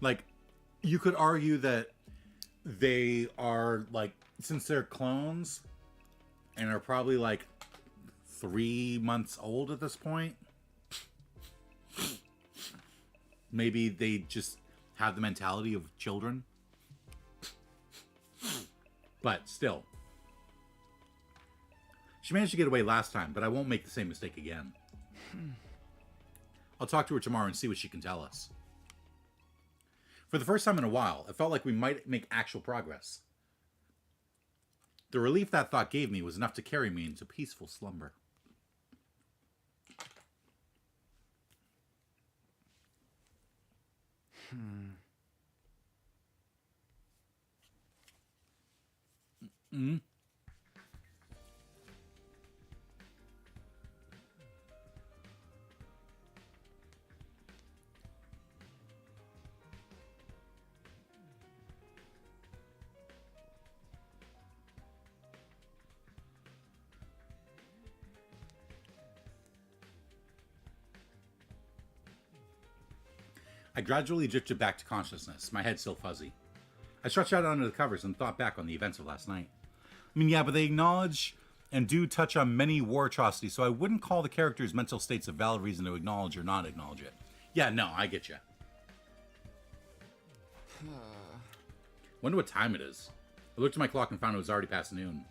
Like, you could argue that they are, like, since they're clones and are probably, like, 3 months old at this point, maybe they just have the mentality of children. But still. She managed to get away last time, but I won't make the same mistake again. I'll talk to her tomorrow and see what she can tell us. For the first time in a while, it felt like we might make actual progress. The relief that thought gave me was enough to carry me into peaceful slumber. I gradually drifted back to consciousness, my head still fuzzy. I stretched out under the covers and thought back on the events of last night. I mean, yeah, but they acknowledge and do touch on many war atrocities, so I wouldn't call the character's mental states a valid reason to acknowledge or not acknowledge it. Yeah, no, I get you. Wonder what time it is. I looked at my clock and found it was already past noon.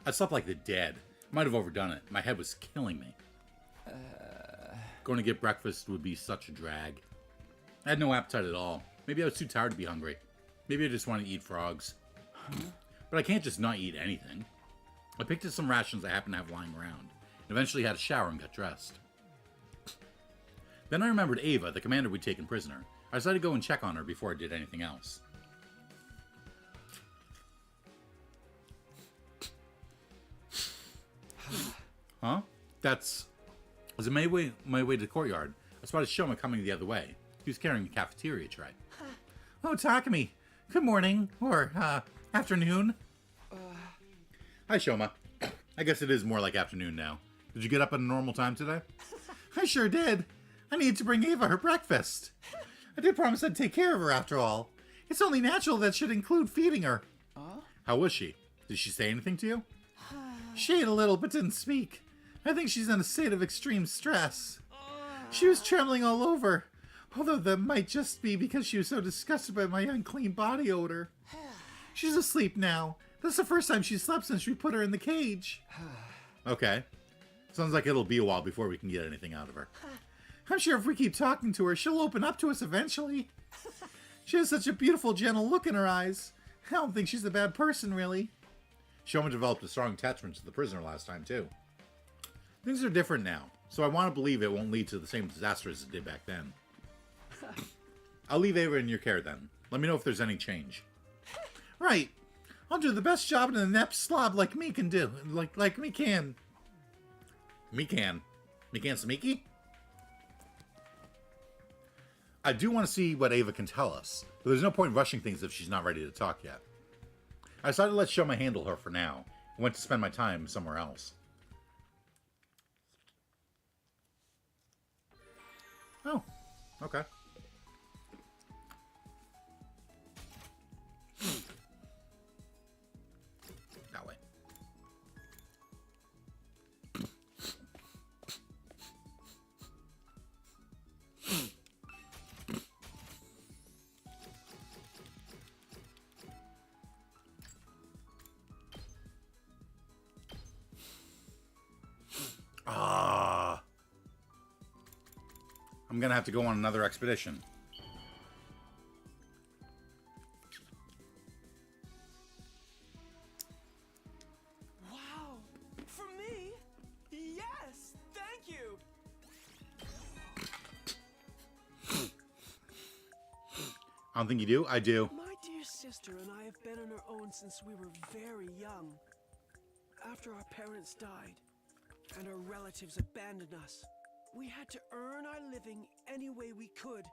I slept like the dead. Might have overdone it. My head was killing me. Going to get breakfast would be such a drag. I had no appetite at all. Maybe I was too tired to be hungry. Maybe I just want to eat frogs. But I can't just not eat anything. I picked up some rations I happened to have lying around, and eventually had a shower and got dressed. Then I remembered Ava, the commander we'd taken prisoner. I decided to go and check on her before I did anything else. Huh? As I made my way to the courtyard, I spotted Shoma coming the other way. He was carrying a cafeteria tray. Oh, Takumi. Good morning. Or, afternoon. Hi, Shoma. I guess it is more like afternoon now. Did you get up at a normal time today? I sure did. I need to bring Ava her breakfast. I did promise I'd take care of her after all. It's only natural that should include feeding her. How was she? Did she say anything to you? She ate a little but didn't speak. I think she's in a state of extreme stress. She was trembling all over. Although that might just be because she was so disgusted by my unclean body odor. She's asleep now. That's the first time she's slept since we put her in the cage. Okay. Sounds like it'll be a while before we can get anything out of her. I'm sure if we keep talking to her, she'll open up to us eventually. She has such a beautiful, gentle look in her eyes. I don't think she's a bad person, really. Shoma developed a strong attachment to the prisoner last time, too. Things are different now, so I want to believe it won't lead to the same disaster as it did back then. I'll leave Ava in your care then. Let me know if there's any change. Right. I'll do the best job an inept slob like me can do. Like me can. Me can Samiki? I do want to see what Ava can tell us, but there's no point rushing things if she's not ready to talk yet. I decided to let Shoma handle her for now. I went to spend my time somewhere else. Oh, okay. That way. I'm gonna have to go on another expedition. Wow! For me? Yes! Thank you! I don't think you do. I do. My dear sister and I have been on our own since we were very young. After our parents died and our relatives abandoned us, we had to earn our living any way we could.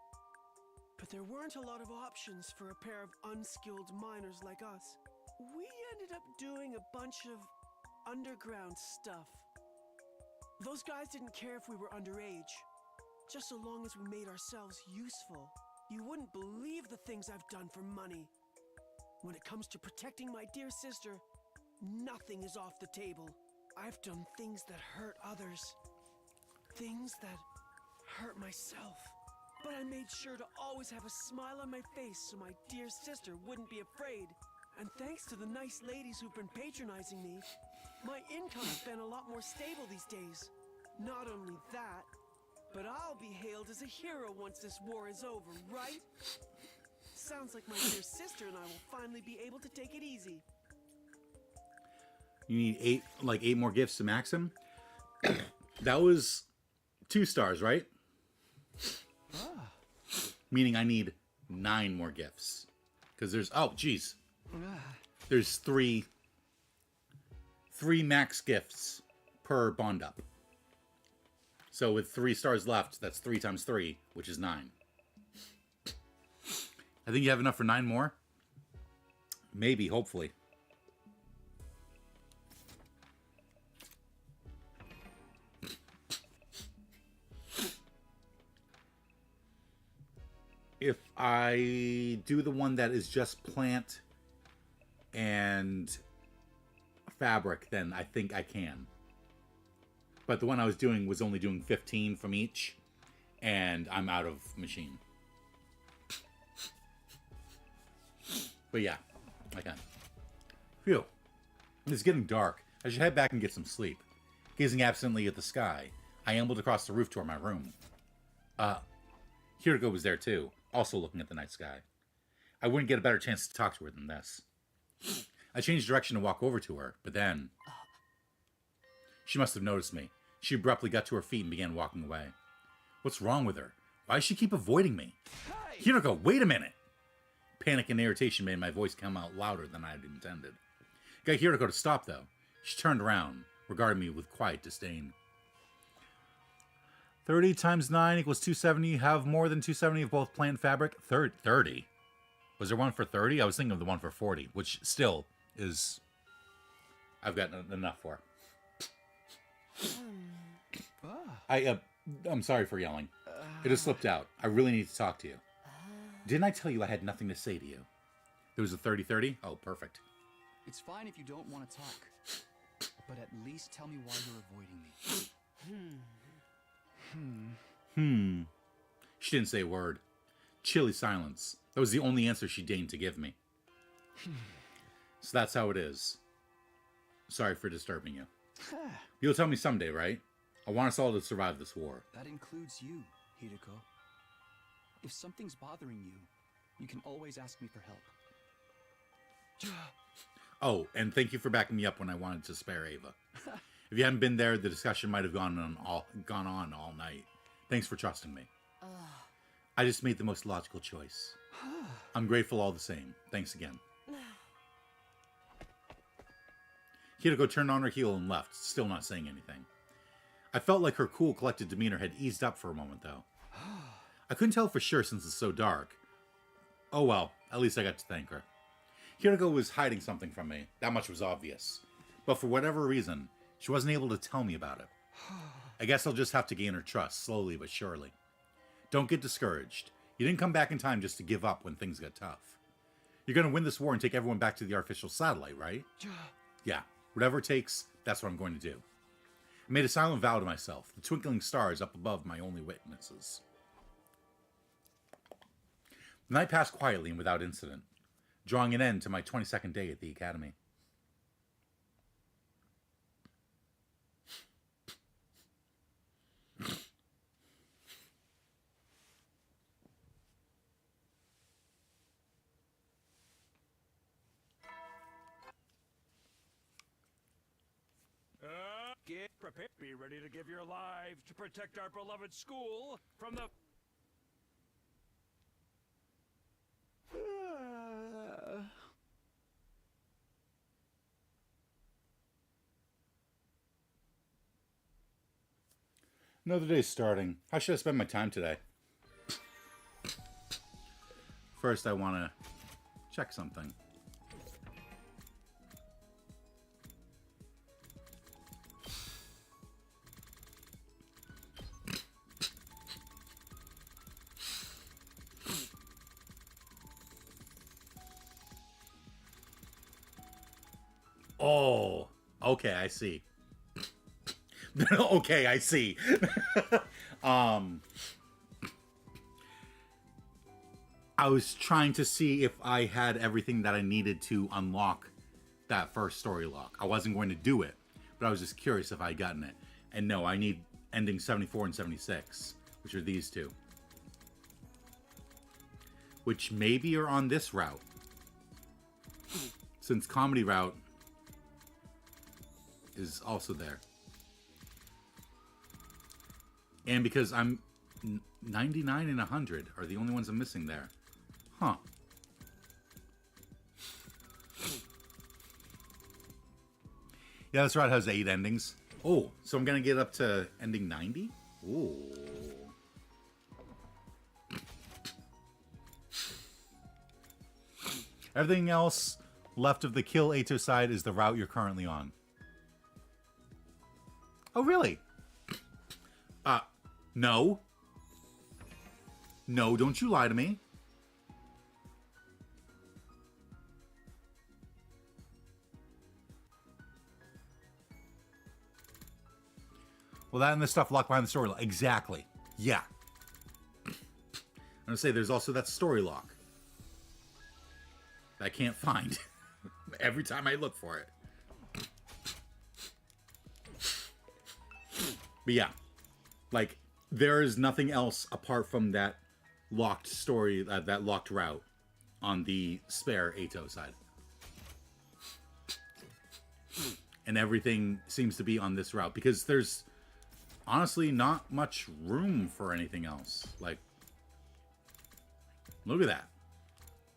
But there weren't a lot of options for a pair of unskilled miners like us. We ended up doing a bunch of underground stuff. Those guys didn't care if we were underage, just so long as we made ourselves useful. You wouldn't believe the things I've done for money. When it comes to protecting my dear sister, nothing is off the table. I've done things that hurt others. Things that hurt myself. But I made sure to always have a smile on my face so my dear sister wouldn't be afraid. And thanks to the nice ladies who've been patronizing me, my income's been a lot more stable these days. Not only that, but I'll be hailed as a hero once this war is over, right? Sounds like my dear sister and I will finally be able to take it easy. You need 8 more gifts to max him. That was 2 stars, right? Meaning I need 9 more gifts. Because there's, oh, geez. There's 3 max gifts per bond up. So with 3 stars left, that's 3 times 3, which is 9. I think you have enough for 9 more. Maybe, hopefully. If I do the one that is just plant and fabric, then I think I can. But the one I was doing was only doing 15 from each, and I'm out of machine. But yeah, I can. Phew. It's getting dark. I should head back and get some sleep. Gazing absently at the sky, I ambled across the roof toward my room. Hiriko was there too, also looking at the night sky. I wouldn't get a better chance to talk to her than this. I changed direction to walk over to her, but then... She must have noticed me. She abruptly got to her feet and began walking away. What's wrong with her? Why does she keep avoiding me? Hey! Hiriko, wait a minute! Panic and irritation made my voice come out louder than I had intended. Got Hiriko to stop, though. She turned around, regarding me with quiet disdain. 30 times 9 equals 270. You have more than 270 of both plant fabric. 30? Was there one for 30? I was thinking of the one for 40, which still is... I've got enough for. I'm sorry for yelling. It has slipped out. I really need to talk to you. Didn't I tell you I had nothing to say to you? There was a 30-30? Oh, perfect. It's fine if you don't want to talk. But at least tell me why you're avoiding me. She didn't say a word. Chilly silence. That was the only answer she deigned to give me. So that's how it is. Sorry for disturbing you. You'll tell me someday, right? I want us all to survive this war. That includes you, Hiriko. If something's bothering you, you can always ask me for help. Oh, and thank you for backing me up when I wanted to spare Ava. If you hadn't been there, the discussion might have gone on all night. Thanks for trusting me. I just made the most logical choice. I'm grateful all the same. Thanks again. Hiriko turned on her heel and left, still not saying anything. I felt like her cool, collected demeanor had eased up for a moment, though. I couldn't tell for sure since it's so dark. Oh well, at least I got to thank her. Hiriko was hiding something from me. That much was obvious. But for whatever reason, she wasn't able to tell me about it. I guess I'll just have to gain her trust, slowly but surely. Don't get discouraged. You didn't come back in time just to give up when things got tough. You're going to win this war and take everyone back to the artificial satellite, right? Yeah, whatever it takes, that's what I'm going to do. I made a silent vow to myself, the twinkling stars up above my only witnesses. The night passed quietly and without incident, drawing an end to my 22nd day at the academy. Prepare. Be ready to give your lives to protect our beloved school from the... Another day's starting. How should I spend my time today? First, I want to check something. Oh, okay, I see. Okay, I see. I was trying to see if I had everything that I needed to unlock that first story lock. I wasn't going to do it, but I was just curious if I had gotten it. And no, I need ending 74 and 76, which are these two. Which maybe are on this route. Since comedy route is also there. And because I'm 99 and 100 are the only ones I'm missing there. Huh. Yeah, this route has 8 endings. Oh, so I'm going to get up to ending 90? Ooh. Everything else left of the Kill Ato side is the route you're currently on. Oh, really? No. No, don't you lie to me. Well, that and the stuff locked behind the story lock. Exactly. Yeah. I'm going to say there's also that story lock that I can't find every time I look for it. But yeah, like, there is nothing else apart from that locked story, that locked route on the spare Ato side. And everything seems to be on this route because there's honestly not much room for anything else. Like, look at that.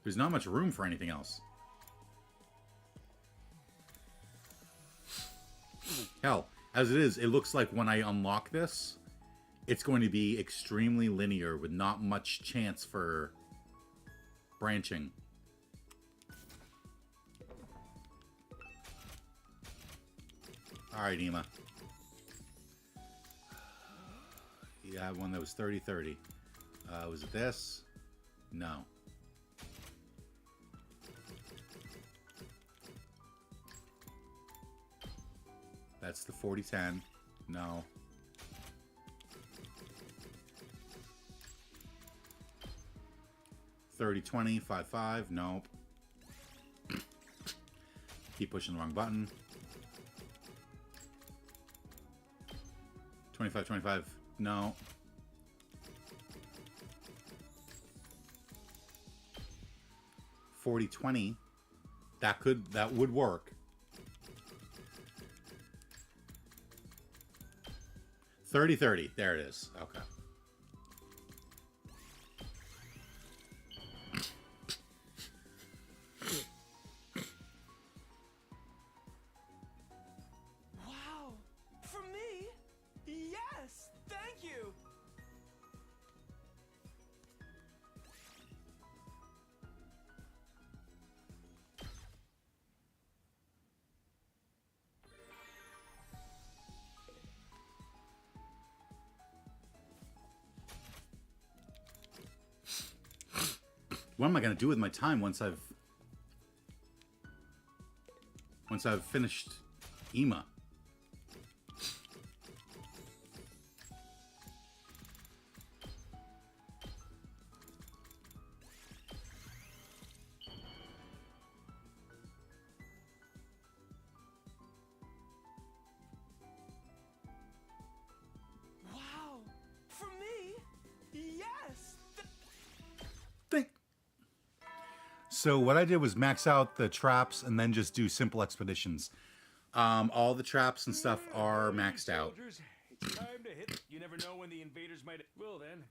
There's not much room for anything else. Hell, as it is, it looks like when I unlock this, it's going to be extremely linear with not much chance for branching. Alright, Ema. Yeah, I had one that was 30-30. Was it this? No. That's the 40-10. No. $30-20, 5-5. Nope. Keep pushing the wrong button. 25-25. No. $40-20. That would work. 30-30. There it is. Okay. Wow! For me? Yes! Thank you! What am I going to do with my time once I've finished Ema? Wow! For me? Yes! So what I did was max out the traps and then just do simple expeditions. All the traps and stuff are maxed out. Soldiers, it's time to hit. You never know when the invaders might. Well then.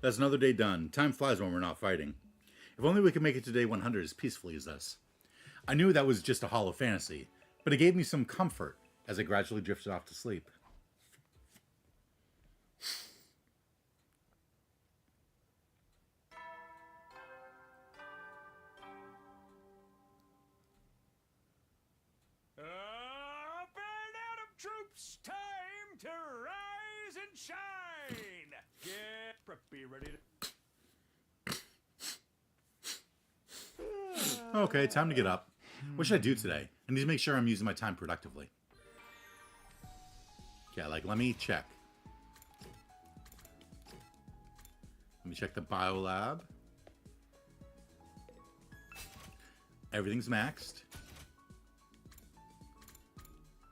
That's another day done. Time flies when we're not fighting. If only we could make it to day 100 as peacefully as this. I knew that was just a hollow fantasy, but it gave me some comfort as I gradually drifted off to sleep. Band troops, time to rise and shine. Be ready to. Okay, time to get up. What should I do today? I need to make sure I'm using my time productively. Yeah, like, let me check. Let me check the biolab. Everything's maxed.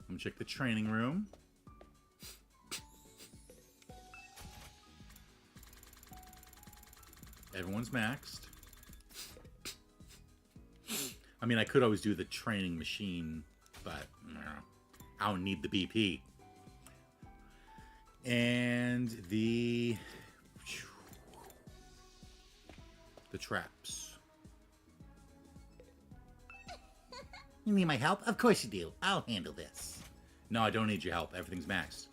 Let me check the training room. Everyone's maxed. I mean, I could always do the training machine, but I don't need the BP. And the traps. You need my help? Of course you do. I'll handle this. No, I don't need your help. Everything's maxed.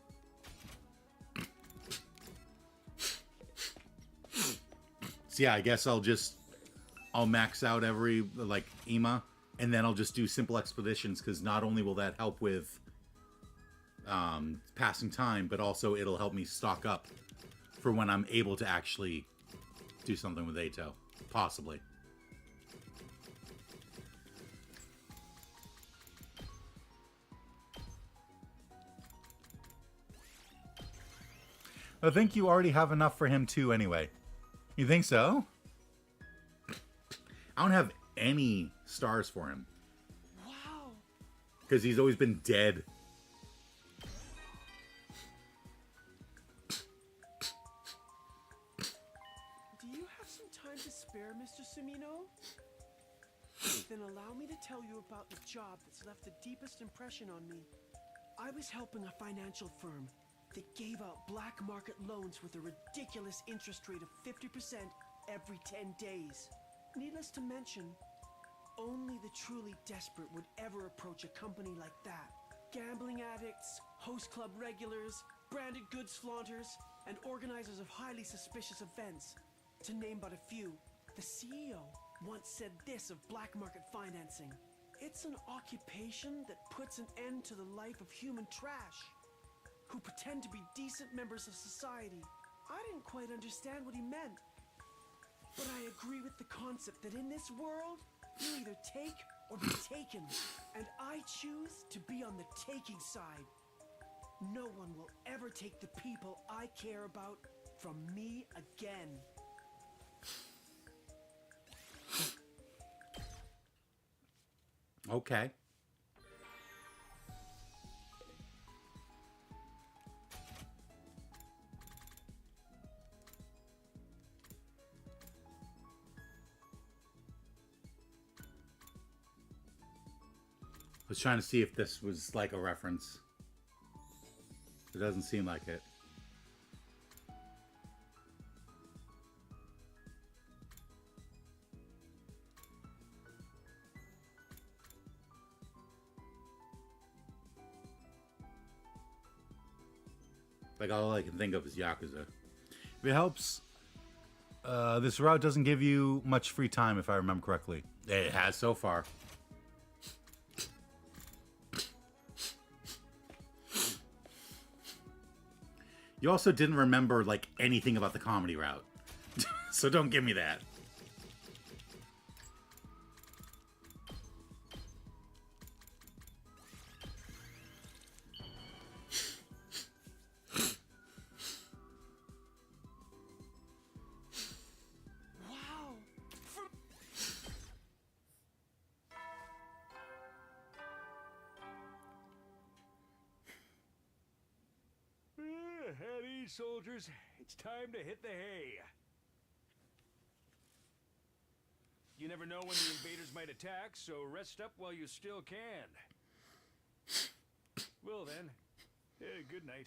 So yeah, I guess I'll max out every, like, EMA, and then I'll just do simple expeditions, because not only will that help with passing time, but also it'll help me stock up for when I'm able to actually do something with Ato. Possibly. I think you already have enough for him too anyway. You think so? I don't have any stars for him. Wow. Because he's always been dead. Do you have some time to spare, Mr. Sumino? Then allow me to tell you about the job that's left the deepest impression on me. I was helping a financial firm that gave out black market loans with a ridiculous interest rate of 50% every 10 days. Needless to mention, only the truly desperate would ever approach a company like that. Gambling addicts, host club regulars, branded goods flaunters, and organizers of highly suspicious events. To name but a few, the CEO once said this of black market financing: "It's an occupation that puts an end to the life of human trash who pretend to be decent members of society." I didn't quite understand what he meant, but I agree with the concept that in this world, you either take or be taken, and I choose to be on the taking side. No one will ever take the people I care about from me again. Okay. I was trying to see if this was like a reference. It doesn't seem like it. Like, all I can think of is Yakuza. If it helps, this route doesn't give you much free time, if I remember correctly. It has so far. You also didn't remember, like, anything about the comedy route. So don't give me that. At ease, soldiers. It's time to hit the hay. You never know when the invaders might attack, so rest up while you still can. Well then, good night.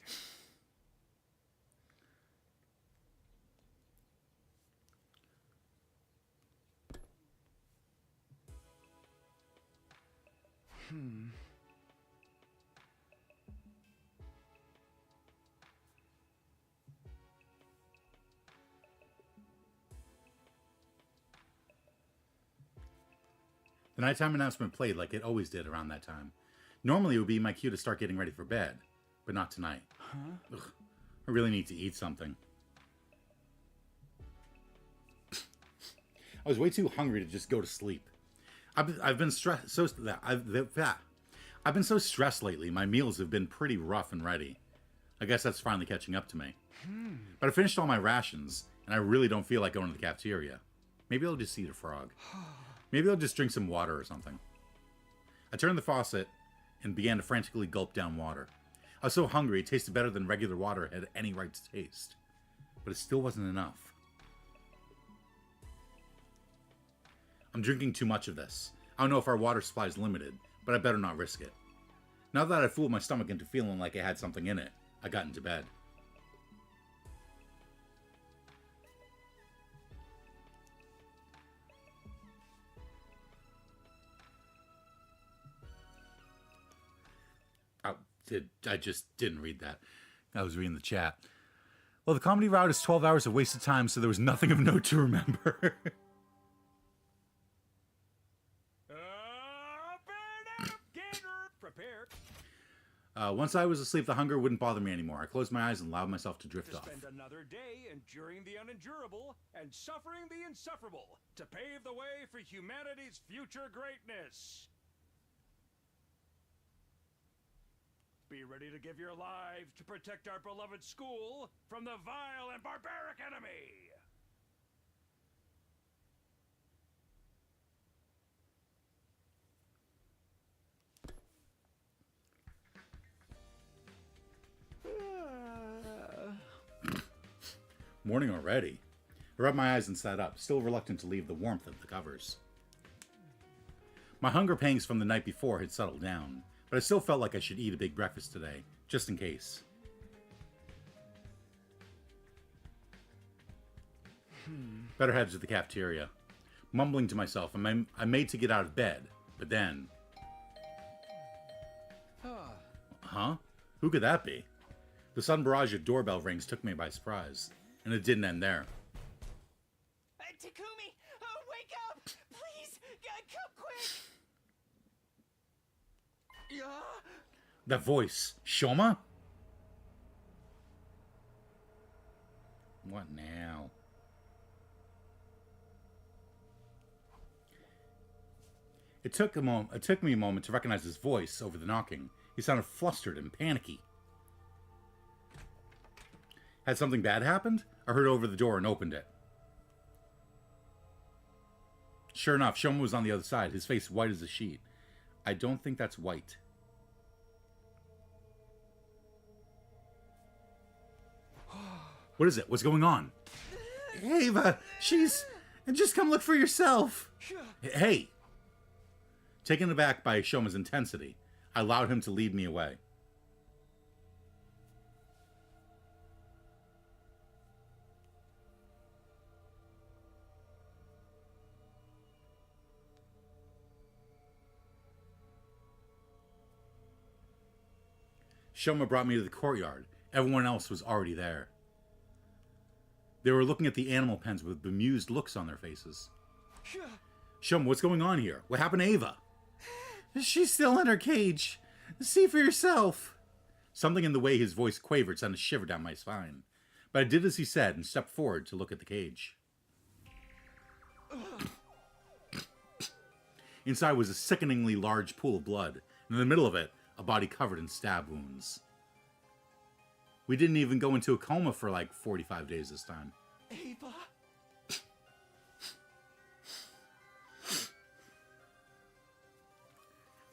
The nighttime announcement played like it always did around that time. Normally it would be my cue to start getting ready for bed, but not tonight. Huh? Ugh, I really need to eat something. I was way too hungry to just go to sleep. I've been stressed I've been so stressed lately. My meals have been pretty rough and ready. I guess that's finally catching up to me. But I finished all my rations, and I really don't feel like going to the cafeteria. Maybe I'll just eat a frog. Maybe I'll just drink some water or something. I turned the faucet and began to frantically gulp down water. I was so hungry, it tasted better than regular water had any right to taste. But it still wasn't enough. I'm drinking too much of this. I don't know if our water supply is limited, but I better not risk it. Now that I fooled my stomach into feeling like it had something in it, I got into bed. I just didn't read that. I was reading the chat. Well, the comedy route is 12 hours of wasted time, so there was nothing of note to remember. Prepare. Once I was asleep, the hunger wouldn't bother me anymore. I closed my eyes and allowed myself to drift off. Spend another day enduring the unendurable and suffering the insufferable to pave the way for humanity's future greatness. Be ready to give your lives to protect our beloved school from the vile and barbaric enemy. Morning already. I rubbed my eyes and sat up, still reluctant to leave the warmth of the covers. My hunger pangs from the night before had settled down, but I still felt like I should eat a big breakfast today, just in case. Better head to the cafeteria. Mumbling to myself, I made to get out of bed, but then... Huh? Who could that be? The sudden barrage of doorbell rings took me by surprise, and it didn't end there. Takumi! Wake up! Please! Come quick! That voice. Shoma? What now? It took me a moment to recognize his voice over the knocking. He sounded flustered and panicky. Had something bad happened? I heard over the door and opened it. Sure enough, Shoma was on the other side, his face white as a sheet. I don't think that's white. What is it? What's going on? Ava, she's... Just come look for yourself. Hey. Taken aback by Shoma's intensity, I allowed him to lead me away. Shoma brought me to the courtyard. Everyone else was already there. They were looking at the animal pens with bemused looks on their faces. Shoma, what's going on here? What happened to Ava? She's still in her cage. See for yourself. Something in the way his voice quavered sent a shiver down my spine. But I did as he said and stepped forward to look at the cage. Inside was a sickeningly large pool of blood, and in the middle of it, a body covered in stab wounds. We didn't even go into a coma for like 45 days this time. Ava?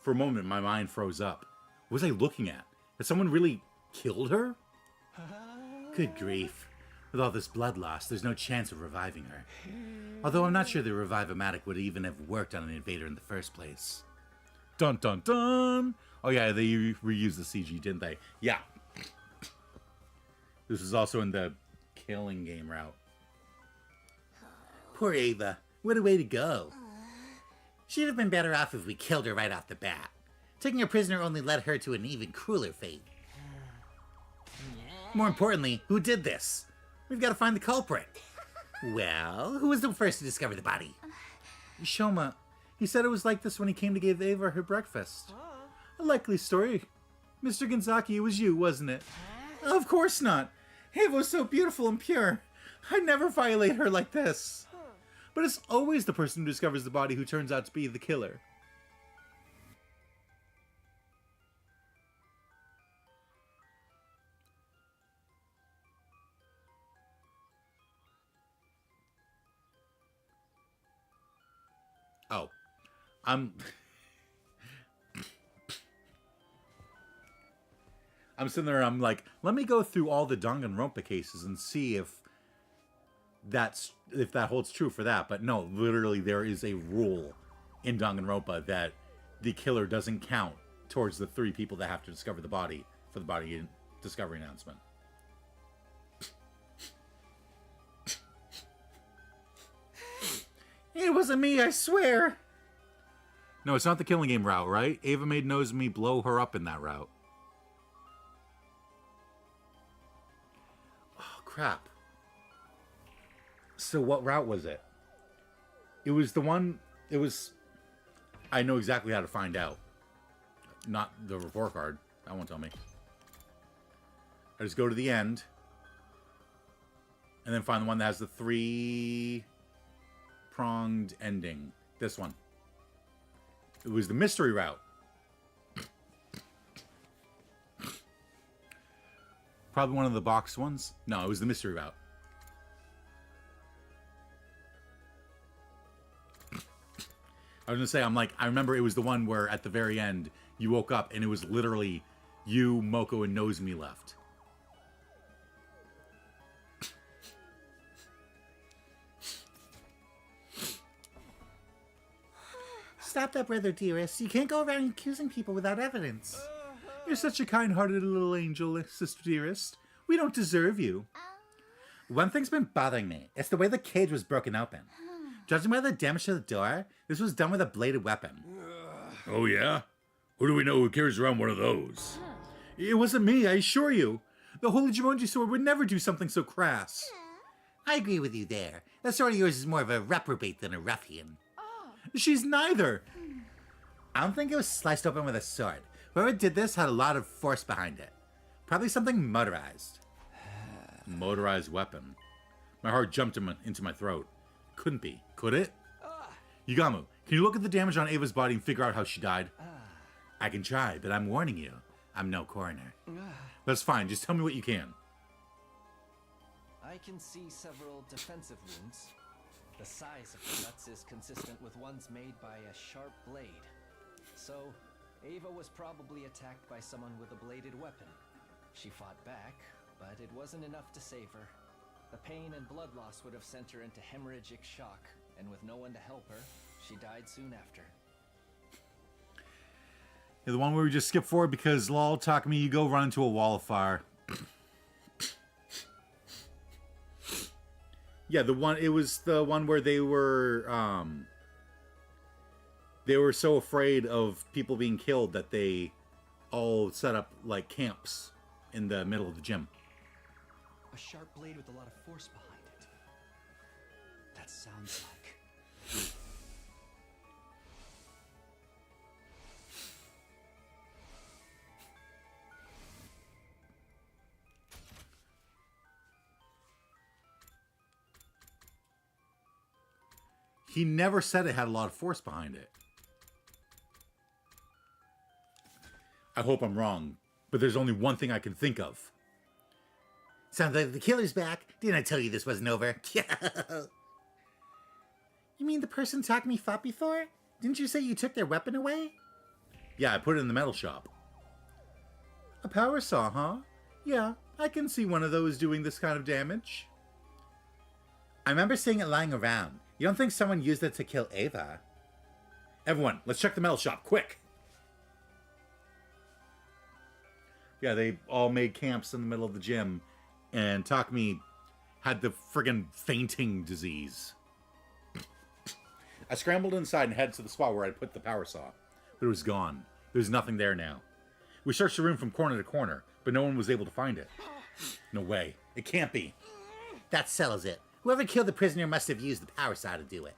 For a moment, my mind froze up. What was I looking at? Had someone really killed her? Good grief. With all this blood loss, there's no chance of reviving her. Although I'm not sure the Revive-O-Matic would even have worked on an invader in the first place. Dun dun dun! Oh yeah, they reused the CG, didn't they? Yeah. This was also in the Killing Game route. Poor Ava. What a way to go. She'd have been better off if we killed her right off the bat. Taking her prisoner only led her to an even crueler fate. More importantly, who did this? We've got to find the culprit. Well, who was the first to discover the body? Shoma. He said it was like this when he came to give Ava her breakfast. A likely story. Mr. Gonzaki, it was you, wasn't it? Of course not. Ava was so beautiful and pure. I'd never violate her like this. But it's always the person who discovers the body who turns out to be the killer. Oh. I'm sitting there and I'm like, let me go through all the Danganronpa cases and see if that holds true for that. But no, literally there is a rule in Danganronpa that the killer doesn't count towards the 3 people that have to discover the body for the body discovery announcement. It wasn't me, I swear. No, it's not the Killing Game route, right? Ava made Nozomi blow her up in that route. Oh, crap. So what route was it? It was the one... It was... I know exactly how to find out. Not the report card. That won't tell me. I just go to the end. And then find the one that has the 3-pronged ending. This one. It was the mystery route. Probably one of the box ones. No, it was the mystery route. I was gonna say, I remember it was the one where at the very end, you woke up and it was literally you, Moko, and Nozomi left. Stop that, brother dearest. You can't go around accusing people without evidence. You're such a kind-hearted little angel, sister dearest. We don't deserve you. One thing's been bothering me. It's the way the cage was broken open. Judging by the damage to the door, this was done with a bladed weapon. Oh, yeah? Who do we know who carries around one of those? It wasn't me, I assure you. The Holy Jumonji sword would never do something so crass. I agree with you there. That sword of yours is more of a reprobate than a ruffian. She's neither. I don't think it was sliced open with a sword. Whoever did this had a lot of force behind it. Probably something motorized. Motorized weapon. My heart jumped into my throat. Couldn't be. Could it? Yugamu, can you look at the damage on Ava's body and figure out how she died? I can try, but I'm warning you. I'm no coroner. That's fine. Just tell me what you can. I can see several defensive wounds. The size of the cuts is consistent with ones made by a sharp blade. So, Ava was probably attacked by someone with a bladed weapon. She fought back, but it wasn't enough to save her. The pain and blood loss would have sent her into hemorrhagic shock, and with no one to help her, she died soon after. Yeah, the one where we just skip forward because lol, Takumi, you go run into a wall of fire. Yeah, it was the one where they were so afraid of people being killed that they all set up like camps in the middle of the gym. A sharp blade with a lot of force behind it. That sounds like... He never said it had a lot of force behind it. I hope I'm wrong, but there's only one thing I can think of. Sounds like the killer's back. Didn't I tell you this wasn't over? You mean the person Takumi fought before? Didn't you say you took their weapon away? Yeah, I put it in the metal shop. A power saw, huh? Yeah, I can see one of those doing this kind of damage. I remember seeing it lying around. You don't think someone used it to kill Ava? Everyone, let's check the metal shop, quick! Yeah, they all made camps in the middle of the gym, and Takumi had the friggin' fainting disease. I scrambled inside and headed to the spot where I'd put the power saw, but it was gone. There was nothing there now. We searched the room from corner to corner, but no one was able to find it. No way. It can't be. That settles it. Whoever killed the prisoner must have used the power saw to do it.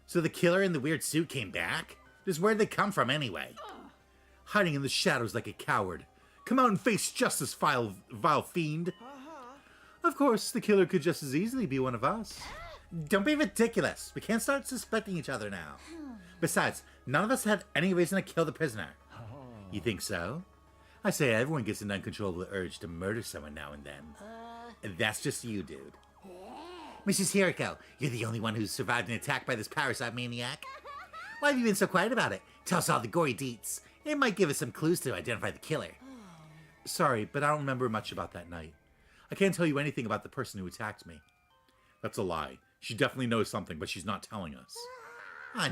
So the killer in the weird suit came back? Just where'd they come from anyway? Hiding in the shadows like a coward. Come out and face justice, vile fiend. Of course, the killer could just as easily be one of us. Don't be ridiculous. We can't start suspecting each other now. Besides, none of us had any reason to kill the prisoner. You think so? I say everyone gets an uncontrollable urge to murder someone now and then. That's just you, dude. Mrs. Hiriko, you're the only one who's survived an attack by this parasite maniac. Why have you been so quiet about it? Tell us all the gory deets. It might give us some clues to identify the killer. Sorry, but I don't remember much about that night. I can't tell you anything about the person who attacked me. That's a lie. She definitely knows something, but she's not telling us.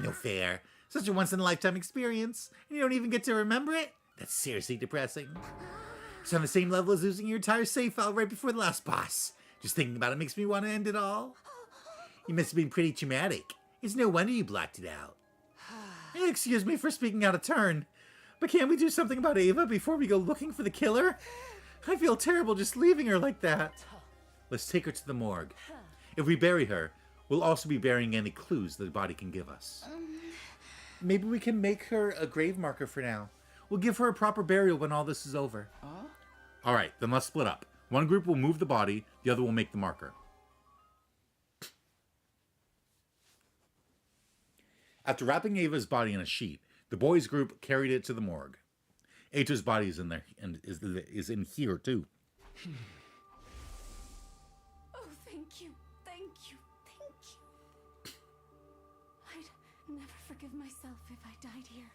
No fair. Such a once-in-a-lifetime experience, and you don't even get to remember it? That's seriously depressing. So on the same level as losing your entire save file right before the last boss. Just thinking about it makes me want to end it all. You must have been pretty traumatic. It's no wonder you blocked it out. Excuse me for speaking out of turn, but can't we do something about Ava before we go looking for the killer? I feel terrible just leaving her like that. Let's take her to the morgue. If we bury her, we'll also be burying any clues the body can give us. Maybe we can make her a grave marker for now. We'll give her a proper burial when all this is over. All right, then let's split up. One group will move the body, the other will make the marker. After wrapping Ava's body in a sheet, the boys' group carried it to the morgue. Ato's body is in there and is in here too. Oh, thank you, thank you, thank you. I'd never forgive myself if I died here.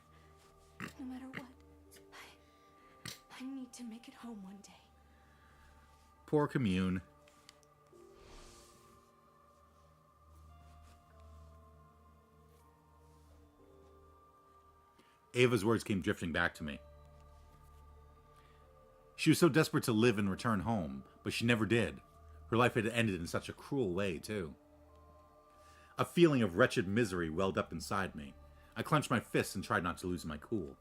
No matter what, I need to make it home one day. Poor Commune. Ava's words came drifting back to me. She was so desperate to live and return home, but she never did. Her life had ended in such a cruel way, too. A feeling of wretched misery welled up inside me. I clenched my fists and tried not to lose my cool.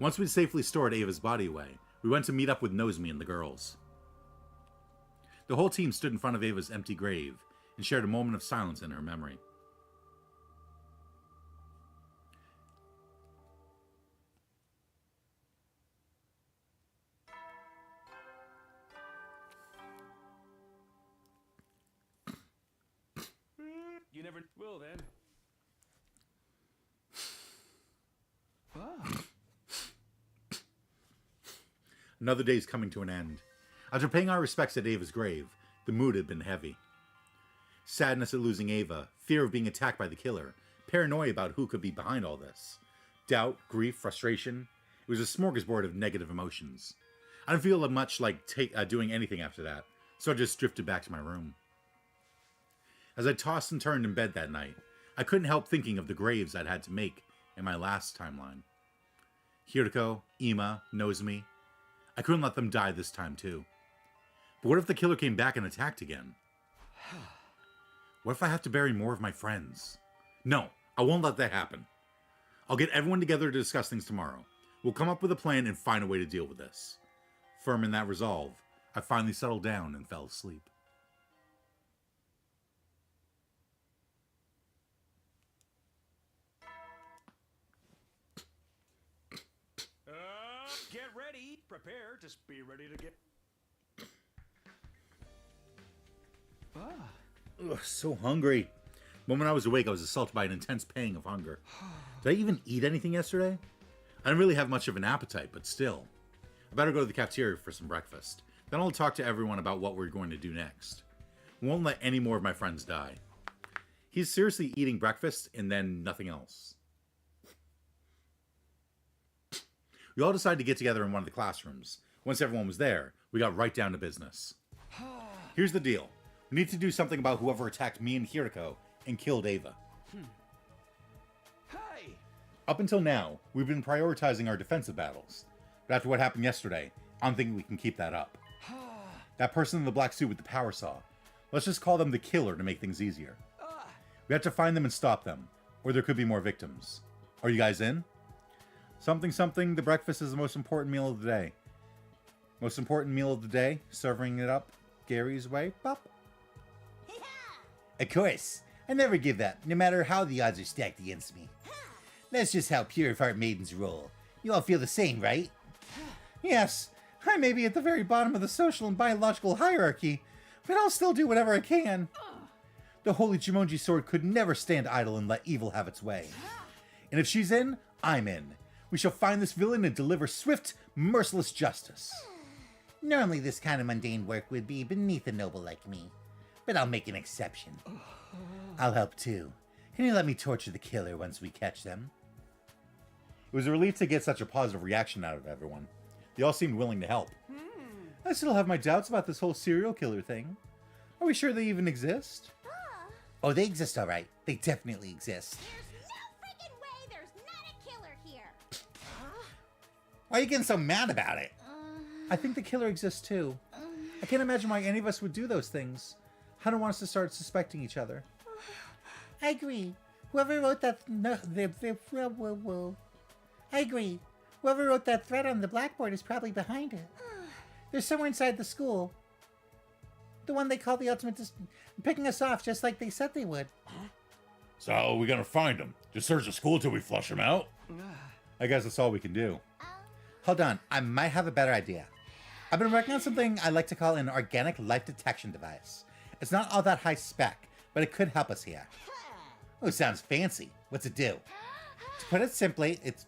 Once we'd safely stored Ava's body away, we went to meet up with Nozomi and the girls. The whole team stood in front of Ava's empty grave and shared a moment of silence in her memory. You never will then. Another day's coming to an end. After paying our respects at Ava's grave, the mood had been heavy. Sadness at losing Ava, fear of being attacked by the killer, paranoia about who could be behind all this, doubt, grief, frustration. It was a smorgasbord of negative emotions. I didn't feel much like doing anything after that, so I just drifted back to my room. As I tossed and turned in bed that night, I couldn't help thinking of the graves I'd had to make in my last timeline. Hiriko, Ima, Nozomi. I couldn't let them die this time too. But what if the killer came back and attacked again? What if I have to bury more of my friends? No, I won't let that happen. I'll get everyone together to discuss things tomorrow. We'll come up with a plan and find a way to deal with this. Firm in that resolve, I finally settled down and fell asleep. Get ready. Prepare to be ready to get... Ugh, so hungry. The moment I was awake, I was assaulted by an intense pang of hunger. Did I even eat anything yesterday? I didn't really have much of an appetite, but still. I better go to the cafeteria for some breakfast. Then I'll talk to everyone about what we're going to do next. We won't let any more of my friends die. He's seriously eating breakfast and then nothing else. We all decided to get together in one of the classrooms. Once everyone was there, We got right down to business. Here's the deal. We need to do something about whoever attacked me and Hiriko and killed Ava. Hey! Up until now, we've been prioritizing our defensive battles. But after what happened yesterday, I don't think we can keep that up. That person in the black suit with the power saw. Let's just call them the killer to make things easier. We have to find them and stop them, or there could be more victims. Are you guys in? Something, the breakfast is the most important meal of the day. Most important meal of the day, serving it up Gary's way, Pop. Of course, I never give up, no matter how the odds are stacked against me. That's just how pure of heart maidens roll. You all feel the same, right? Yes, I may be at the very bottom of the social and biological hierarchy, but I'll still do whatever I can. The holy Jumonji sword could never stand idle and let evil have its way. And if she's in, I'm in. We shall find this villain and deliver swift, merciless justice. Normally this kind of mundane work would be beneath a noble like me, but I'll make an exception. I'll help too. Can you let me torture the killer once we catch them? It was a relief to get such a positive reaction out of everyone. They all seemed willing to help. I still have my doubts about this whole serial killer thing. Are we sure they even exist? Oh, they exist all right. They definitely exist. There's no freaking way there's not a killer here. Why are you getting so mad about it? I think the killer exists too. I can't imagine why any of us would do those things. I don't want us to start suspecting each other. I agree. Whoever wrote that... I agree. Whoever wrote that threat on the blackboard is probably behind it. They're somewhere inside the school. The one they call the ultimate... picking us off just like they said they would. So how are we gonna find them? Just search the school till we flush them out? I guess that's all we can do. Hold on, I might have a better idea. I've been working on something I like to call an organic life detection device. It's not all that high spec, but it could help us here. Oh, sounds fancy. What's it do? To put it simply, it's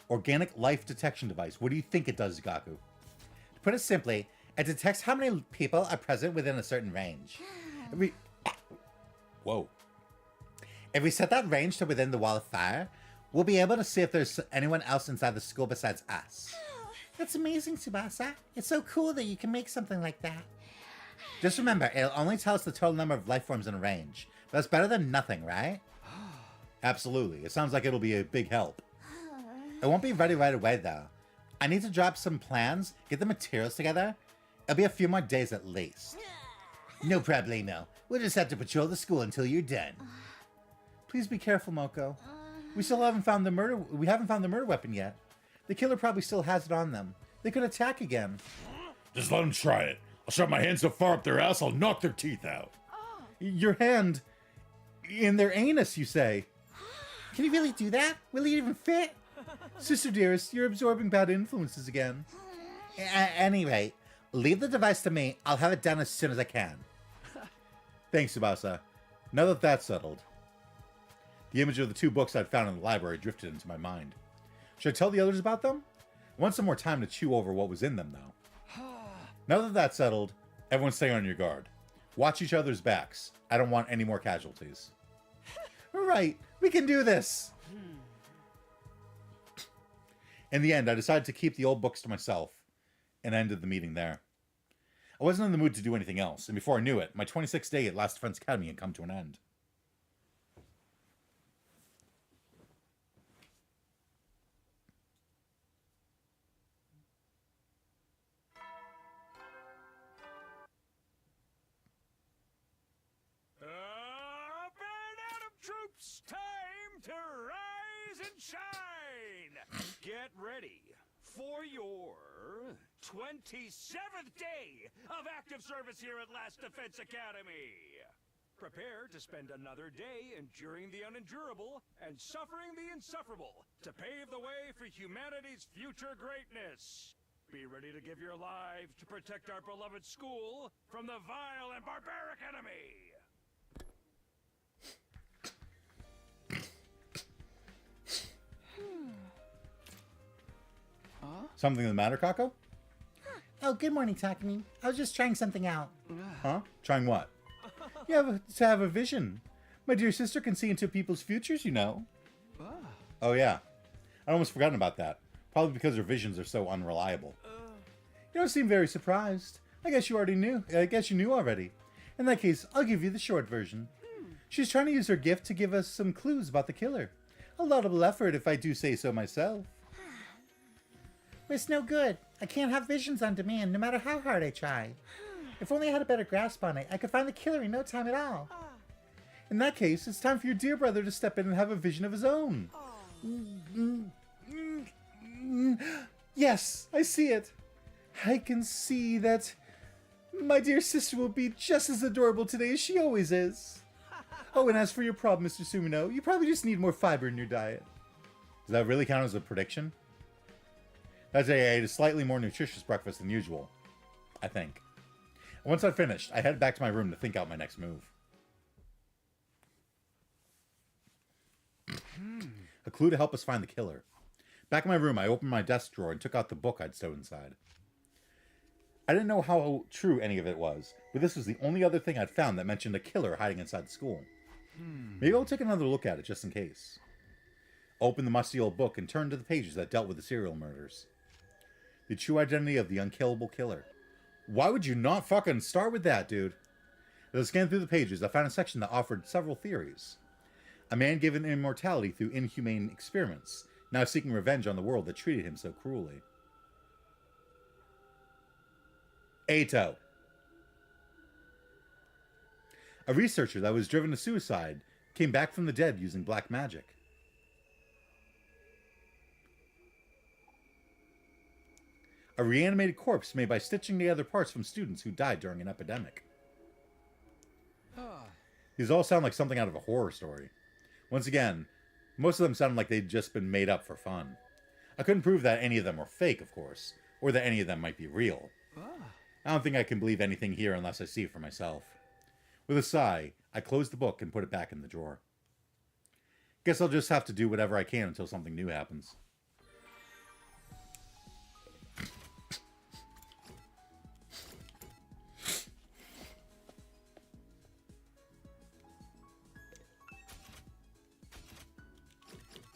organic life detection device. What do you think it does, Gaku? To put it simply, it detects how many people are present within a certain range. Whoa. If we set that range to within the wall of fire, we'll be able to see if there's anyone else inside the school besides us. That's amazing, Tsubasa. It's so cool that you can make something like that. Just remember, it'll only tell us the total number of life forms in a range. But that's better than nothing, right? Absolutely. It sounds like it'll be a big help. It won't be ready right away, though. I need to drop some plans, get the materials together. It'll be a few more days at least. No problemo. We'll just have to patrol the school until you're done. Please be careful, Moko. We haven't found the murder weapon yet. The killer probably still has it on them. They could attack again. Just let them try it. I'll shove my hand so far up their ass I'll knock their teeth out. Your hand in their anus, you say? Can you really do that? Will it even fit? Sister dearest, you're absorbing bad influences again. Anyway, leave the device to me. I'll have it done as soon as I can. Thanks, Tsubasa. Now that that's settled, the image of the two books I'd found in the library drifted into my mind. Should I tell the others about them? I want some more time to chew over what was in them, though. Now that that's settled, everyone stay on your guard. Watch each other's backs. I don't want any more casualties. Right, we can do this! In the end, I decided to keep the old books to myself and ended the meeting there. I wasn't in the mood to do anything else, and before I knew it, my 26th day at Last Defense Academy had come to an end. Up and Atom troops, time to rise and shine! Get ready for your 27th day of active service here at Last Defense Academy. Prepare to spend another day enduring the unendurable and suffering the insufferable to pave the way for humanity's future greatness. Be ready to give your lives to protect our beloved school from the vile and barbaric enemy. Something the matter, Kako? Oh, good morning, Takumi. I was just trying something out. Huh? Trying what? You have to have a vision. My dear sister can see into people's futures, you know. Oh, yeah. I'd almost forgotten about that. Probably because her visions are so unreliable. You don't seem very surprised. I guess you knew already. In that case, I'll give you the short version. She's trying to use her gift to give us some clues about the killer. A laudable effort, if I do say so myself. It's no good. I can't have visions on demand, no matter how hard I try. If only I had a better grasp on it, I could find the killer in no time at all. In that case, it's time for your dear brother to step in and have a vision of his own. Yes, I see it. I can see that my dear sister will be just as adorable today as she always is. Oh, and as for your problem, Mr. Sumino, you probably just need more fiber in your diet. Does that really count as a prediction? That day I ate a slightly more nutritious breakfast than usual, I think. And once I'd finished, I headed back to my room to think out my next move. A clue to help us find the killer. Back in my room, I opened my desk drawer and took out the book I'd stowed inside. I didn't know how true any of it was, but this was the only other thing I'd found that mentioned a killer hiding inside the school. Maybe I'll take another look at it just in case. I opened the musty old book and turned to the pages that dealt with the serial murders. The true identity of the unkillable killer. Why would you not fucking start with that, dude? As I scanned through the pages, I found a section that offered several theories. A man given immortality through inhumane experiments, now seeking revenge on the world that treated him so cruelly. Eito. A researcher that was driven to suicide came back from the dead using black magic. A reanimated corpse made by stitching together parts from students who died during an epidemic. These all sound like something out of a horror story. Once again, most of them sounded like they'd just been made up for fun. I couldn't prove that any of them were fake, of course, or that any of them might be real. I don't think I can believe anything here unless I see it for myself. With a sigh, I closed the book and put it back in the drawer. Guess I'll just have to do whatever I can until something new happens.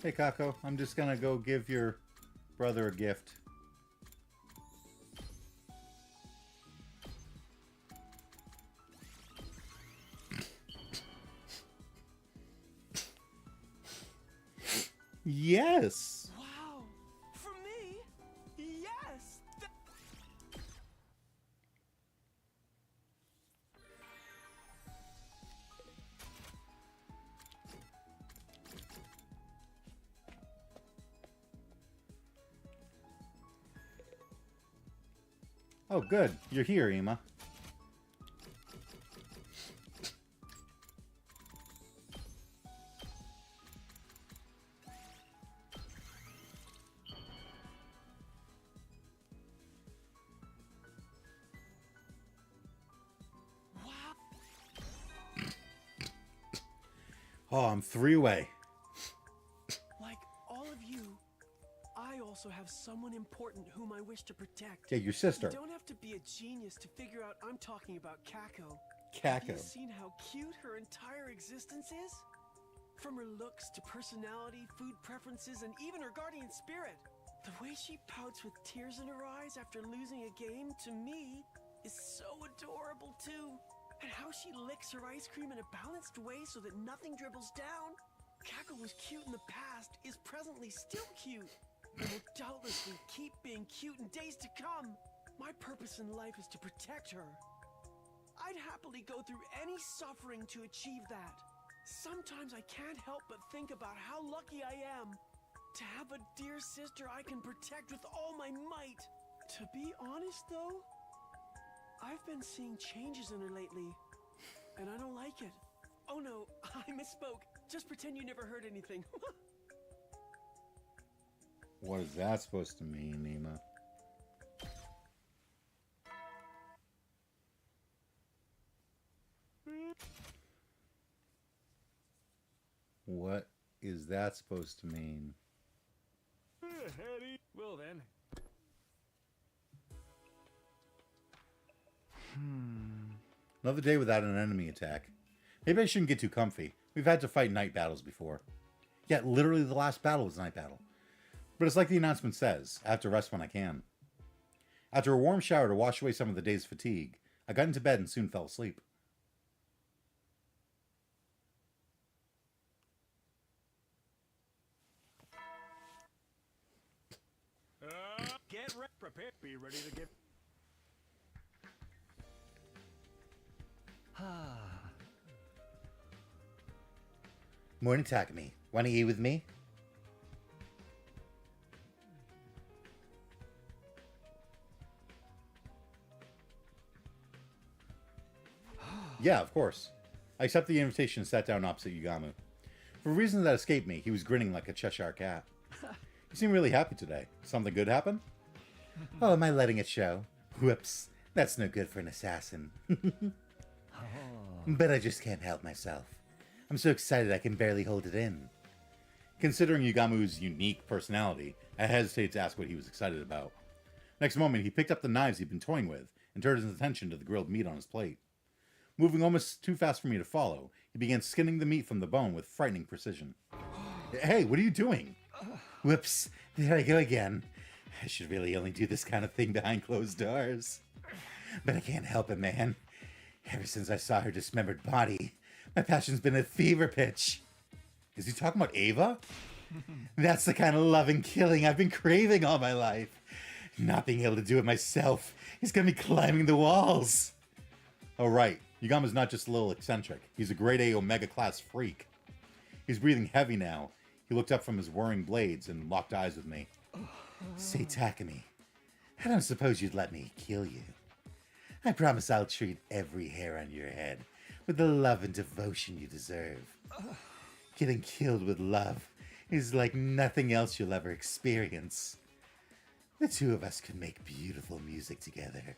Hey, Kako, I'm just gonna go give your brother a gift. Yes! Wow! For me? Yes! Oh, good. You're here, Ima. Oh, I'm 3 away. Like all of you, I also have someone important whom I wish to protect. Yeah, your sister. You don't have to be a genius to figure out I'm talking about Kako. Kako. Have you seen how cute her entire existence is? From her looks to personality, food preferences, and even her guardian spirit. The way she pouts with tears in her eyes after losing a game, to me, is so adorable too. And how she licks her ice cream in a balanced way so that nothing dribbles down. Kako was cute in the past, is presently still cute, and will doubtlessly keep being cute in days to come. My purpose in life is to protect her. I'd happily go through any suffering to achieve that. Sometimes I can't help but think about how lucky I am to have a dear sister I can protect with all my might. To be honest though, I've been seeing changes in her lately, and I don't like it. Oh no, I misspoke. Just pretend you never heard anything. What is that supposed to mean, Nima? What is that supposed to mean? Well then. Another day without an enemy attack. Maybe I shouldn't get too comfy. We've had to fight night battles before. Yeah, literally the last battle was a night battle. But it's like the announcement says, I have to rest when I can. After a warm shower to wash away some of the day's fatigue, I got into bed and soon fell asleep. Get ready, prepare, be ready to give. Morning, Takumi. Wanna eat with me? Yeah, of course. I accepted the invitation and sat down opposite Yugamu. For reasons that escaped me, he was grinning like a Cheshire cat. He seemed really happy today. Something good happen? Oh, am I letting it show? Whoops, that's no good for an assassin. But I just can't help myself. I'm so excited I can barely hold it in. Considering Yugamu's unique personality, I hesitated to ask what he was excited about. Next moment, he picked up the knives he'd been toying with and turned his attention to the grilled meat on his plate. Moving almost too fast for me to follow, he began skinning the meat from the bone with frightening precision. Hey, what are you doing? Whoops, there I go again. I should really only do this kind of thing behind closed doors. But I can't help it, man. Ever since I saw her dismembered body, my passion's been at fever pitch. Is he talking about Ava? That's the kind of loving killing I've been craving all my life. Not being able to do it myself is gonna be climbing the walls. Oh, right. Yugamu's not just a little eccentric. He's a grade A Omega class freak. He's breathing heavy now. He looked up from his whirring blades and locked eyes with me. Say, Takumi, I don't suppose you'd let me kill you. I promise I'll treat every hair on your head with the love and devotion you deserve. Getting killed with love is like nothing else you'll ever experience. The two of us could make beautiful music together.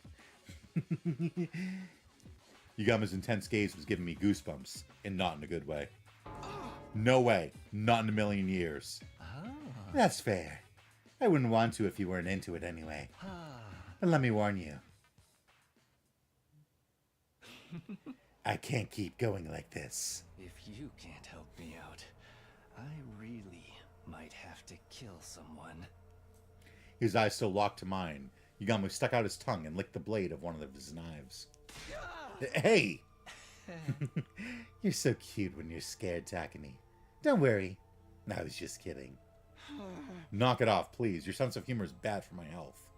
Yugamu's intense gaze was giving me goosebumps, and not in a good way. No way. Not in a million years. That's fair. I wouldn't want to if you weren't into it anyway. But let me warn you. I can't keep going like this. If you can't help me out, I really might have to kill someone. His eyes still locked to mine. Yugamu stuck out his tongue and licked the blade of one of his knives. Hey! You're so cute when you're scared, Takumi. Don't worry. I was just kidding. Knock it off, please. Your sense of humor is bad for my health.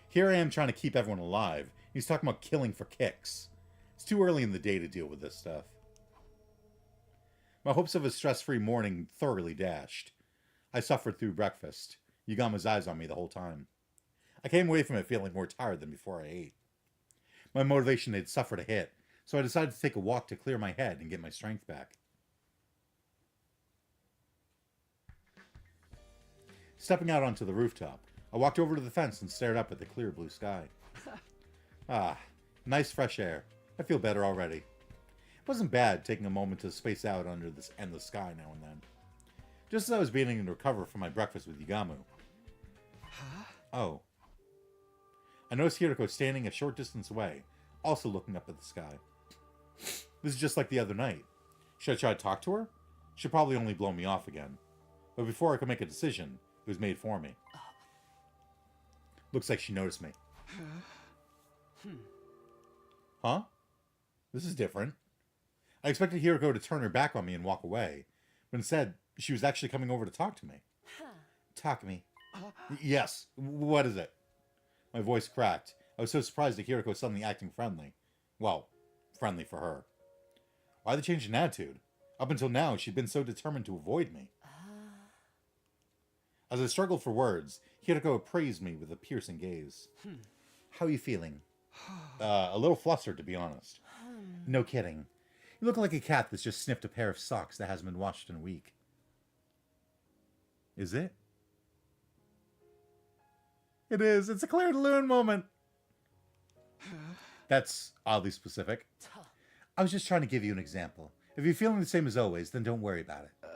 Here I am trying to keep everyone alive. He's talking about killing for kicks. It's too early in the day to deal with this stuff. My hopes of a stress-free morning thoroughly dashed. I suffered through breakfast. Yugamu's eyes on me the whole time. I came away from it feeling more tired than before I ate. My motivation had suffered a hit, so I decided to take a walk to clear my head and get my strength back. Stepping out onto the rooftop, I walked over to the fence and stared up at the clear blue sky. Ah, nice fresh air. I feel better already. It wasn't bad taking a moment to space out under this endless sky now and then. Just as I was beginning to recover from my breakfast with Yugamu. Oh. I noticed Hiroko standing a short distance away, also looking up at the sky. This is just like the other night. Should I try to talk to her? She'll probably only blow me off again. But before I could make a decision, it was made for me. Looks like she noticed me. Huh? This is different. I expected Hiroko to turn her back on me and walk away, but instead, she was actually coming over to talk to me. Takumi. Yes, what is it? My voice cracked. I was so surprised that Hiroko was suddenly acting friendly. Well, friendly for her. Why the change in attitude? Up until now, she'd been so determined to avoid me. As I struggled for words, Hiroko appraised me with a piercing gaze. How are you feeling? A little flustered, to be honest. No kidding. You look like a cat that's just sniffed a pair of socks that hasn't been washed in a week. Is it? It is. It's a Claire de Lune moment. That's oddly specific. I was just trying to give you an example. If you're feeling the same as always, then don't worry about it.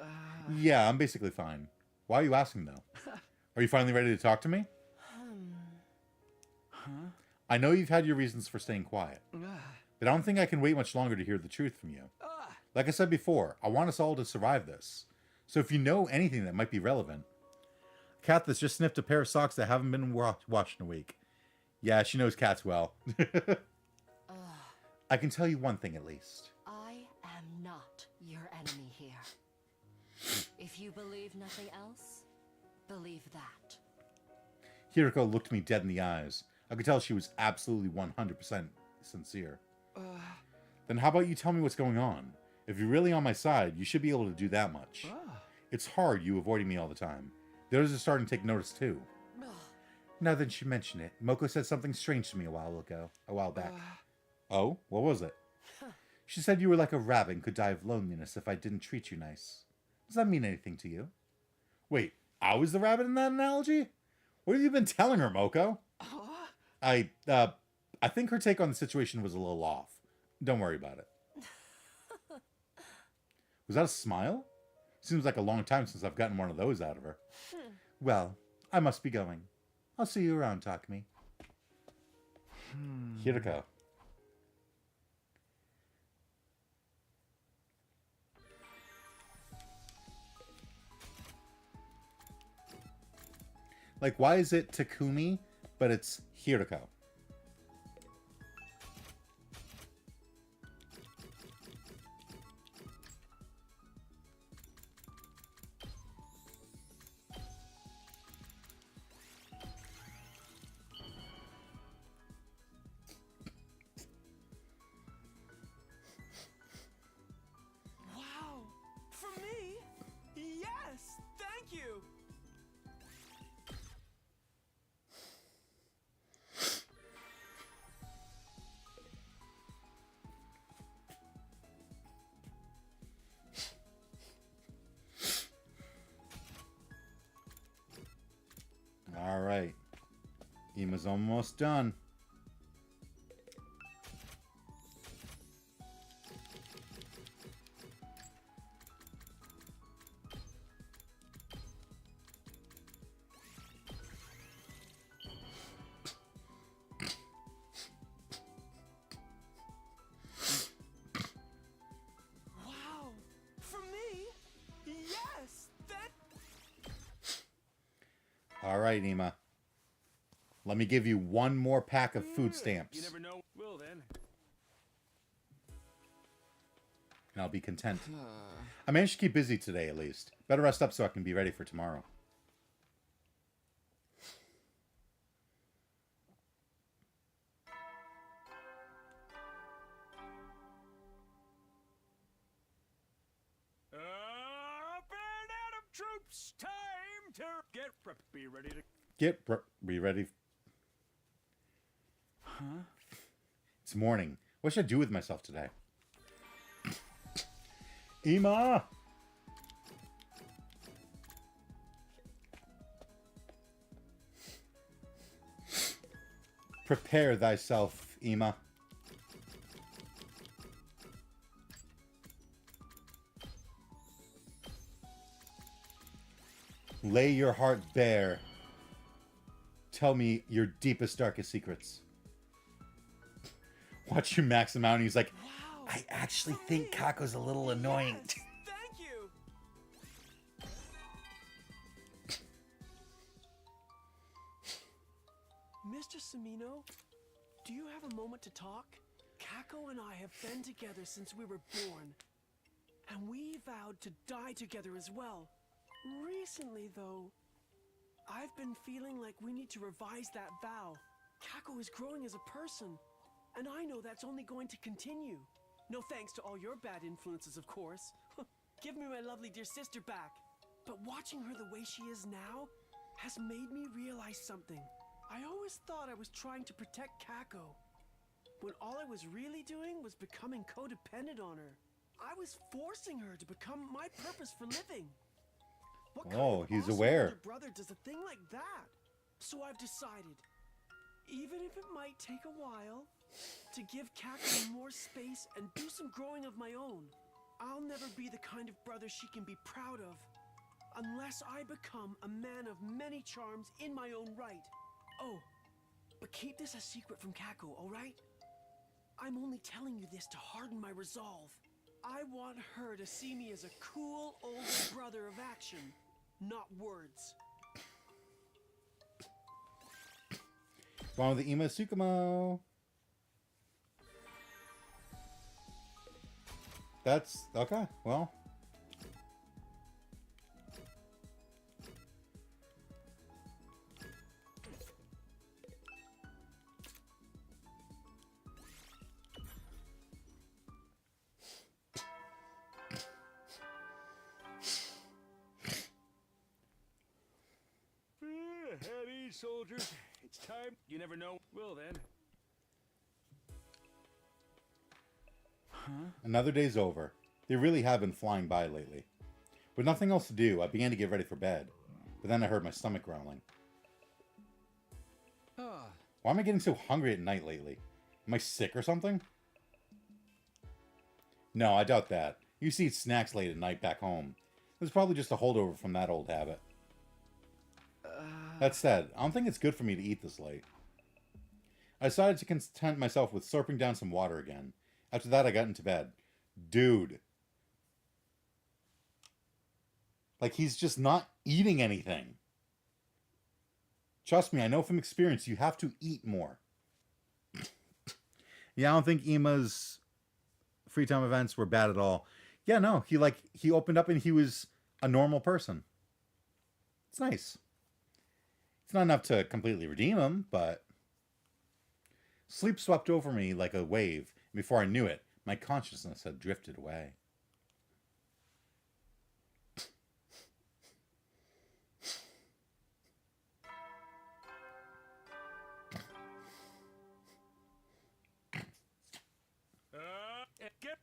Yeah, I'm basically fine. Why are you asking, though? Are you finally ready to talk to me? I know you've had your reasons for staying quiet, but I don't think I can wait much longer to hear the truth from you. Like I said before, I want us all to survive this. So if you know anything that might be relevant, a cat that's just sniffed a pair of socks that haven't been washed in a week, Yeah, she knows cats well. I can tell you one thing at least. I am not your enemy here. If you believe nothing else, believe that. Hiriko looked me dead in the eyes. I could tell she was absolutely 100% sincere. Then how about you tell me what's going on? If you're really on my side, you should be able to do that much. It's hard you avoiding me all the time. The others are starting to take notice too. Now that you mention it, Moko said something strange to me a while back. Oh, what was it? She said you were like a rabbit and could die of loneliness if I didn't treat you nice. Does that mean anything to you? Wait, I was the rabbit in that analogy? What have you been telling her, Moko? I think her take on the situation was a little off. Don't worry about it. Was that a smile? Seems like a long time since I've gotten one of those out of her. Well, I must be going. I'll see you around, Takumi. Hiriko. Like, why is it Takumi, but it's Hiriko? Wow! For me? Yes! Thank you! All right. Ima's almost done. Wow! For me? Yes! All right, Ima. Let me give you one more pack of food stamps. You never know. Will then. And I'll be content. I managed to keep busy today, at least. Better rest up so I can be ready for tomorrow. Up and Adam troops, time to be ready to. Be ready. Huh? It's morning. What should I do with myself today? Ima! Prepare thyself, Ima. Lay your heart bare. Tell me your deepest, darkest secrets. Watch you max him out, and he's like, I actually think Kako's a little annoying. Thank you! Mr. Samino, do you have a moment to talk? Kako and I have been together since we were born, and we vowed to die together as well. Recently, though, I've been feeling like we need to revise that vow. Kako is growing as a person, and I know that's only going to continue. No thanks to all your bad influences, of course. Give me my lovely dear sister back. But watching her the way she is now has made me realize something. I always thought I was trying to protect Kako, when all I was really doing was becoming codependent on her. I was forcing her to become my purpose for living. What kind of he's awesome aware. older brother does a thing like that? So I've decided, even if it might take a while, to give Kako more space and do some growing of my own. I'll never be the kind of brother she can be proud of, unless I become a man of many charms in my own right. Oh, but keep this a secret from Kako, alright? I'm only telling you this to harden my resolve. I want her to see me as a cool older brother of action, not words. Wrong with the Ima Tsukumo. That's okay. Well. At ease, soldiers. It's time. You never know. Well then. Another day's over. They really have been flying by lately. With nothing else to do, I began to get ready for bed. But then I heard my stomach growling. Why am I getting so hungry at night lately? Am I sick or something? No, I doubt that. I used to eat snacks late at night back home. It was probably just a holdover from that old habit. That said, I don't think it's good for me to eat this late. I decided to content myself with slurping down some water again. After that, I got into bed. Dude. Like, he's just not eating anything. Trust me, I know from experience, you have to eat more. Yeah, I don't think Ima's free time events were bad at all. Yeah, no, he opened up and he was a normal person. It's nice. It's not enough to completely redeem him, but sleep swept over me like a wave. And before I knew it, my consciousness had drifted away. Get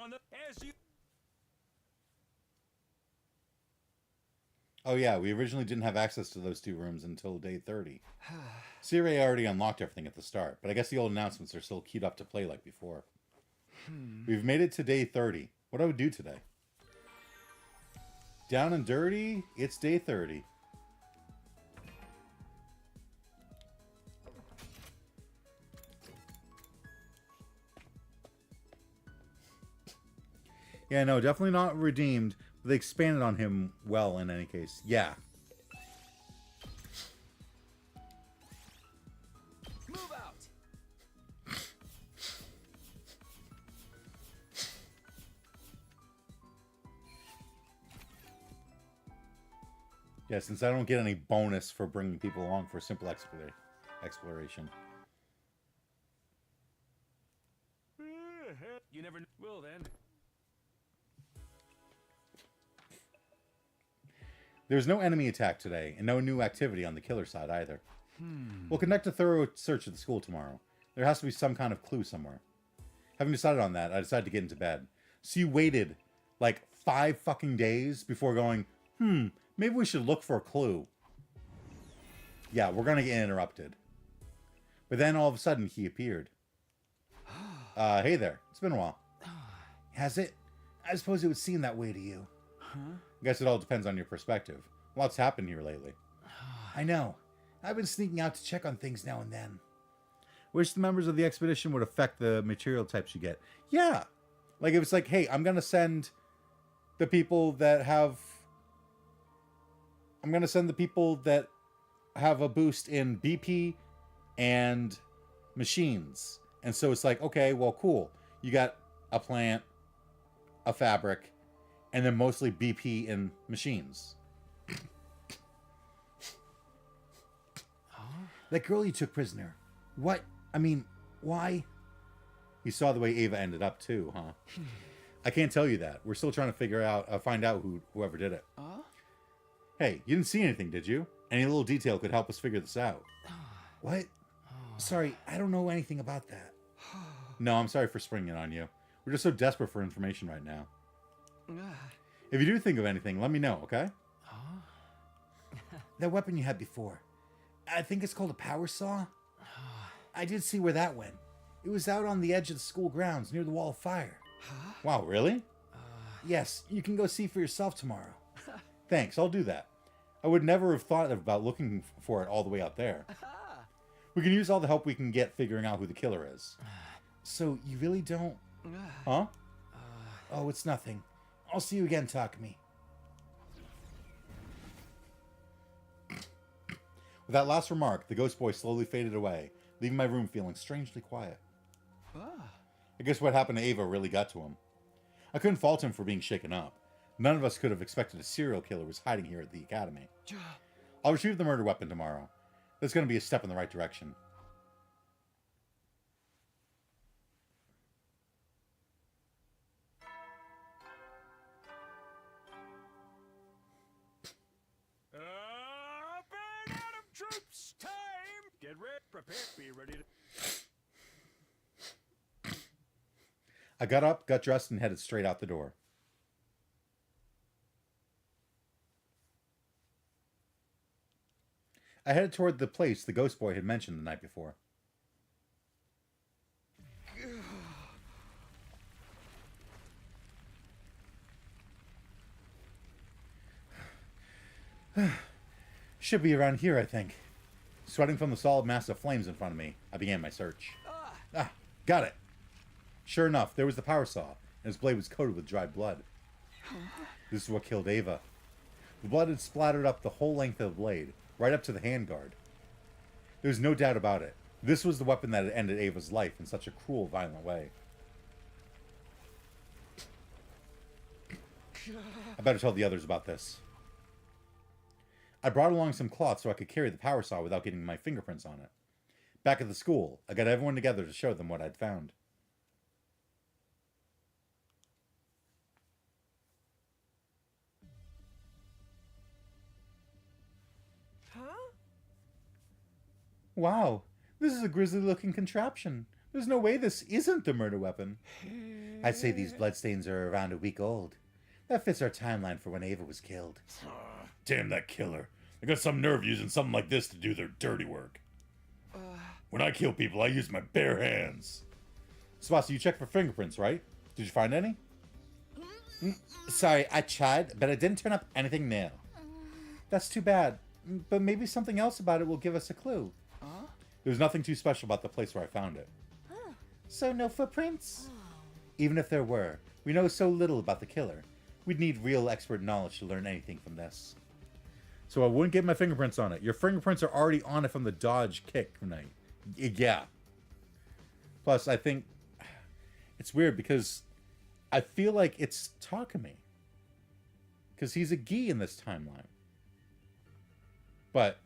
on the as you. Oh yeah, we originally didn't have access to those two rooms until day 30. Siri already unlocked everything at the start, but I guess the old announcements are still queued up to play like before. We've made it to day 30. What do I would do today? Down and dirty, it's day 30. Yeah, no, definitely not redeemed. They expanded on him well in any case. Yeah. Move out. Yeah, since I don't get any bonus for bringing people along for simple exploration. You never will then. There's no enemy attack today, and no new activity on the killer side either. We'll conduct a thorough search of the school tomorrow. There has to be some kind of clue somewhere. Having decided on that, I decided to get into bed. So you waited like 5 fucking days before going, maybe we should look for a clue. Yeah, we're gonna get interrupted. But then all of a sudden he appeared. Hey there. It's been a while. Has it? I suppose it would seem that way to you. I guess it all depends on your perspective. Lots happened here lately. I know. I've been sneaking out to check on things now and then. Wish the members of the expedition would affect the material types you get. Yeah. Like if it's like, hey, I'm going to send the people that have... I'm going to send the people that have a boost in BP and machines. And so it's like, okay, well, cool. You got a plant, a fabric, and then mostly BP and machines. That girl you took prisoner. What? I mean, why? You saw the way Ava ended up too, huh? I can't tell you that. We're still trying to find out whoever did it. Hey, you didn't see anything, did you? Any little detail could help us figure this out. What? Sorry, I don't know anything about that. No, I'm sorry for springing it on you. We're just so desperate for information right now. If you do think of anything, let me know, okay? That weapon you had before. I think it's called a power saw. I did see where that went. It was out on the edge of the school grounds near the wall of fire. Wow, really? Yes, you can go see for yourself tomorrow. Thanks, I'll do that. I would never have thought about looking for it all the way out there. We can use all the help we can get figuring out who the killer is. So, you really don't... Huh? Oh, it's nothing. I'll see you again, Takumi. With that last remark, the ghost boy slowly faded away, leaving my room feeling strangely quiet. I guess what happened to Ava really got to him. I couldn't fault him for being shaken up. None of us could have expected a serial killer was hiding here at the academy. I'll retrieve the murder weapon tomorrow. That's going to be a step in the right direction. Up and Adam troops, time! Get ready, prepare, be ready to... I got up, got dressed, and headed straight out the door. I headed toward the place the ghost boy had mentioned the night before. Should be around here, I think. Sweating from the solid mass of flames in front of me, I began my search. Got it. Sure enough, there was the power saw, and his blade was coated with dried blood. This is what killed Ava. The blood had splattered up the whole length of the blade, right up to the handguard. There was no doubt about it. This was the weapon that had ended Ava's life in such a cruel, violent way. I better tell the others about this. I brought along some cloth so I could carry the power saw without getting my fingerprints on it. Back at the school, I got everyone together to show them what I'd found. Wow, this is a grisly-looking contraption. There's no way this isn't the murder weapon. I'd say these bloodstains are around a week old. That fits our timeline for when Ava was killed. Damn that killer. They got some nerve using something like this to do their dirty work. When I kill people, I use my bare hands. Sebastian, you checked for fingerprints, right? Did you find any? Sorry, I tried, but it didn't turn up anything new. That's too bad. But maybe something else about it will give us a clue. There was nothing too special about the place where I found it. So no footprints? Even if there were, we know so little about the killer. We'd need real expert knowledge to learn anything from this. So I wouldn't get my fingerprints on it. Your fingerprints are already on it from the dodge kick night. Yeah. Plus, I think it's weird because I feel like it's Takumi. Because he's a Gi in this timeline. But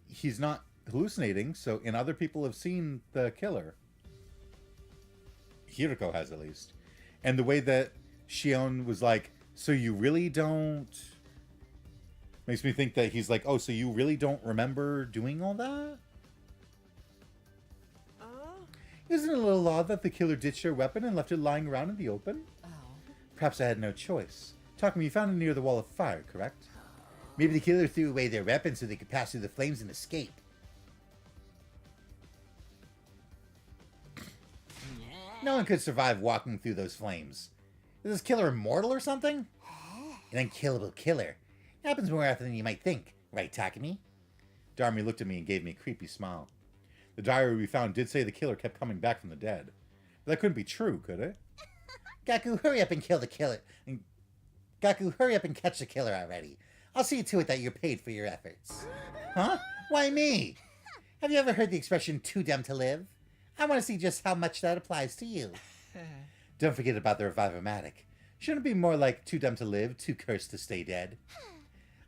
he's not hallucinating, so and other people have seen the killer. Hiroko has, at least. And the way that Shion was like, so you really don't... Makes me think that he's like, oh, so you really don't remember doing all that? Isn't it a little odd that the killer ditched their weapon and left it lying around in the open? Perhaps I had no choice. Takumi, you found it near the wall of fire, correct? Maybe the killer threw away their weapon so they could pass through the flames and escape. No one could survive walking through those flames. Is this killer immortal or something? An unkillable killer. It happens more often than you might think, right, Takumi? Darmi looked at me and gave me a creepy smile. The diary we found did say the killer kept coming back from the dead. But that couldn't be true, could it? Gaku, hurry up and kill the killer. Gaku, hurry up and catch the killer already. I'll see to it that you're paid for your efforts. Huh? Why me? Have you ever heard the expression, too dumb to live? I want to see just how much that applies to you. Don't forget about the Revive-O-Matic. Shouldn't it be more like too dumb to live, too cursed to stay dead?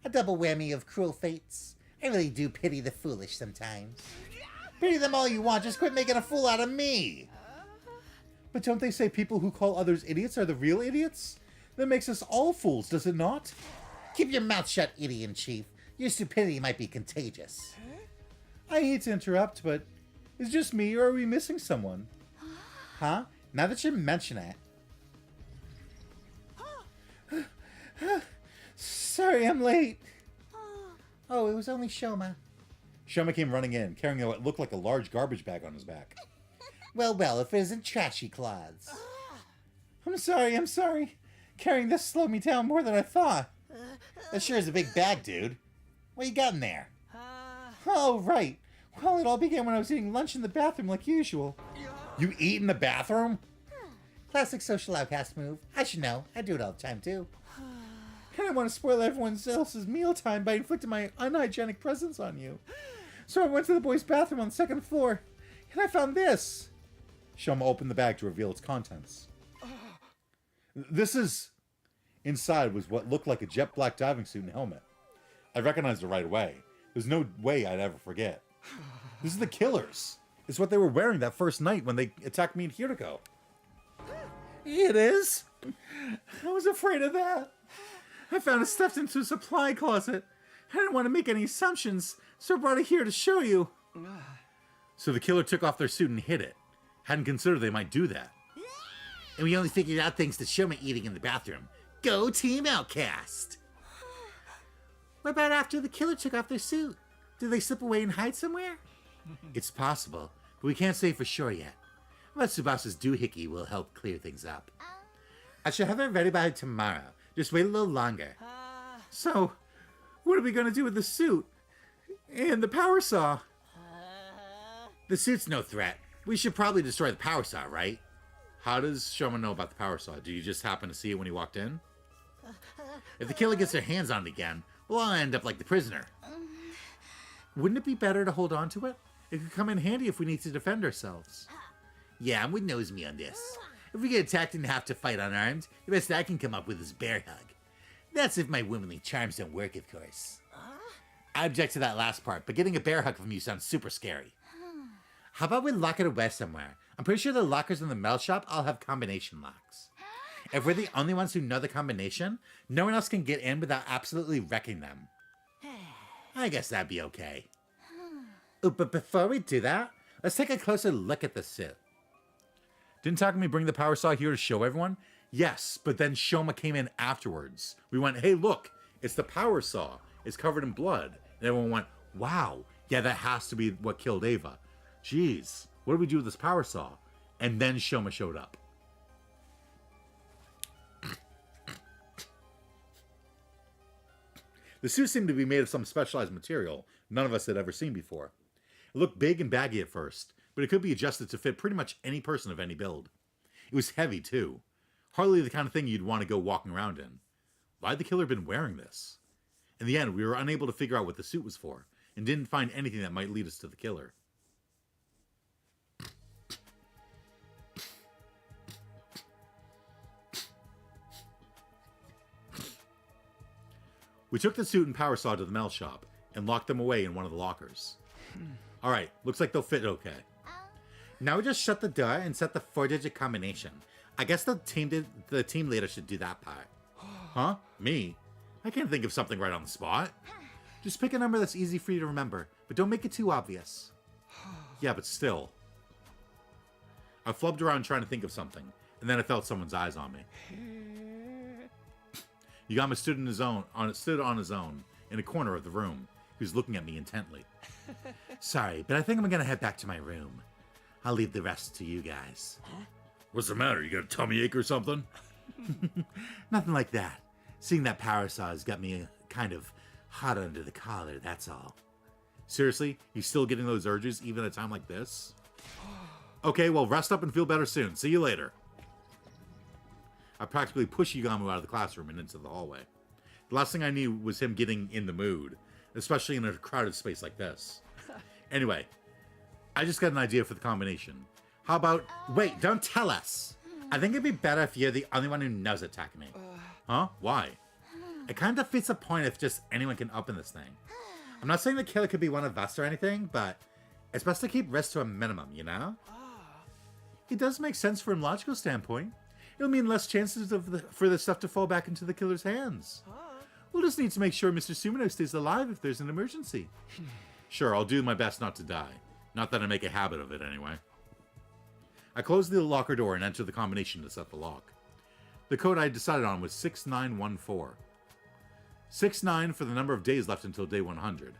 A double whammy of cruel fates. I really do pity the foolish sometimes. Pity them all you want, just quit making a fool out of me! But don't they say people who call others idiots are the real idiots? That makes us all fools, does it not? Keep your mouth shut, idiot chief. Your stupidity might be contagious. I hate to interrupt, but is it just me or are we missing someone? Huh? Now that you mention it. Sorry, I'm late. Oh, it was only Shoma. Shoma came running in, carrying what looked like a large garbage bag on his back. Well, if it isn't Trashy Claws. I'm sorry. Carrying this slowed me down more than I thought. That sure is a big bag, dude. What you got in there? Oh, right. Well, it all began when I was eating lunch in the bathroom like usual. You eat in the bathroom? Classic social outcast move. I should know. I do it all the time, too. And didn't want to spoil everyone else's mealtime by inflicting my unhygienic presence on you. So I went to the boys' bathroom on the second floor, and I found this. Shoma opened the bag to reveal its contents. Inside was what looked like a jet black diving suit and helmet. I recognized it right away. There's no way I'd ever forget. This is the killers. It's what they were wearing that first night when they attacked me in Hiriko. It is? I was afraid of that. I found it stuffed into a supply closet. I didn't want to make any assumptions, so I brought it here to show you. So the killer took off their suit and hid it. Hadn't considered they might do that. And we only figured out thanks to Shoma eating in the bathroom. Go Team Outcast! What about after the killer took off their suit? Did they slip away and hide somewhere? It's possible, but we can't say for sure yet. But Tsubasa's doohickey will help clear things up. I shall have it ready by tomorrow. Just wait a little longer. So, what are we going to do with the suit? And the power saw? The suit's no threat. We should probably destroy the power saw, right? How does Shoma know about the power saw? Do you just happen to see it when he walked in? If the killer gets their hands on it again, we'll all end up like the prisoner. Wouldn't it be better to hold on to it? It could come in handy if we need to defend ourselves. Yeah, I'm with Nozomi on this. If we get attacked and have to fight unarmed, the best I can come up with is bear hug. That's if my womanly charms don't work, of course. I object to that last part, but getting a bear hug from you sounds super scary. How about we lock it away somewhere? I'm pretty sure the lockers in the metal shop all have combination locks. If we're the only ones who know the combination, no one else can get in without absolutely wrecking them. I guess that'd be okay. Oh, but before we do that, let's take a closer look at the suit. Didn't Takumi bring the power saw here to show everyone? Yes, but then Shoma came in afterwards. We went, hey, look, it's the power saw. It's covered in blood. And everyone went, wow, yeah, that has to be what killed Eva. Jeez, what do we do with this power saw? And then Shoma showed up. The suit seemed to be made of some specialized material none of us had ever seen before. It looked big and baggy at first, but it could be adjusted to fit pretty much any person of any build. It was heavy, too. Hardly the kind of thing you'd want to go walking around in. Why'd the killer been wearing this? In the end, we were unable to figure out what the suit was for, and didn't find anything that might lead us to the killer. We took the suit and power saw to the metal shop, and locked them away in one of the lockers. Alright, looks like they'll fit okay. Now we just shut the door and set the 4-digit combination. I guess the team leader should do that part. Huh? Me? I can't think of something right on the spot. Just pick a number that's easy for you to remember, but don't make it too obvious. Yeah, but still. I flubbed around trying to think of something, and then I felt someone's eyes on me. Yagami stood on his own in a corner of the room. He was looking at me intently. Sorry, but I think I'm gonna head back to my room. I'll leave the rest to you guys. Huh? What's the matter? You got a tummy ache or something? Nothing like that. Seeing that power saw has got me kind of hot under the collar, that's all. Seriously? He's still getting those urges even at a time like this? Okay, well, rest up and feel better soon. See you later. I practically pushed Yagami out of the classroom and into the hallway. The last thing I knew was him getting in the mood, especially in a crowded space like this. Anyway, I just got an idea for the combination. How about... Wait, don't tell us! I think it'd be better if you're the only one who knows it, Takumi. Huh? Why? It kind of defeats the point if just anyone can open this thing. I'm not saying the killer could be one of us or anything, but it's best to keep risk to a minimum, you know? It does make sense from a logical standpoint. It'll mean less chances for the stuff to fall back into the killer's hands. We'll just need to make sure Mr. Sumino stays alive if there's an emergency. Sure, I'll do my best not to die. Not that I make a habit of it, anyway. I closed the locker door and entered the combination to set the lock. The code I decided on was 6914. 69 for the number of days left until day 100.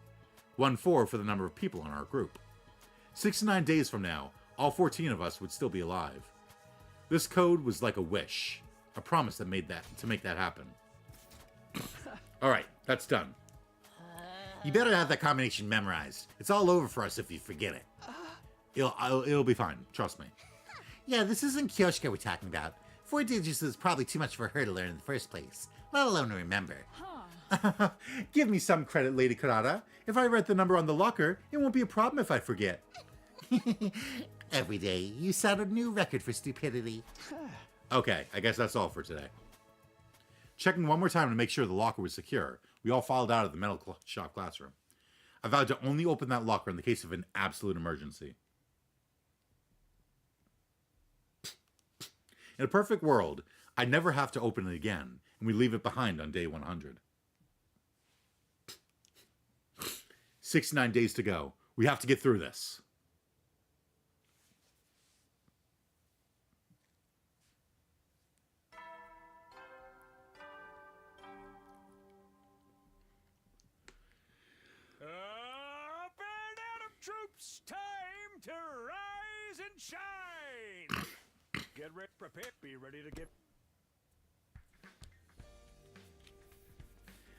14 for the number of people in our group. 69 days from now, all 14 of us would still be alive. This code was like a wish, a promise that make that happen. Alright, that's done. You better have that combination memorized. It's all over for us if you forget it. It'll be fine, trust me. Yeah, this isn't Kyoshika we're talking about. 4 digits is probably too much for her to learn in the first place, let alone to remember. Give me some credit, Lady Kurata. If I write the number on the locker, it won't be a problem if I forget. Every day, you set a new record for stupidity. Okay, I guess that's all for today. Checking one more time to make sure the locker was secure, we all filed out of the metal shop classroom. I vowed to only open that locker in the case of an absolute emergency. In a perfect world, I'd never have to open it again, and we leave it behind on day 100. 69 days to go. We have to get through this. Troops, time to rise and shine! Get ready, prepare, be ready to get...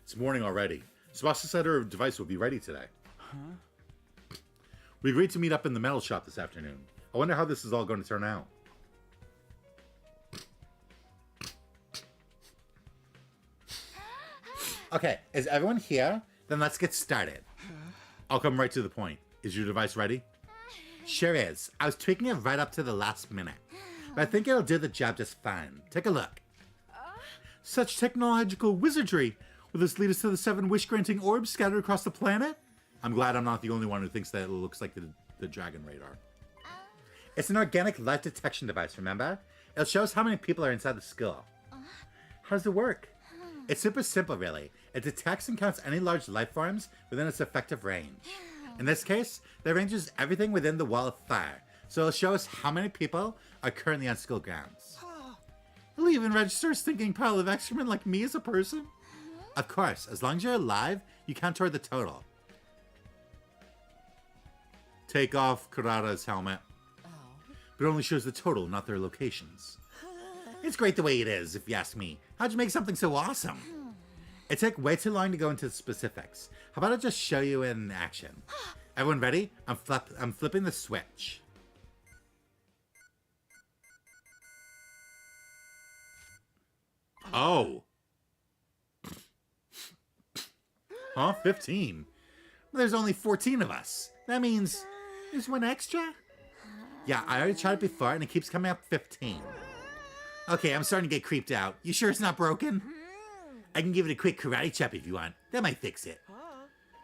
It's morning already. Sebastia said her device will be ready today. Huh? We agreed to meet up in the metal shop this afternoon. I wonder how this is all going to turn out. Okay, is everyone here? Then let's get started. I'll come right to the point. Is your device ready? Sure is. I was tweaking it right up to the last minute. But I think it'll do the job just fine. Take a look. Such technological wizardry! Will this lead us to the 7 wish-granting orbs scattered across the planet? I'm glad I'm not the only one who thinks that it looks like the Dragon Radar. It's an organic life detection device, remember? It'll show us how many people are inside the skull. How does it work? It's super simple, really. It detects and counts any large life forms within its effective range. In this case, that range is everything within the wall of fire, so it'll show us how many people are currently on school grounds. It'll even register a stinking pile of excrement like me as a person. Of course, as long as you're alive, you count toward the total. Take off Kurata's helmet. But it only shows the total, not their locations. It's great the way it is, if you ask me. How'd you make something so awesome? It took way too long to go into the specifics. How about I just show you in action? Everyone ready? I'm flipping the switch. Oh. Huh? 15? There's only 14 of us. That means there's one extra? Yeah, I already tried it before and it keeps coming up 15. Okay, I'm starting to get creeped out. You sure it's not broken? I can give it a quick karate chop if you want. That might fix it.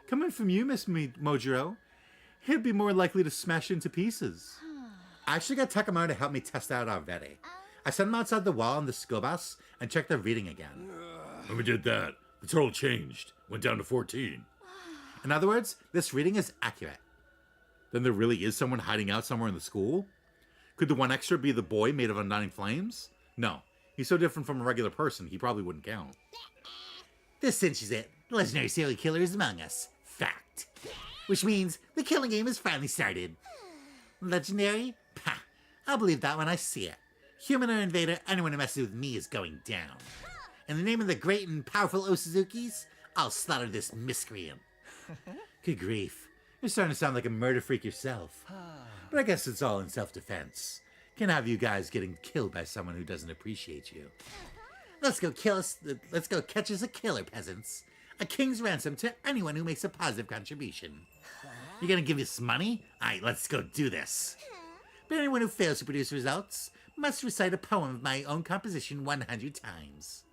Coming from you, Miss Mojiro, he'd be more likely to smash into pieces. I actually got Takamo to help me test out our Vedi. I sent him outside the wall on the school bus and checked their reading again. When we did that, the total changed. Went down to 14. In other words, this reading is accurate. Then there really is someone hiding out somewhere in the school? Could the one extra be the boy made of undying flames? No. He's so different from a regular person, he probably wouldn't count. This cinches it. The legendary serial killer is among us. Fact. Which means the killing game has finally started. Legendary? Pah. I'll believe that when I see it. Human or invader, anyone who messes with me is going down. In the name of the great and powerful Osuzukis, I'll slaughter this miscreant. Good grief. You're starting to sound like a murder freak yourself. But I guess it's all in self-defense. Can't have you guys getting killed by someone who doesn't appreciate you. Let's go catch us a killer, peasants. A king's ransom to anyone who makes a positive contribution. You gonna give us money? Alright, let's go do this. But anyone who fails to produce results must recite a poem of my own composition 100 times.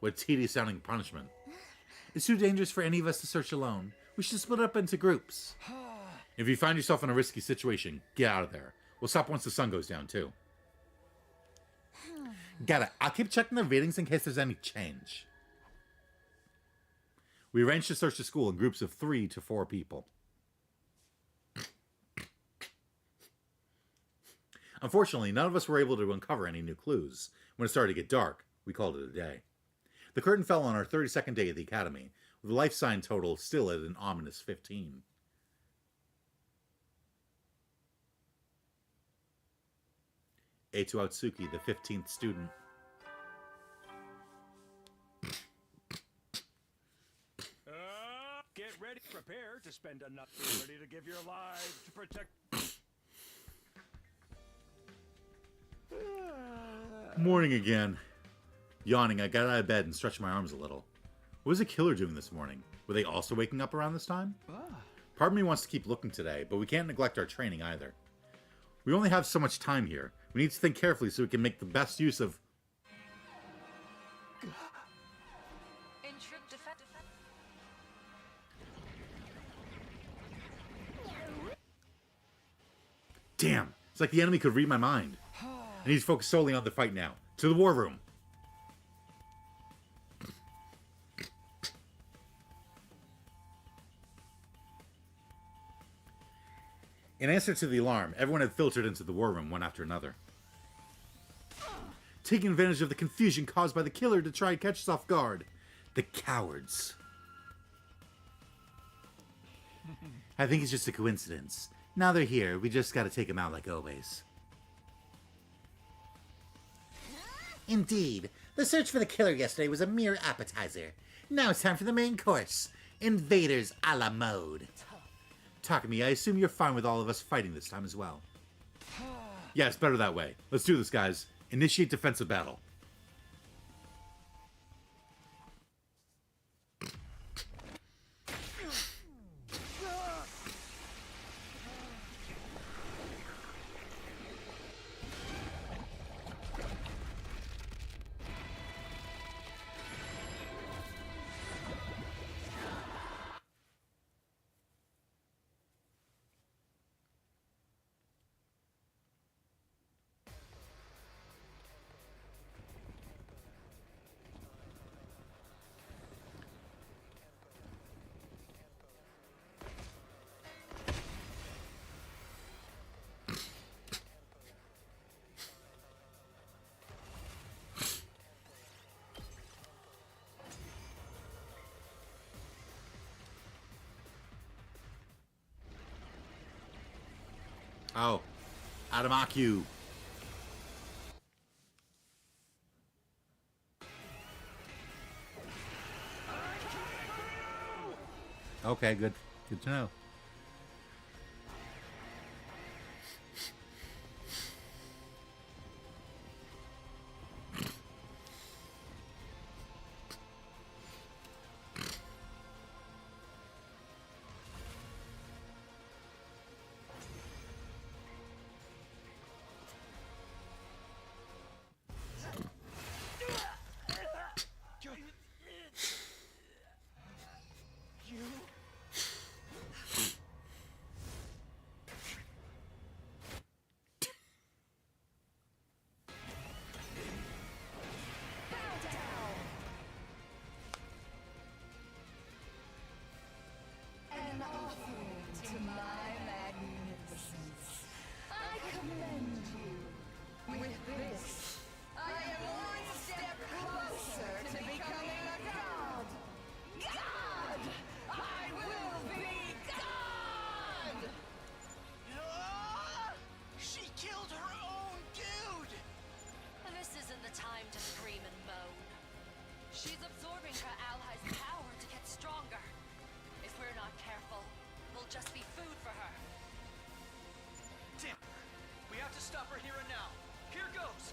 What tedious sounding punishment. It's too dangerous for any of us to search alone. We should split up into groups. If you find yourself in a risky situation, get out of there. We'll stop once the sun goes down, too. Got it. I'll keep checking the readings in case there's any change. We arranged to search the school in groups of 3 to 4 people. Unfortunately, none of us were able to uncover any new clues. When it started to get dark, we called it a day. The curtain fell on our 32nd day at the academy, with the life sign total still at an ominous 15. Eito Atsuki, the 15th student. Get ready, prepare to spend enough. Be ready to give your lives to protect. Morning again. Yawning, I got out of bed and stretched my arms a little. What was the killer doing this morning? Were they also waking up around this time? Part of me wants to keep looking today, but we can't neglect our training either. We only have so much time here. We need to think carefully so we can make the best use of... Damn! It's like the enemy could read my mind. I need to focus solely on the fight now. To the war room! In answer to the alarm, everyone had filtered into the war room one after another. Taking advantage of the confusion caused by the killer to try and catch us off guard. The cowards. I think it's just a coincidence. Now they're here, we just gotta take them out like always. Indeed. The search for the killer yesterday was a mere appetizer. Now it's time for the main course. Invaders a la mode. Takumi, I assume you're fine with all of us fighting this time as well. Yeah, it's better that way. Let's do this, guys. Initiate defensive battle. Oh, Adamaku. Okay, good. Good to know. She's absorbing her allies' power to get stronger. If we're not careful, we'll just be food for her. Damn! We have to stop her here and now. Here goes!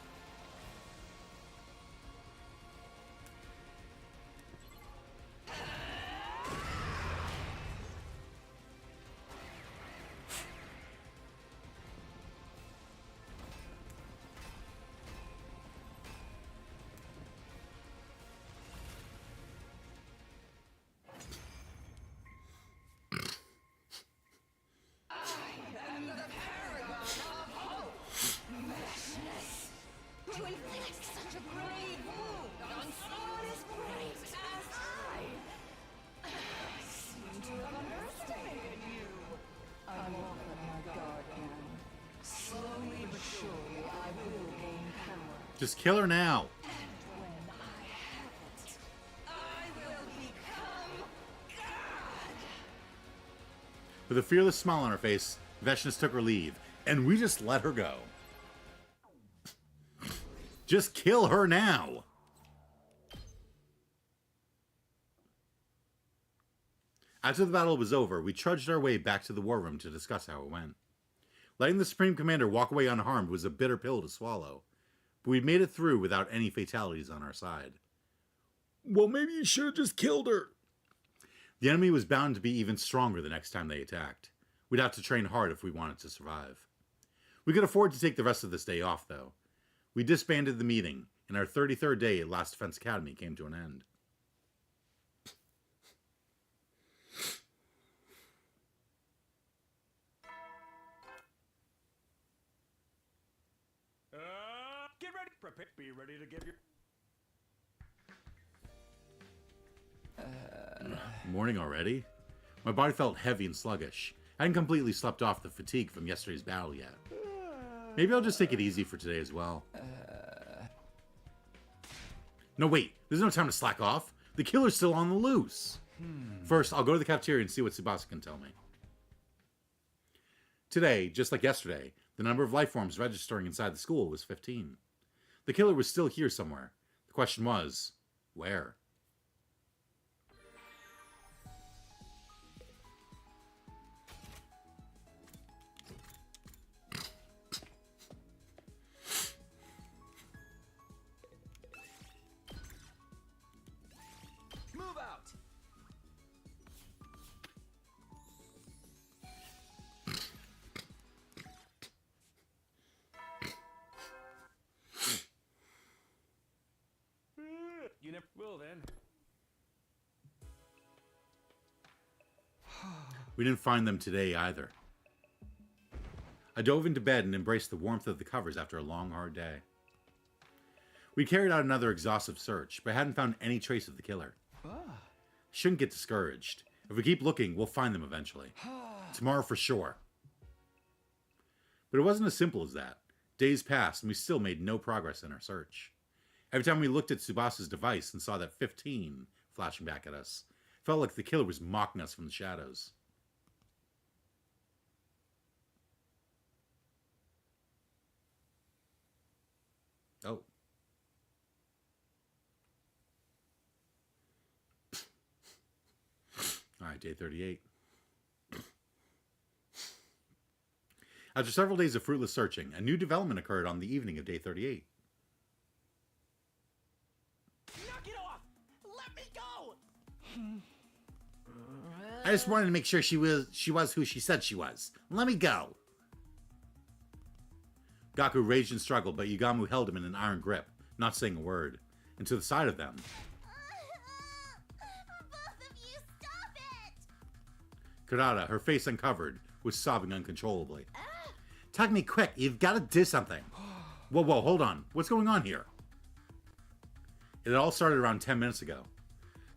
Just kill her now. With a fearless smile on her face, Veshnis took her leave, and we just let her go. Just kill her now. After the battle was over, we trudged our way back to the war room to discuss how it went. Letting the Supreme Commander walk away unharmed was a bitter pill to swallow. but we'd made it through without any fatalities on our side. Well, maybe you should have just killed her. The enemy was bound to be even stronger the next time they attacked. We'd have to train hard if we wanted to survive. We could afford to take the rest of this day off, though. We disbanded the meeting, and our 33rd day at Last Defense Academy came to an end. Get ready. Prepare. Be ready to give your... Morning already? My body felt heavy and sluggish. I hadn't completely slept off the fatigue from yesterday's battle yet. Maybe I'll just take it easy for today as well. No, wait. There's no time to slack off. The killer's still on the loose. First, I'll go to the cafeteria and see what Tsubasa can tell me. Today, just like yesterday, the number of life forms registering inside the school was 15. The killer was still here somewhere. The question was, where? Move out! You never will then. We didn't find them today either. I dove into bed and embraced the warmth of the covers after a long, hard day. We carried out another exhaustive search, but hadn't found any trace of the killer. Shouldn't get discouraged. If we keep looking, we'll find them eventually. Tomorrow for sure. But it wasn't as simple as that. Days passed and we still made no progress in our search. Every time we looked at Tsubasa's device and saw that 15 flashing back at us, it felt like the killer was mocking us from the shadows. Oh. Alright, day 38. After several days of fruitless searching, a new development occurred on the evening of day 38. Knock it off! Let me go! I just wanted to make sure she was who she said she was. Let me go. Gaku raged and struggled, but Yugamu held him in an iron grip, not saying a word. And to the side of them, Both of you, stop it! Kurata, her face uncovered, was sobbing uncontrollably. Tag me quick, you've got to do something. Whoa, hold on. What's going on here? It had all started around 10 minutes ago.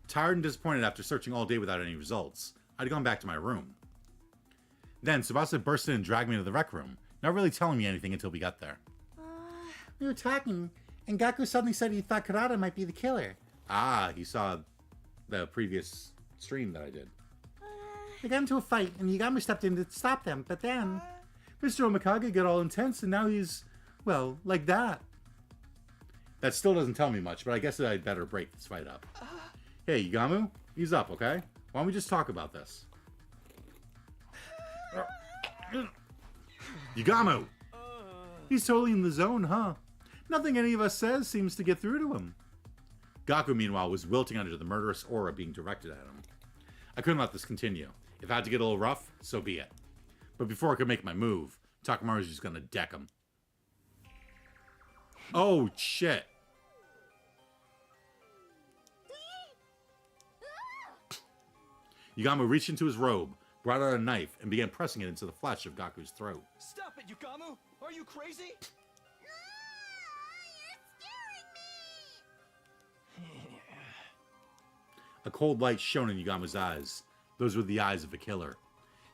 Tired and disappointed after searching all day without any results, I'd gone back to my room. Then Tsubasa burst in and dragged me to the rec room, not really telling me anything until we got there. We were talking, and Gaku suddenly said he thought Kurata might be the killer. Ah, he saw the previous stream that I did. They got into a fight, and Yagami stepped in to stop them, but then Mr. Omikage got all intense, and now he's, well, like that. That still doesn't tell me much, but I guess I'd better break this fight up. Hey, Yugamu, ease up, okay? Why don't we just talk about this? Yugamu! He's totally in the zone, huh? Nothing any of us says seems to get through to him. Gaku, meanwhile, was wilting under the murderous aura being directed at him. I couldn't let this continue. If I had to get a little rough, so be it. But before I could make my move, Takamaru's just gonna deck him. Oh, shit. Yugamu reached into his robe, brought out a knife, and began pressing it into the flesh of Gaku's throat. Stop it, Yugamu! Are you crazy? A cold light shone in Yugamu's eyes. Those were the eyes of a killer.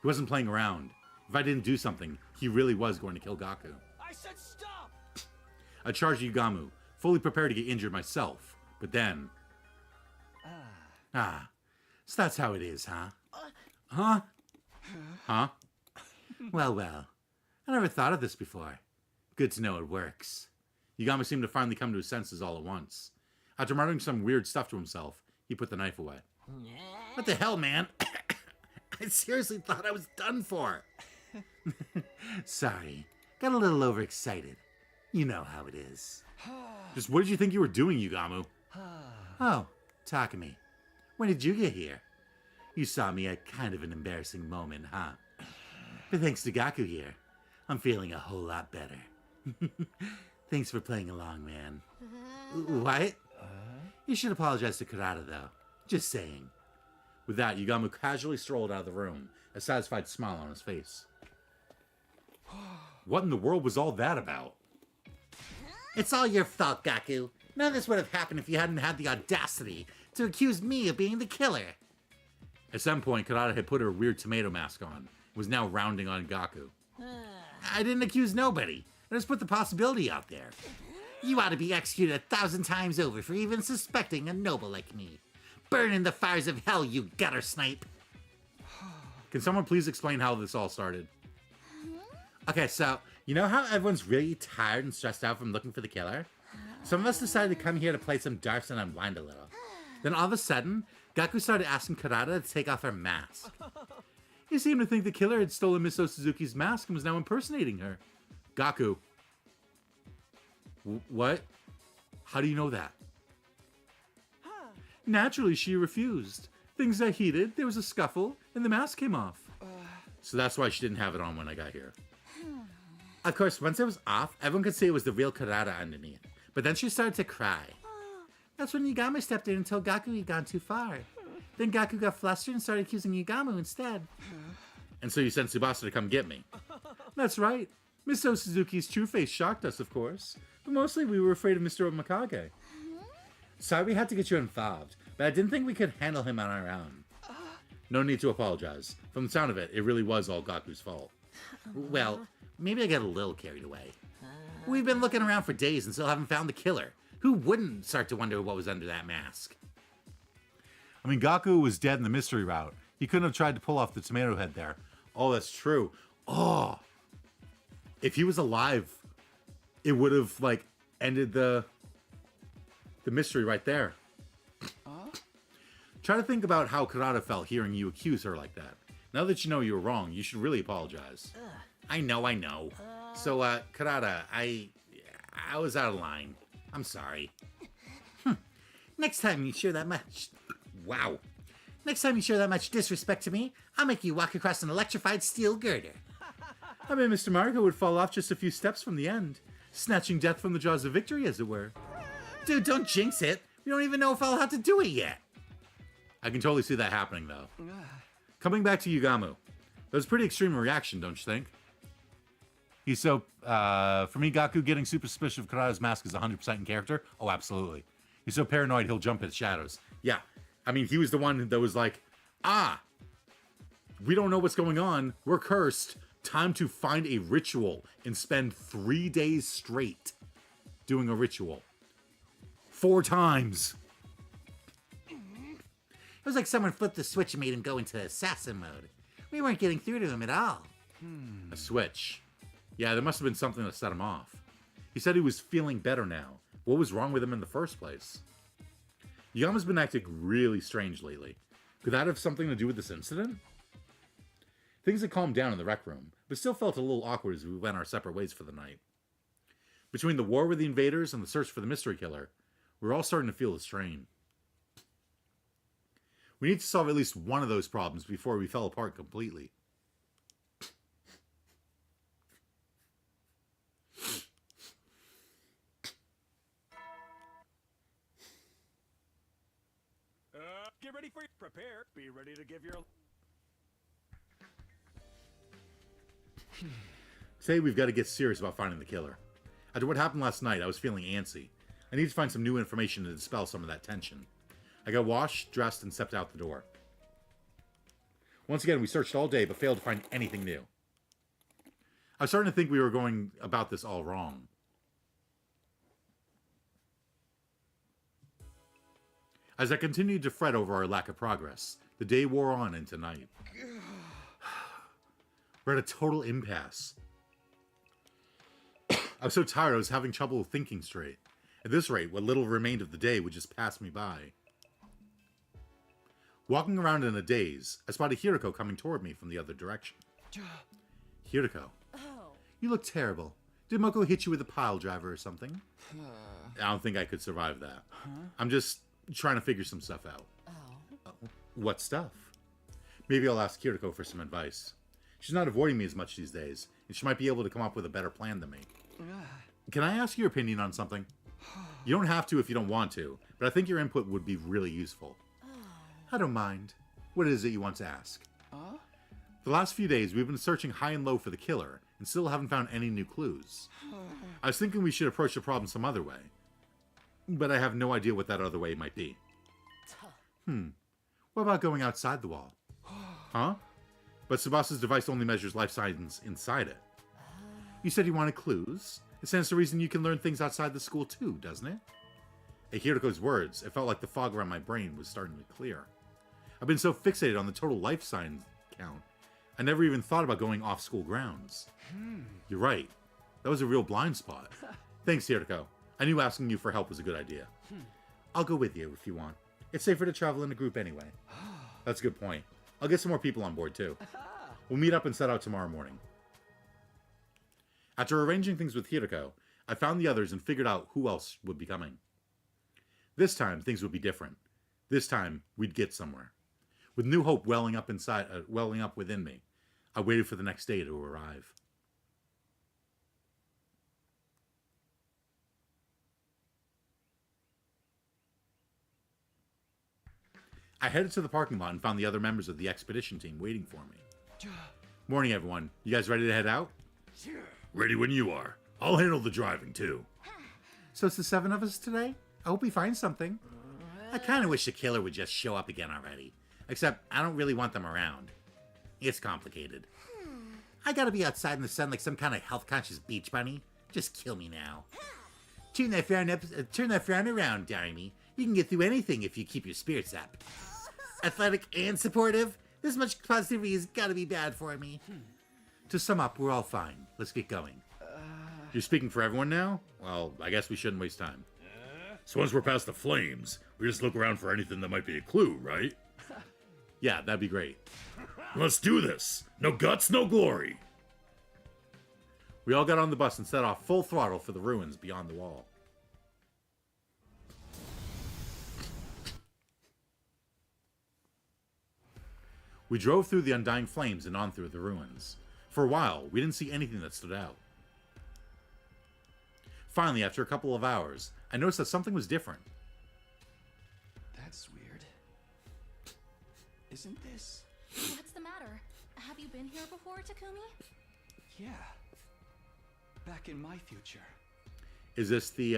He wasn't playing around. If I didn't do something, he really was going to kill Gaku. I said stop! I charged Yugamu, fully prepared to get injured myself. But then... So that's how it is, huh? Huh? Huh? Well. I never thought of this before. Good to know it works. Yugamu seemed to finally come to his senses all at once. After muttering some weird stuff to himself, he put the knife away. What the hell, man? I seriously thought I was done for. Sorry. Got a little overexcited. You know how it is. Just what did you think you were doing, Yugamu? Oh, Takumi. When did you get here? You saw me at kind of an embarrassing moment, huh? But thanks to Gaku here, I'm feeling a whole lot better. Thanks for playing along, man. What? You should apologize to Kurata, though. Just saying. With that, Yugamu casually strolled out of the room, a satisfied smile on his face. What in the world was all that about? It's all your fault, Gaku. None of this would have happened if you hadn't had the audacity to accuse me of being the killer. At some point, Kurata had put her weird tomato mask on, and was now rounding on Gaku. I didn't accuse nobody. I just put the possibility out there. You ought to be executed 1,000 times over for even suspecting a noble like me. Burn in the fires of hell, you gutter snipe. Can someone please explain how this all started? Okay, so, you know how everyone's really tired and stressed out from looking for the killer? Some of us decided to come here to play some darts and unwind a little. Then all of a sudden, Gaku started asking Kurata to take off her mask. He seemed to think the killer had stolen Miss Suzuki's mask and was now impersonating her. Gaku. What? How do you know that? Naturally, she refused. Things got heated, there was a scuffle, and the mask came off. So that's why she didn't have it on when I got here. Of course, once it was off, everyone could see it was the real Kurata underneath. But then she started to cry. That's when Yugamu stepped in and told Gaku he'd gone too far. Then Gaku got flustered and started accusing Yugamu instead. And so you sent Tsubasa to come get me. That's right. Miss Suzuki's true face shocked us, of course. But mostly we were afraid of Mr. Omikage. Sorry we had to get you involved, but I didn't think we could handle him on our own. No need to apologize. From the sound of it, it really was all Gaku's fault. Well, maybe I got a little carried away. We've been looking around for days and still haven't found the killer. Who wouldn't start to wonder what was under that mask? I mean, Gaku was dead in the mystery route. He couldn't have tried to pull off the tomato head there. Oh, that's true. Oh. If he was alive, it would have, like, ended the mystery right there. Try to think about how Kurata felt hearing you accuse her like that. Now that you know you were wrong, you should really apologize. I know. So, Kurata, I was out of line. I'm sorry. Next time you show that much... Wow. Next time you show that much disrespect to me, I'll make you walk across an electrified steel girder. I mean, Mr. Marco would fall off just a few steps from the end, snatching death from the jaws of victory, as it were. Dude, don't jinx it. We don't even know if I'll have to do it yet. I can totally see that happening, though. Coming back to Yugamu. That was a pretty extreme reaction, don't you think? He's so... for me, Gaku getting super suspicious of Kurata's mask is 100% in character. Oh, absolutely. He's so paranoid he'll jump at shadows. Yeah. I mean, he was the one that was like, we don't know what's going on. We're cursed. Time to find a ritual and spend 3 days straight doing a ritual. 4 times. It was like someone flipped the switch and made him go into assassin mode. We weren't getting through to him at all. A switch. Yeah, there must have been something that set him off. He said he was feeling better now. What was wrong with him in the first place? Yugamu's been acting really strange lately. Could that have something to do with this incident? Things had calmed down in the rec room, but still felt a little awkward as we went our separate ways for the night. Between the war with the invaders and the search for the mystery killer, we were all starting to feel the strain. We need to solve at least one of those problems before we fell apart completely. Get ready for prepare. Be ready to give your... Today we've got to get serious about finding the killer. After what happened last night, I was feeling antsy. I need to find some new information to dispel some of that tension. I got washed, dressed, and stepped out the door. Once again, we searched all day, but failed to find anything new. I was starting to think we were going about this all wrong. As I continued to fret over our lack of progress, the day wore on into night. We're at a total impasse. I was so tired I was having trouble thinking straight. At this rate, what little remained of the day would just pass me by. Walking around in a daze, I spotted Hiroko coming toward me from the other direction. Hiroko, you look terrible. Did Moko hit you with a pile driver or something? I don't think I could survive that. I'm just trying to figure some stuff out. What stuff? Maybe I'll ask Kiriko for some advice. She's not avoiding me as much these days, and she might be able to come up with a better plan than me. Can I ask your opinion on something? You don't have to if you don't want to, but I think your input would be really useful. I don't mind. What is it you want to ask? The last few days, we've been searching high and low for the killer, and still haven't found any new clues. I was thinking we should approach the problem some other way, but I have no idea what that other way might be. What about going outside the wall? Huh? But Tsubasa's device only measures life signs inside it. You said you wanted clues? It stands to reason you can learn things outside the school too, doesn't it? At Hiriko's words, it felt like the fog around my brain was starting to clear. I've been so fixated on the total life sign count, I never even thought about going off school grounds. You're right. That was a real blind spot. Thanks, Hiriko. I knew asking you for help was a good idea. I'll go with you if you want. It's safer to travel in a group anyway. That's a good point. I'll get some more people on board too. We'll meet up and set out tomorrow morning. After arranging things with Hiriko, I found the others and figured out who else would be coming. This time, things would be different. This time, we'd get somewhere. With new hope welling up within me, I waited for the next day to arrive. I headed to the parking lot and found the other members of the expedition team waiting for me. Morning, everyone. You guys ready to head out? Ready when you are. I'll handle the driving, too. So it's the 7 of us today? I hope we find something. I kind of wish the killer would just show up again already. Except I don't really want them around. It's complicated. I gotta be outside in the sun like some kind of health-conscious beach bunny. Just kill me now. Turn that frown around, Daimi. You can get through anything if you keep your spirits up. Athletic and supportive? This much positivity has gotta be bad for me. To sum up, we're all fine. Let's get going. You're speaking for everyone now? Well, I guess we shouldn't waste time. So once we're past the flames, we just look around for anything that might be a clue, right? Yeah, that'd be great. Let's do this. No guts, no glory. We all got on the bus and set off full throttle for the ruins beyond the wall. We drove through the undying flames and on through the ruins. For a while, we didn't see anything that stood out. Finally, after a couple of hours, I noticed that something was different. That's weird. Isn't this? What's the matter? Have you been here before, Takumi? Yeah. Back in my future. Is this the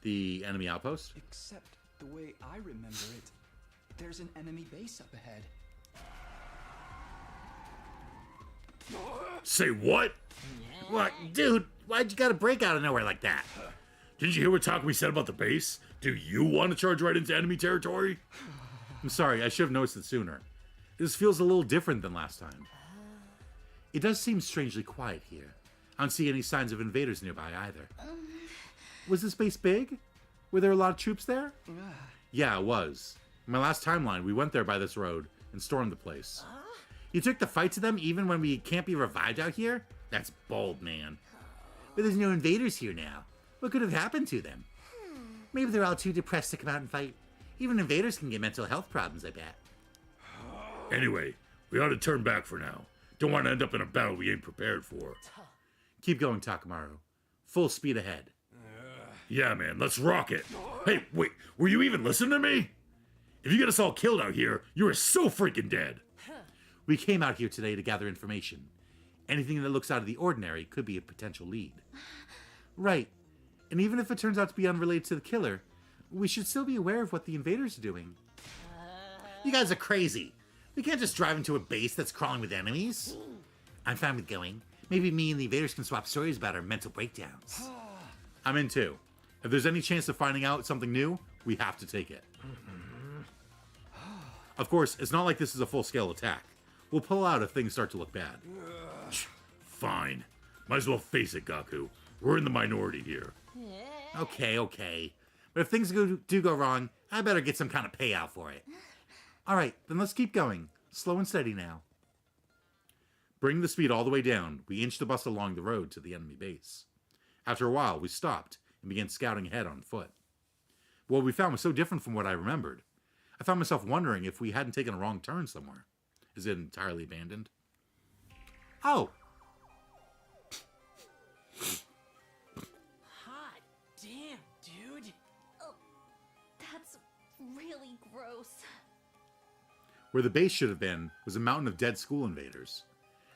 enemy outpost? Except the way I remember it, there's an enemy base up ahead. Say what? What? Dude, why'd you gotta break out of nowhere like that? Didn't you hear what Takumi said about the base? Do you want to charge right into enemy territory? I'm sorry, I should have noticed it sooner. This feels a little different than last time. It does seem strangely quiet here. I don't see any signs of invaders nearby either. Was this base big? Were there a lot of troops there? Yeah, it was. In my last timeline, we went there by this road and stormed the place. You took the fight to them even when we can't be revived out here? That's bold, man. But there's no invaders here now. What could have happened to them? Maybe they're all too depressed to come out and fight. Even invaders can get mental health problems, I bet. Anyway, we ought to turn back for now. Don't want to end up in a battle we ain't prepared for. Keep going, Takamaru. Full speed ahead. Yeah, man, let's rock it. Hey, wait, were you even listening to me? If you get us all killed out here, you are so freaking dead. We came out here today to gather information. Anything that looks out of the ordinary could be a potential lead. Right. And even if it turns out to be unrelated to the killer, we should still be aware of what the invaders are doing. You guys are crazy. We can't just drive into a base that's crawling with enemies. I'm fine with going. Maybe me and the invaders can swap stories about our mental breakdowns. I'm in too. If there's any chance of finding out something new, we have to take it. Of course, it's not like this is a full-scale attack. We'll pull out if things start to look bad. Fine. Might as well face it, Gaku. We're in the minority here. Okay. But if things do go wrong, I better get some kind of payout for it. All right, then let's keep going. Slow and steady now. Bringing the speed all the way down, we inched the bus along the road to the enemy base. After a while, we stopped and began scouting ahead on foot. What we found was so different from what I remembered. I found myself wondering if we hadn't taken a wrong turn somewhere. Is it entirely abandoned? Oh! Hot damn, dude. Oh, that's really gross. Where the base should have been was a mountain of dead school invaders.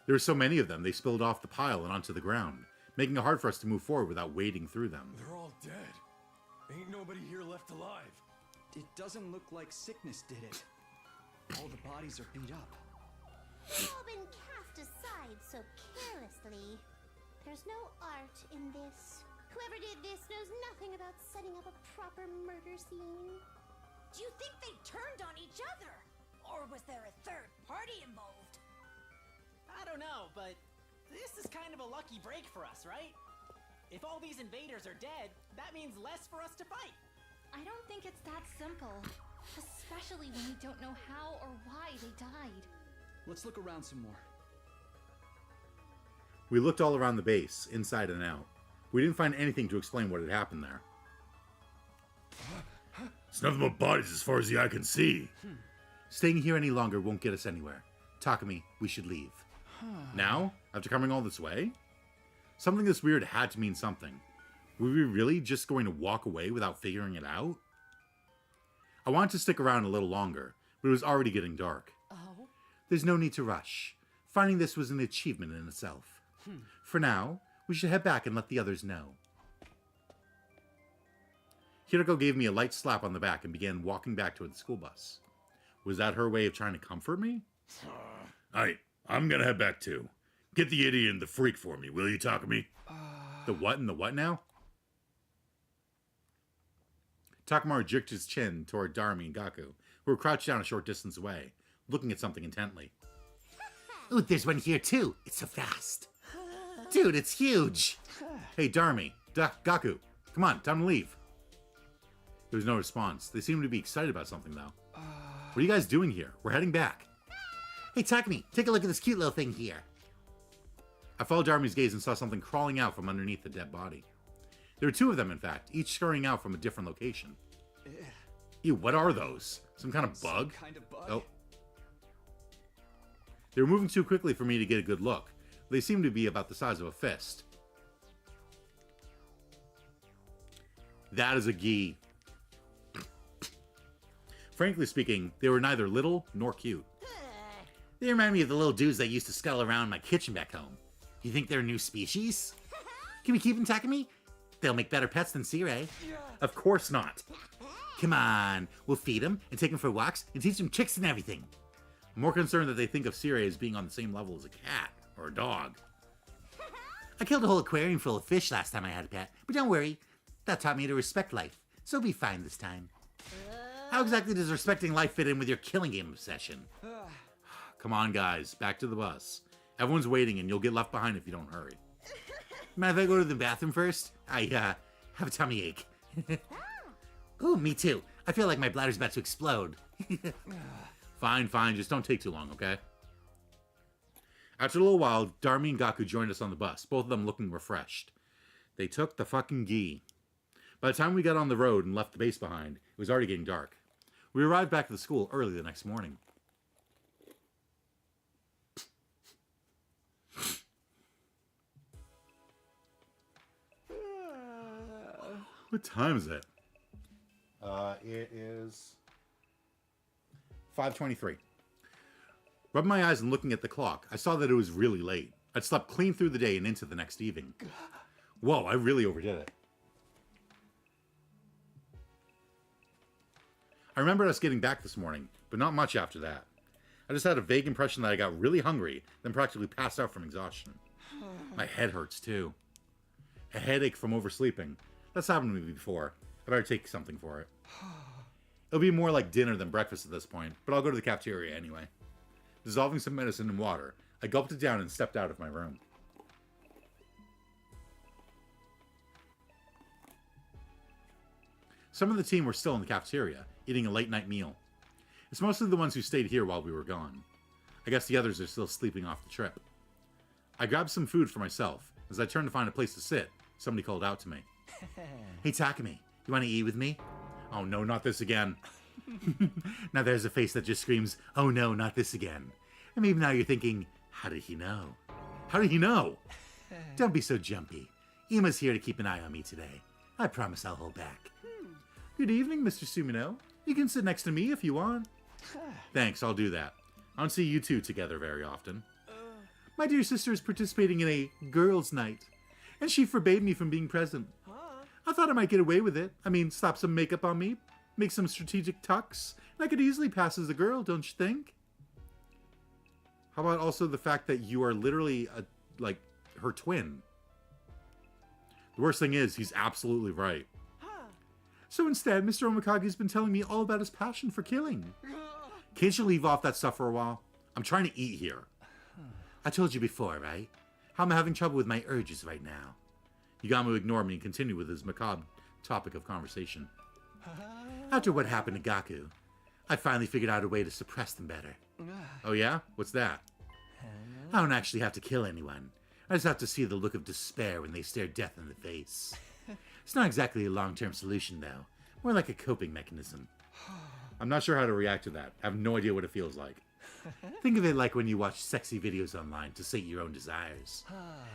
There were so many of them, they spilled off the pile and onto the ground, making it hard for us to move forward without wading through them. They're all dead. Ain't nobody here left alive. It doesn't look like sickness did it. All the bodies are beat up. They've all been cast aside so carelessly. There's no art in this. Whoever did this knows nothing about setting up a proper murder scene. Do you think they turned on each other? Or was there a third party involved? I don't know, but this is kind of a lucky break for us, right? If all these invaders are dead, that means less for us to fight. I don't think it's that simple. Especially when we don't know how or why they died. Let's look around some more. We looked all around the base, inside and out. We didn't find anything to explain what had happened there. It's nothing but bodies as far as the eye can see. Staying here any longer won't get us anywhere. Takumi, we should leave. Now? After coming all this way? Something this weird had to mean something. Were we really just going to walk away without figuring it out? I wanted to stick around a little longer, but it was already getting dark. Oh? There's no need to rush. Finding this was an achievement in itself. For now, we should head back and let the others know. Hiroko gave me a light slap on the back and began walking back toward the school bus. Was that her way of trying to comfort me? I'm gonna head back too. Get the idiot and the freak for me, will you, Takumi? The what and the what now? Takamaru jerked his chin toward Darumi and Gaku, who were crouched down a short distance away, looking at something intently. Ooh, there's one here too. It's so fast. Dude, it's huge. Hey, Darumi, Gaku, come on, time to leave. There was no response. They seemed to be excited about something, though. What are you guys doing here? We're heading back. Hey, Takumi, take a look at this cute little thing here. I followed Darumi's gaze and saw something crawling out from underneath the dead body. There were two of them, in fact, each scurrying out from a different location. Ew, what are those? Some kind of bug? Some kind of bug? Oh. They were moving too quickly for me to get a good look. They seemed to be about the size of a fist. That is a gi. Frankly speaking, they were neither little nor cute. They remind me of the little dudes that used to scuttle around my kitchen back home. You think they're a new species? Can we keep them, Takumi? They'll make better pets than Sirei. Of course not. Come on, we'll feed them and take them for walks and teach them tricks and everything. I'm more concerned that they think of Sirei as being on the same level as a cat or a dog. I killed a whole aquarium full of fish last time I had a pet, but don't worry, that taught me to respect life, so be fine this time. How exactly does respecting life fit in with your killing game obsession? Come on, guys, back to the bus. Everyone's waiting and you'll get left behind if you don't hurry. Mind if I go to the bathroom first? I have a tummy ache. Ooh, me too. I feel like my bladder's about to explode. Fine, just don't take too long, okay? After a little while, Darumi and Gaku joined us on the bus, both of them looking refreshed. They took the fucking gi. By the time we got on the road and left the base behind, it was already getting dark. We arrived back at the school early the next morning. What time is it? It is 5:23. Rubbing my eyes and looking at the clock, I saw that it was really late. I'd slept clean through the day and into the next evening. Whoa, I really overdid it. I remembered us getting back this morning, but not much after that. I just had a vague impression that I got really hungry, then practically passed out from exhaustion. My head hurts too. A headache from oversleeping. That's happened to me before. I better take something for it. It'll be more like dinner than breakfast at this point, but I'll go to the cafeteria anyway. Dissolving some medicine in water, I gulped it down and stepped out of my room. Some of the team were still in the cafeteria, eating a late-night meal. It's mostly the ones who stayed here while we were gone. I guess the others are still sleeping off the trip. I grabbed some food for myself. As I turned to find a place to sit, somebody called out to me. Hey, Takumi, you want to eat with me? Oh no, not this again. Now there's a face that just screams, oh no, not this again. And maybe now you're thinking, how did he know? How did he know? Don't be so jumpy. Ima's here to keep an eye on me today. I promise I'll hold back. Good evening, Mr. Sumino. You can sit next to me if you want. Thanks, I'll do that. I don't see you two together very often. My dear sister is participating in a girls' night, and she forbade me from being present. I thought I might get away with it. I mean, slap some makeup on me, make some strategic tucks, and I could easily pass as a girl, don't you think? How about also the fact that you are literally, like, her twin? The worst thing is, he's absolutely right. So instead, Mr. Omikage's been telling me all about his passion for killing. Can't you leave off that stuff for a while? I'm trying to eat here. I told you before, right? How I'm having trouble with my urges right now. Yagami ignored me and continued with his macabre topic of conversation. After what happened to Gaku, I finally figured out a way to suppress them better. Oh yeah? What's that? I don't actually have to kill anyone. I just have to see the look of despair when they stare death in the face. It's not exactly a long-term solution, though. More like a coping mechanism. I'm not sure how to react to that. I have no idea what it feels like. Think of it like when you watch sexy videos online to sate your own desires.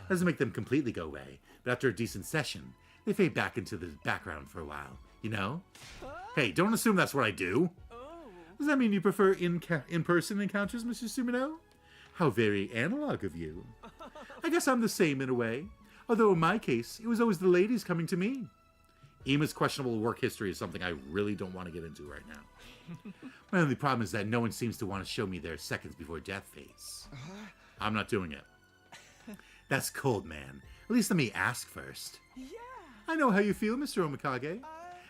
Doesn't make them completely go away, but after a decent session, they fade back into the background for a while, you know? Hey, don't assume that's what I do. Does that mean you prefer in-person encounters, Mr. Sumino? How very analog of you. I guess I'm the same in a way. Although in my case, it was always the ladies coming to me. Ima's questionable work history is something I really don't want to get into right now. My only problem is that no one seems to want to show me their seconds before death face. I'm not doing it. That's cold, man. At least let me ask first. Yeah. I know how you feel, Mr. Omikage.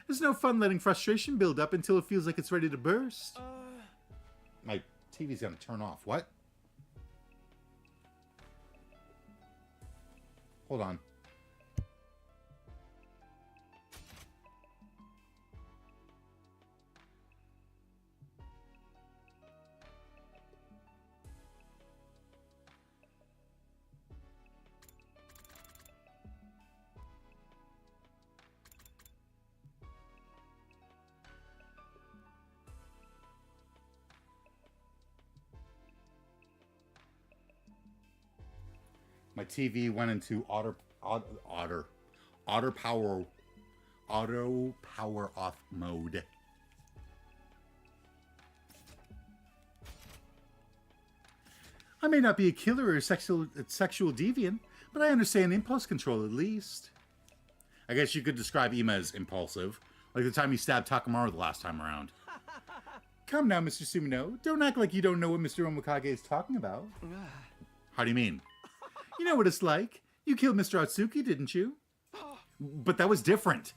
There's no fun letting frustration build up until it feels like it's ready to burst. My TV's gonna turn off. What? Hold on. My TV went into auto power off mode. I may not be a killer or a sexual deviant, but I understand impulse control at least. I guess you could describe Ima as impulsive, like the time you stabbed Takamaru the last time around. Come now, Mr. Sumino. Don't act like you don't know what Mr. Omikage is talking about. How do you mean? You know what it's like. You killed Mr. Atsuki, didn't you? But that was different.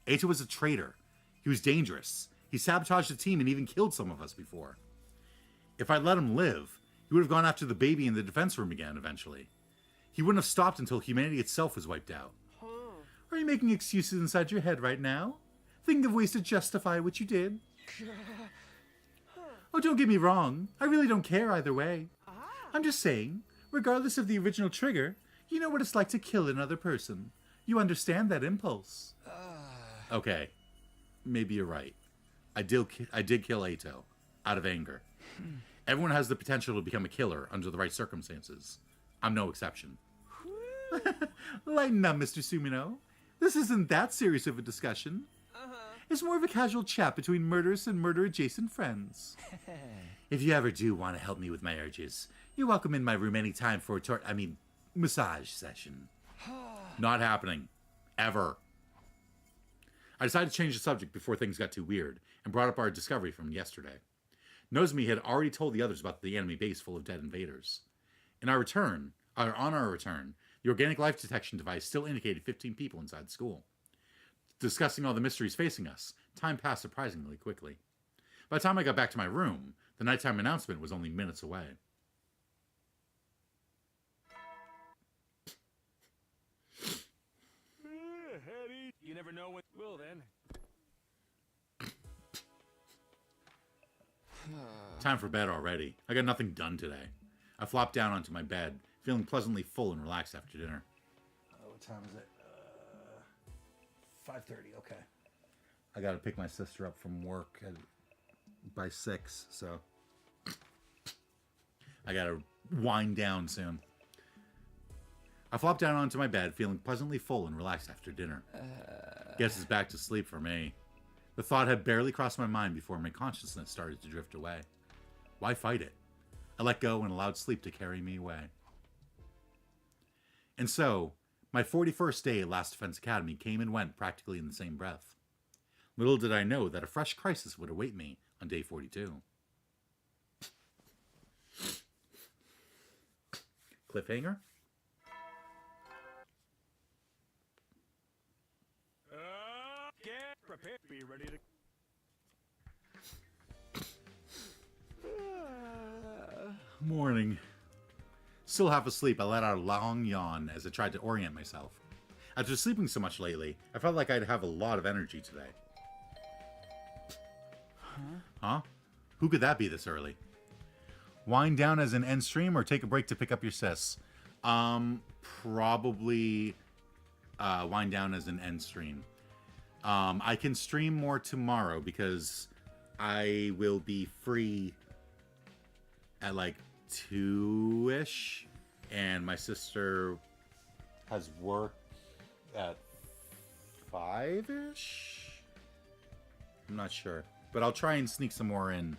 Eito was a traitor. He was dangerous. He sabotaged the team and even killed some of us before. If I'd let him live, he would have gone after the baby in the defense room again eventually. He wouldn't have stopped until humanity itself was wiped out. Are you making excuses inside your head right now? Thinking of ways to justify what you did? Oh, don't get me wrong. I really don't care either way. I'm just saying, regardless of the original trigger, you know what it's like to kill another person. You understand that impulse. Okay, maybe you're right. I did kill Eito, out of anger. Everyone has the potential to become a killer under the right circumstances. I'm no exception. Lighten up, Mr. Sumino. This isn't that serious of a discussion. It's more of a casual chat between murderous and murder-adjacent friends. If you ever do want to help me with my urges, you're welcome in my room anytime for a massage session. Not happening. Ever. I decided to change the subject before things got too weird, and brought up our discovery from yesterday. Nozomi had already told the others about the enemy base full of dead invaders. On our return, the organic life detection device still indicated 15 people inside the school. Discussing all the mysteries facing us, time passed surprisingly quickly. By the time I got back to my room, the nighttime announcement was only minutes away. You never know when. Well then. Time for bed already. I got nothing done today. I flopped down onto my bed, feeling pleasantly full and relaxed after dinner. What time is it? 5:30. Okay. I got to pick my sister up from work by 6, so I got to wind down soon. I flopped down onto my bed, feeling pleasantly full and relaxed after dinner. Guess it's back to sleep for me. The thought had barely crossed my mind before my consciousness started to drift away. Why fight it? I let go and allowed sleep to carry me away. And so, my 41st day at Last Defense Academy came and went practically in the same breath. Little did I know that a fresh crisis would await me on day 42. Cliffhanger? Get prepared. Be ready to. Morning. Still half asleep, I let out a long yawn as I tried to orient myself. After sleeping so much lately, I felt like I'd have a lot of energy today. Huh? Who could that be this early? Wind down as an end stream or take a break to pick up your sis? Probably wind down as an end stream. I can stream more tomorrow because I will be free at like 2-ish, and my sister has work at 5-ish? I'm not sure, but I'll try and sneak some more in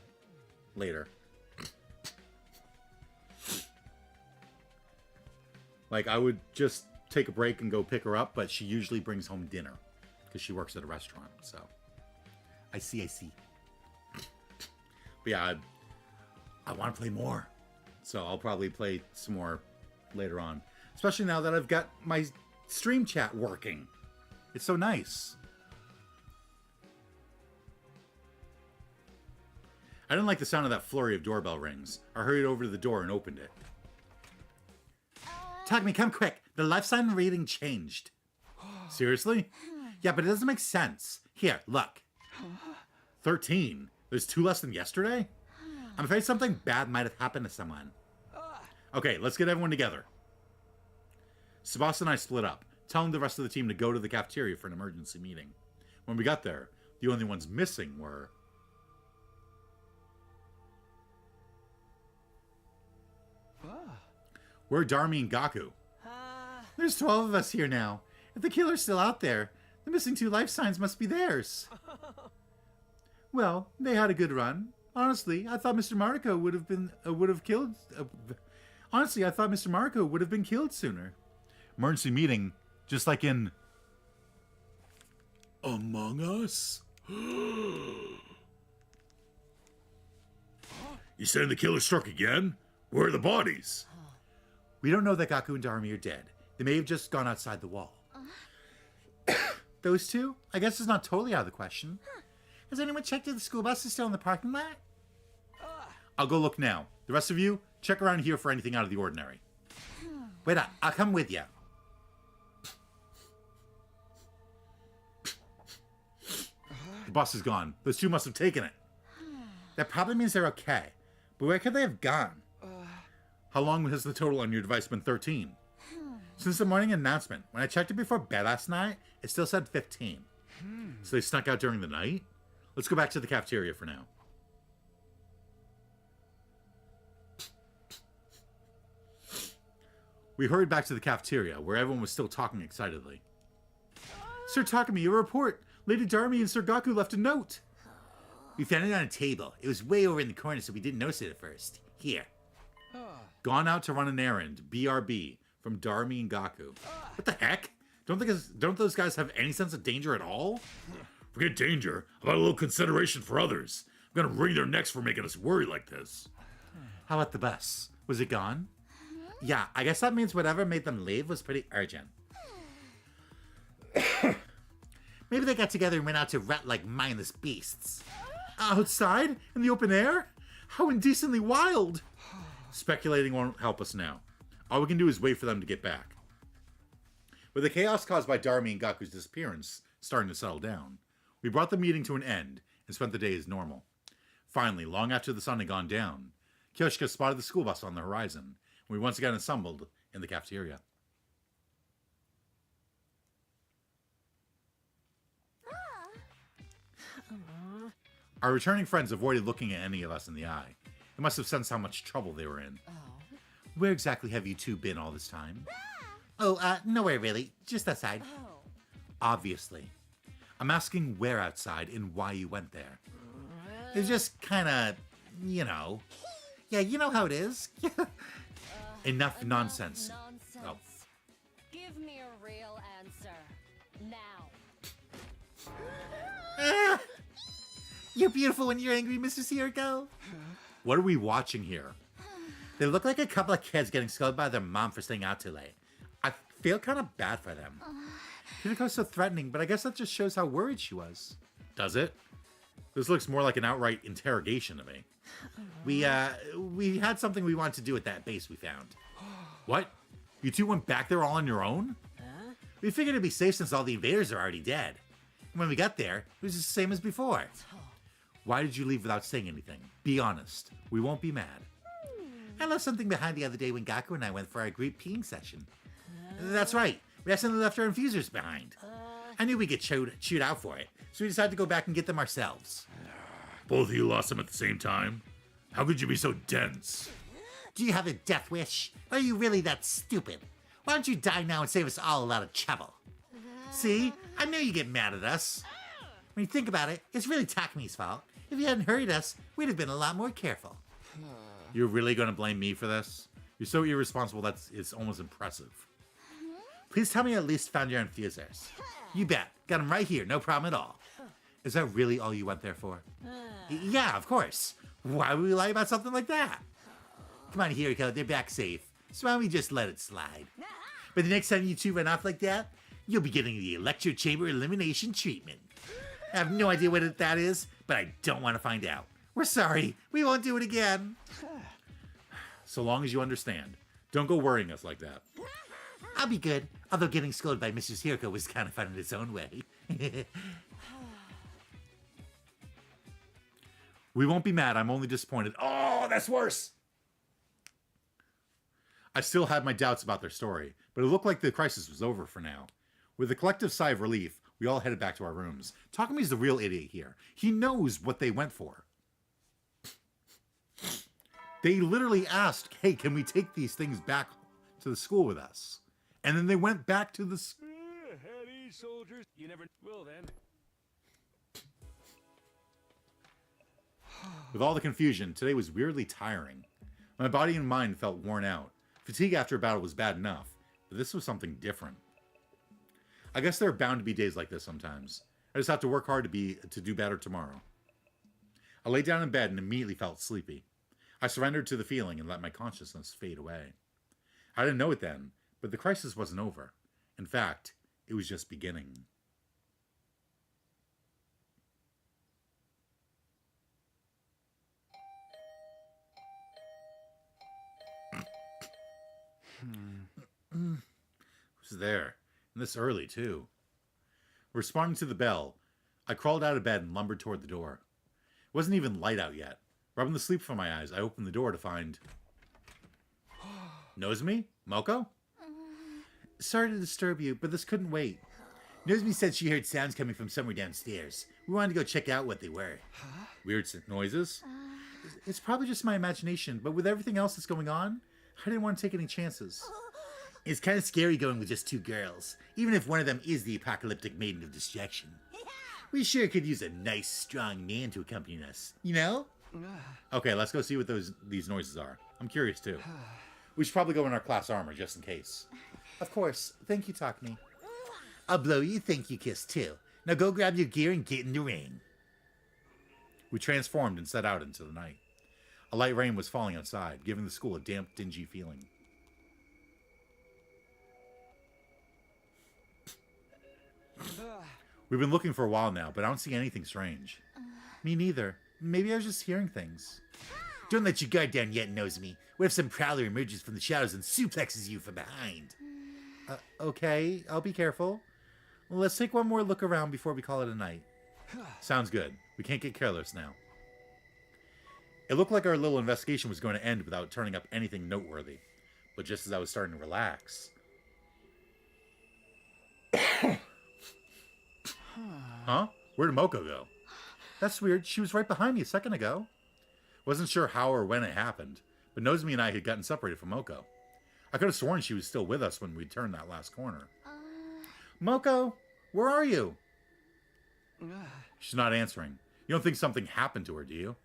later. Like, I would just take a break and go pick her up, but she usually brings home dinner because she works at a restaurant, so I see. But yeah, I want to play more, so I'll probably play some more later on, especially now that I've got my stream chat working. It's so nice. I didn't like the sound of that flurry of doorbell rings. I hurried over to the door and opened it. Takumi, come quick. The life sign reading changed. Seriously? Yeah, but it doesn't make sense. Here, look. 13. There's 2 less than yesterday? I'm afraid something bad might have happened to someone. Okay, let's get everyone together. Tsubasa and I split up, telling the rest of the team to go to the cafeteria for an emergency meeting. When we got there, the only ones missing were... Where are Darmi and Gaku? There's 12 of us here now. If the killer's still out there, the missing 2 life signs must be theirs. Well, they had a good run. Honestly, I thought Mr. Mariko would have been killed. Honestly, I thought Mr. Mariko would have been killed sooner. Emergency meeting, just like in Among Us. You saying the killer struck again? Where are the bodies? We don't know that Gaku and Darmi are dead. They may have just gone outside the wall. Those 2? I guess it's not totally out of the question. Has anyone checked if the school bus is still in the parking lot? I'll go look now. The rest of you, check around here for anything out of the ordinary. Wait up, I'll come with you. The bus is gone. Those 2 must have taken it. That probably means they're okay. But where could they have gone? How long has the total on your device been 13? Since the morning announcement. When I checked it before bed last night, it still said 15. So they snuck out during the night? Let's go back to the cafeteria for now. We hurried back to the cafeteria, where everyone was still talking excitedly. Sir Takumi, your report. Lady Darmi and Sir Gaku left a note. We found it on a table. It was way over in the corner, so we didn't notice it at first. Here. Gone out to run an errand. BRB. From Darmi and Gaku. What the heck? Don't those guys have any sense of danger at all? Forget danger. How about a little consideration for others? I'm gonna wring their necks for making us worry like this. How about the bus? Was it gone? Yeah, I guess that means whatever made them leave was pretty urgent. Maybe they got together and went out to rat like mindless beasts. Outside? In the open air? How indecently wild! Speculating won't help us now. All we can do is wait for them to get back. With the chaos caused by Darmi and Gaku's disappearance starting to settle down, we brought the meeting to an end and spent the day as normal. Finally, long after the sun had gone down, Kyoshika spotted the school bus on the horizon, and we once again assembled in the cafeteria. Our returning friends avoided looking at any of us in the eye. They must have sensed how much trouble they were in. Where exactly have you two been all this time? Nowhere really. Just outside. Obviously. I'm asking where outside and why you went there. It's just kinda, you know. Yeah, you know how it is. Enough nonsense. Oh. Give me a real answer. Now. You're beautiful when you're angry, Mr. Circo. What are we watching here? They look like a couple of kids getting scolded by their mom for staying out too late. I feel kind of bad for them. Kiriko's so threatening, but I guess that just shows how worried she was. Does it? This looks more like an outright interrogation to me. We had something we wanted to do at that base we found. What? You two went back there all on your own? We figured it'd be safe since all the invaders are already dead. When we got there, it was the same as before. Why did you leave without saying anything? Be honest. We won't be mad. I left something behind the other day when Gaku and I went for our group peeing session. That's right. We accidentally left our infusers behind. I knew we'd get chewed out for it, so we decided to go back and get them ourselves. Both of you lost them at the same time? How could you be so dense? Do you have a death wish? Or are you really that stupid? Why don't you die now and save us all a lot of trouble? See? I knew you'd get mad at us. When you think about it, it's really Takemi's fault. If he hadn't hurried us, we'd have been a lot more careful. You're really going to blame me for this? You're so irresponsible it's almost impressive. Please tell me you at least found your infusers. You bet. Got them right here, no problem at all. Is that really all you went there for? Yeah, of course. Why would we lie about something like that? Come on, Hiriko, they're back safe. So why don't we just let it slide? But the next time you two run off like that, you'll be getting the electro chamber elimination treatment. I have no idea what that is, but I don't want to find out. We're sorry. We won't do it again. So long as you understand. Don't go worrying us like that. I'll be good, although getting scolded by Mrs. Hiriko was kind of fun in its own way. We won't be mad. I'm only disappointed. Oh, that's worse. I still had my doubts about their story, but it looked like the crisis was over for now. With a collective sigh of relief, we all headed back to our rooms. Takemi's the real idiot here. He knows what they went for. They literally asked, hey, can we take these things back to the school with us? And then they went back to the... Heady soldiers. You never will then. With all the confusion, today was weirdly tiring. My body and mind felt worn out. Fatigue after a battle was bad enough, but this was something different. I guess there are bound to be days like this sometimes. I just have to work hard to do better tomorrow. I lay down in bed and immediately felt sleepy. I surrendered to the feeling and let my consciousness fade away. I didn't know it then, but the crisis wasn't over. In fact, it was just beginning. Who's there? And this early, too. Responding to the bell, I crawled out of bed and lumbered toward the door. It wasn't even light out yet. Rubbing the sleep from my eyes, I opened the door to find... Nozomi? Moko? Sorry to disturb you, but this couldn't wait. Nozomi said she heard sounds coming from somewhere downstairs. We wanted to go check out what they were. Weird noises? It's probably just my imagination, but with everything else that's going on, I didn't want to take any chances. It's kind of scary going with just two girls, even if one of them is the apocalyptic maiden of destruction. We sure could use a nice, strong man to accompany us, you know? Okay, let's go see what these noises are. I'm curious, too. We should probably go in our class armor, just in case. Of course. Thank you, Takemi. I'll blow you a thank you kiss, too. Now go grab your gear and get in the ring. We transformed and set out into the night. A light rain was falling outside, giving the school a damp, dingy feeling. We've been looking for a while now, but I don't see anything strange. Me neither. Maybe I was just hearing things. Don't let your guard down yet, Nozomi. What if some prowler emerges from the shadows and suplexes you from behind? Okay, I'll be careful. Well, let's take one more look around before we call it a night. Sounds good. We can't get careless now. It looked like our little investigation was going to end without turning up anything noteworthy. But just as I was starting to relax... Huh? Where did Moko go? That's weird. She was right behind me a second ago. Wasn't sure how or when it happened, but Nozomi and I had gotten separated from Moko. I could have sworn she was still with us when we turned that last corner. Moko, where are you? She's not answering. You don't think something happened to her, do you?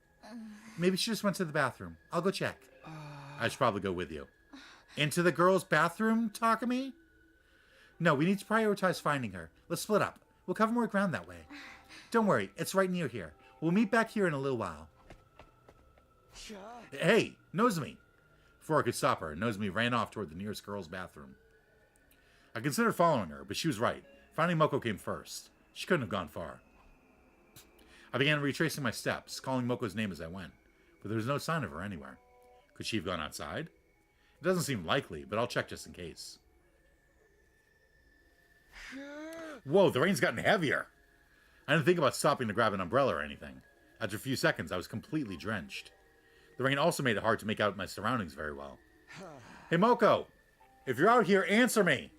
Maybe she just went to the bathroom. I'll go check. I should probably go with you. Into the girls' bathroom, Takumi? No, we need to prioritize finding her. Let's split up. We'll cover more ground that way. Don't worry, it's right near here. We'll meet back here in a little while. Hey, Nozomi! Before I could stop her, Nozomi ran off toward the nearest girl's bathroom. I considered following her, but she was right. Finding Moko came first. She couldn't have gone far. I began retracing my steps, calling Moko's name as I went, but there was no sign of her anywhere. Could she have gone outside? It doesn't seem likely, but I'll check just in case. Whoa, the rain's gotten heavier. I didn't think about stopping to grab an umbrella or anything. After a few seconds, I was completely drenched. The rain also made it hard to make out my surroundings very well. Hey, Moko! If you're out here, answer me!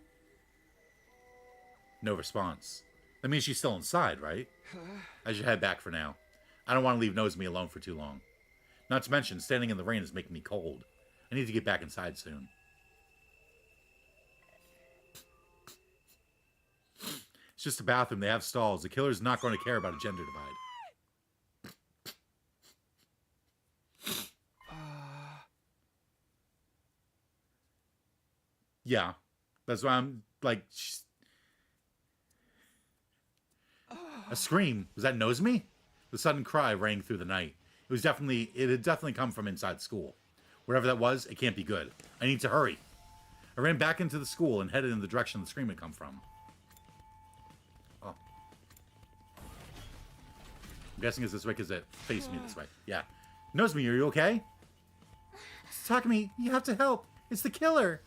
No response. That means she's still inside, right? I should head back for now. I don't want to leave Nozomi alone for too long. Not to mention, standing in the rain is making me cold. I need to get back inside soon. It's just a bathroom. They have stalls. The killer's not going to care about a gender divide. Yeah. That's why I'm like... A scream. Was that Nozomi? The sudden cry rang through the night. It had definitely come from inside school. Whatever that was, it can't be good. I need to hurry. I ran back into the school and headed in the direction the scream had come from. Oh. I'm guessing it's this way because it faced me this way. Yeah. Nozomi, are you okay? Takumi, you have to help. It's the killer.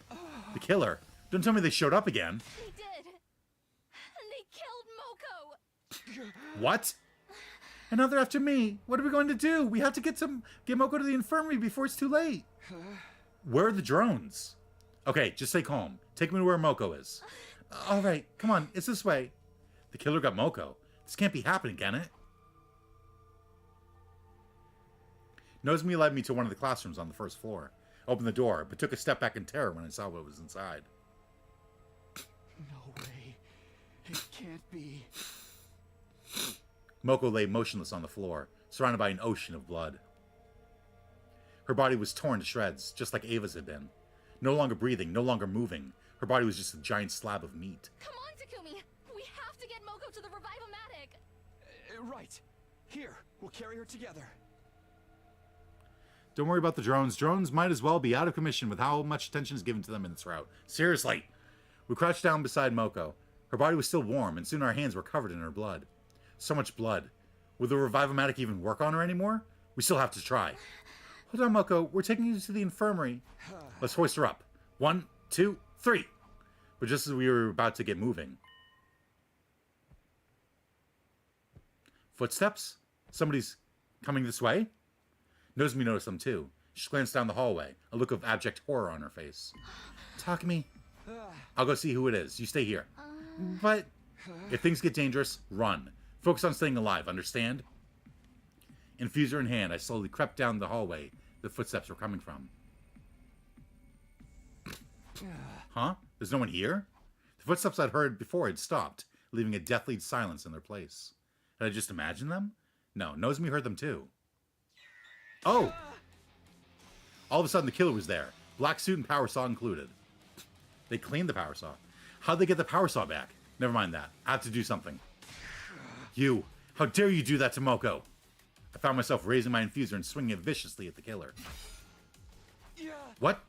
The killer? Don't tell me they showed up again. They did. And they killed Moko. What? And now they're after me. What are we going to do? We have to get Moko to the infirmary before it's too late. Where are the drones? Okay, just stay calm. Take me to where Moko is. All right, come on. It's this way. The killer got Moko. This can't be happening, can it? Nozomi led me to one of the classrooms on the first floor. I opened the door, but took a step back in terror when I saw what was inside. No way. It can't be. Moko lay motionless on the floor, surrounded by an ocean of blood. Her body was torn to shreds, just like Ava's had been. No longer breathing, no longer moving. Her body was just a giant slab of meat. Come on, Takumi! We have to get Moko to the Revive-O-Matic! Right. Here, we'll carry her together. Don't worry about the drones. Drones might as well be out of commission with how much attention is given to them in this route. Seriously. We crouched down beside Moko. Her body was still warm, and soon our hands were covered in her blood. So much blood. Will the Revive-O-Matic even work on her anymore? We still have to try. Hold on, Moko. We're taking you to the infirmary. Let's hoist her up. 1, 2, 3. But just as we were about to get moving... Footsteps? Somebody's coming this way? Nozomi noticed them too. She glanced down the hallway, a look of abject horror on her face. Takumi. I'll go see who it is. You stay here. But... If things get dangerous, run. Focus on staying alive, understand? Infuser in hand, I slowly crept down the hallway the footsteps were coming from. Huh? There's no one here? The footsteps I'd heard before had stopped, leaving a deathly silence in their place. Had I just imagined them? No, Nozomi heard them too. Oh! All of a sudden the killer was there. Black suit and power saw included. They cleaned the power saw. How'd they get the power saw back? Never mind that. I have to do something. You! How dare you do that to Moko? I found myself raising my infuser and swinging it viciously at the killer. What?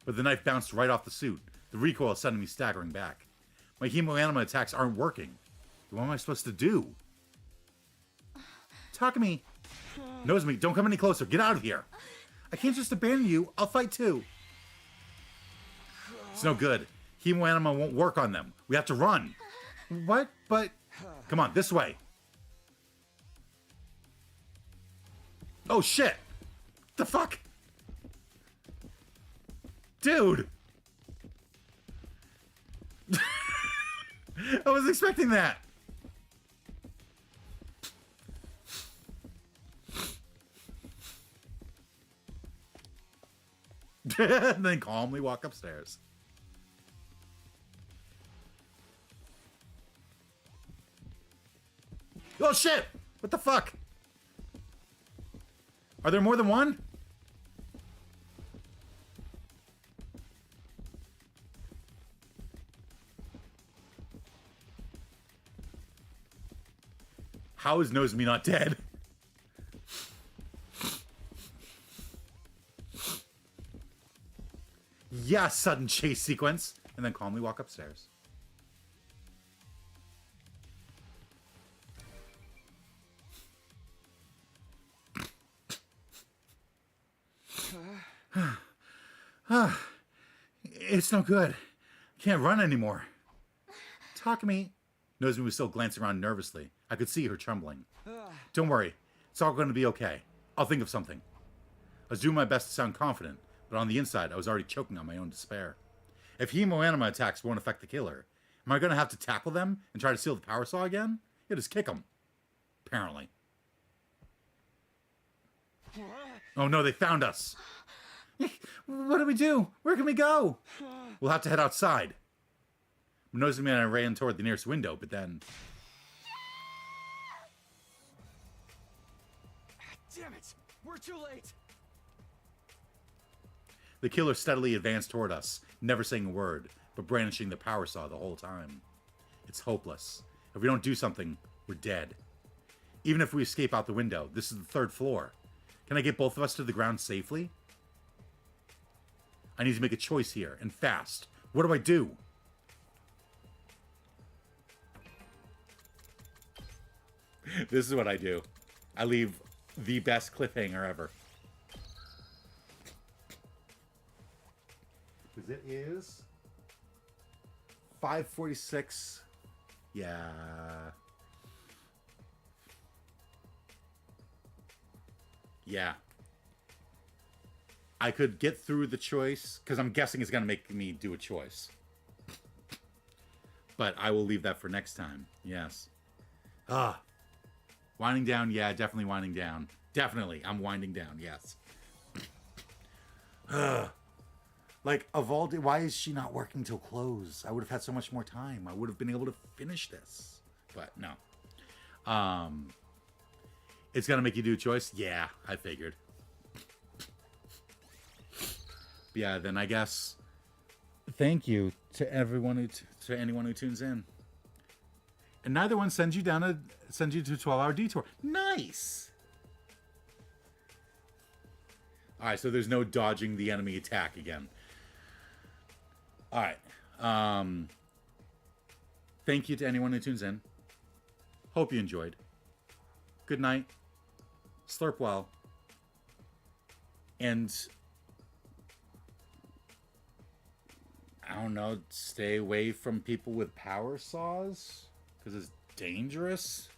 But the knife bounced right off the suit. The recoil sending me staggering back. My hemoanima attacks aren't working. What am I supposed to do? Takumi! Nozomi, don't come any closer. Get out of here. I can't just abandon you. I'll fight too. It's no good. Hemoanima won't work on them. We have to run. What? But... Come on, this way. Oh, shit. The fuck? Dude, I was expecting that. And then calmly walk upstairs. Oh shit! What the fuck? Are there more than one? How is Nozomi not dead? Yeah, sudden chase sequence. And then calmly walk upstairs. It's no good. Can't run anymore. Takumi. Nozomi was still glancing around nervously. I could see her trembling. Don't worry. It's all going to be okay. I'll think of something. I was doing my best to sound confident, but on the inside, I was already choking on my own despair. If Hemoanima attacks won't affect the killer, am I going to have to tackle them and try to steal the power saw again? Yeah, just kick them. Apparently. Oh no, they found us. What do we do? Where can we go? We'll have to head outside. Nozomi and I ran toward the nearest window, but then... Damn it! We're too late! The killer steadily advanced toward us, never saying a word, but brandishing the power saw the whole time. It's hopeless. If we don't do something, we're dead. Even if we escape out the window, this is the 3rd floor. Can I get both of us to the ground safely? I need to make a choice here, and fast. What do I do? This is what I do. I leave the best cliffhanger ever. Because it is 5:46. Yeah. Yeah. I could get through the choice, because I'm guessing it's going to make me do a choice. But I will leave that for next time. Yes. Winding down, yeah, definitely winding down. Definitely, I'm winding down, yes. Like, Evaldi, why is she not working till close? I would have had so much more time. I would have been able to finish this. But, no. It's going to make you do a choice? Yeah, I figured. Yeah, then I guess thank you to everyone to anyone who tunes in. And neither one sends you to a 12-hour detour. Nice. All right, so there's no dodging the enemy attack again. All right. Thank you to anyone who tunes in. Hope you enjoyed. Good night. Slurp well. And I don't know, stay away from people with power saws, because it's dangerous.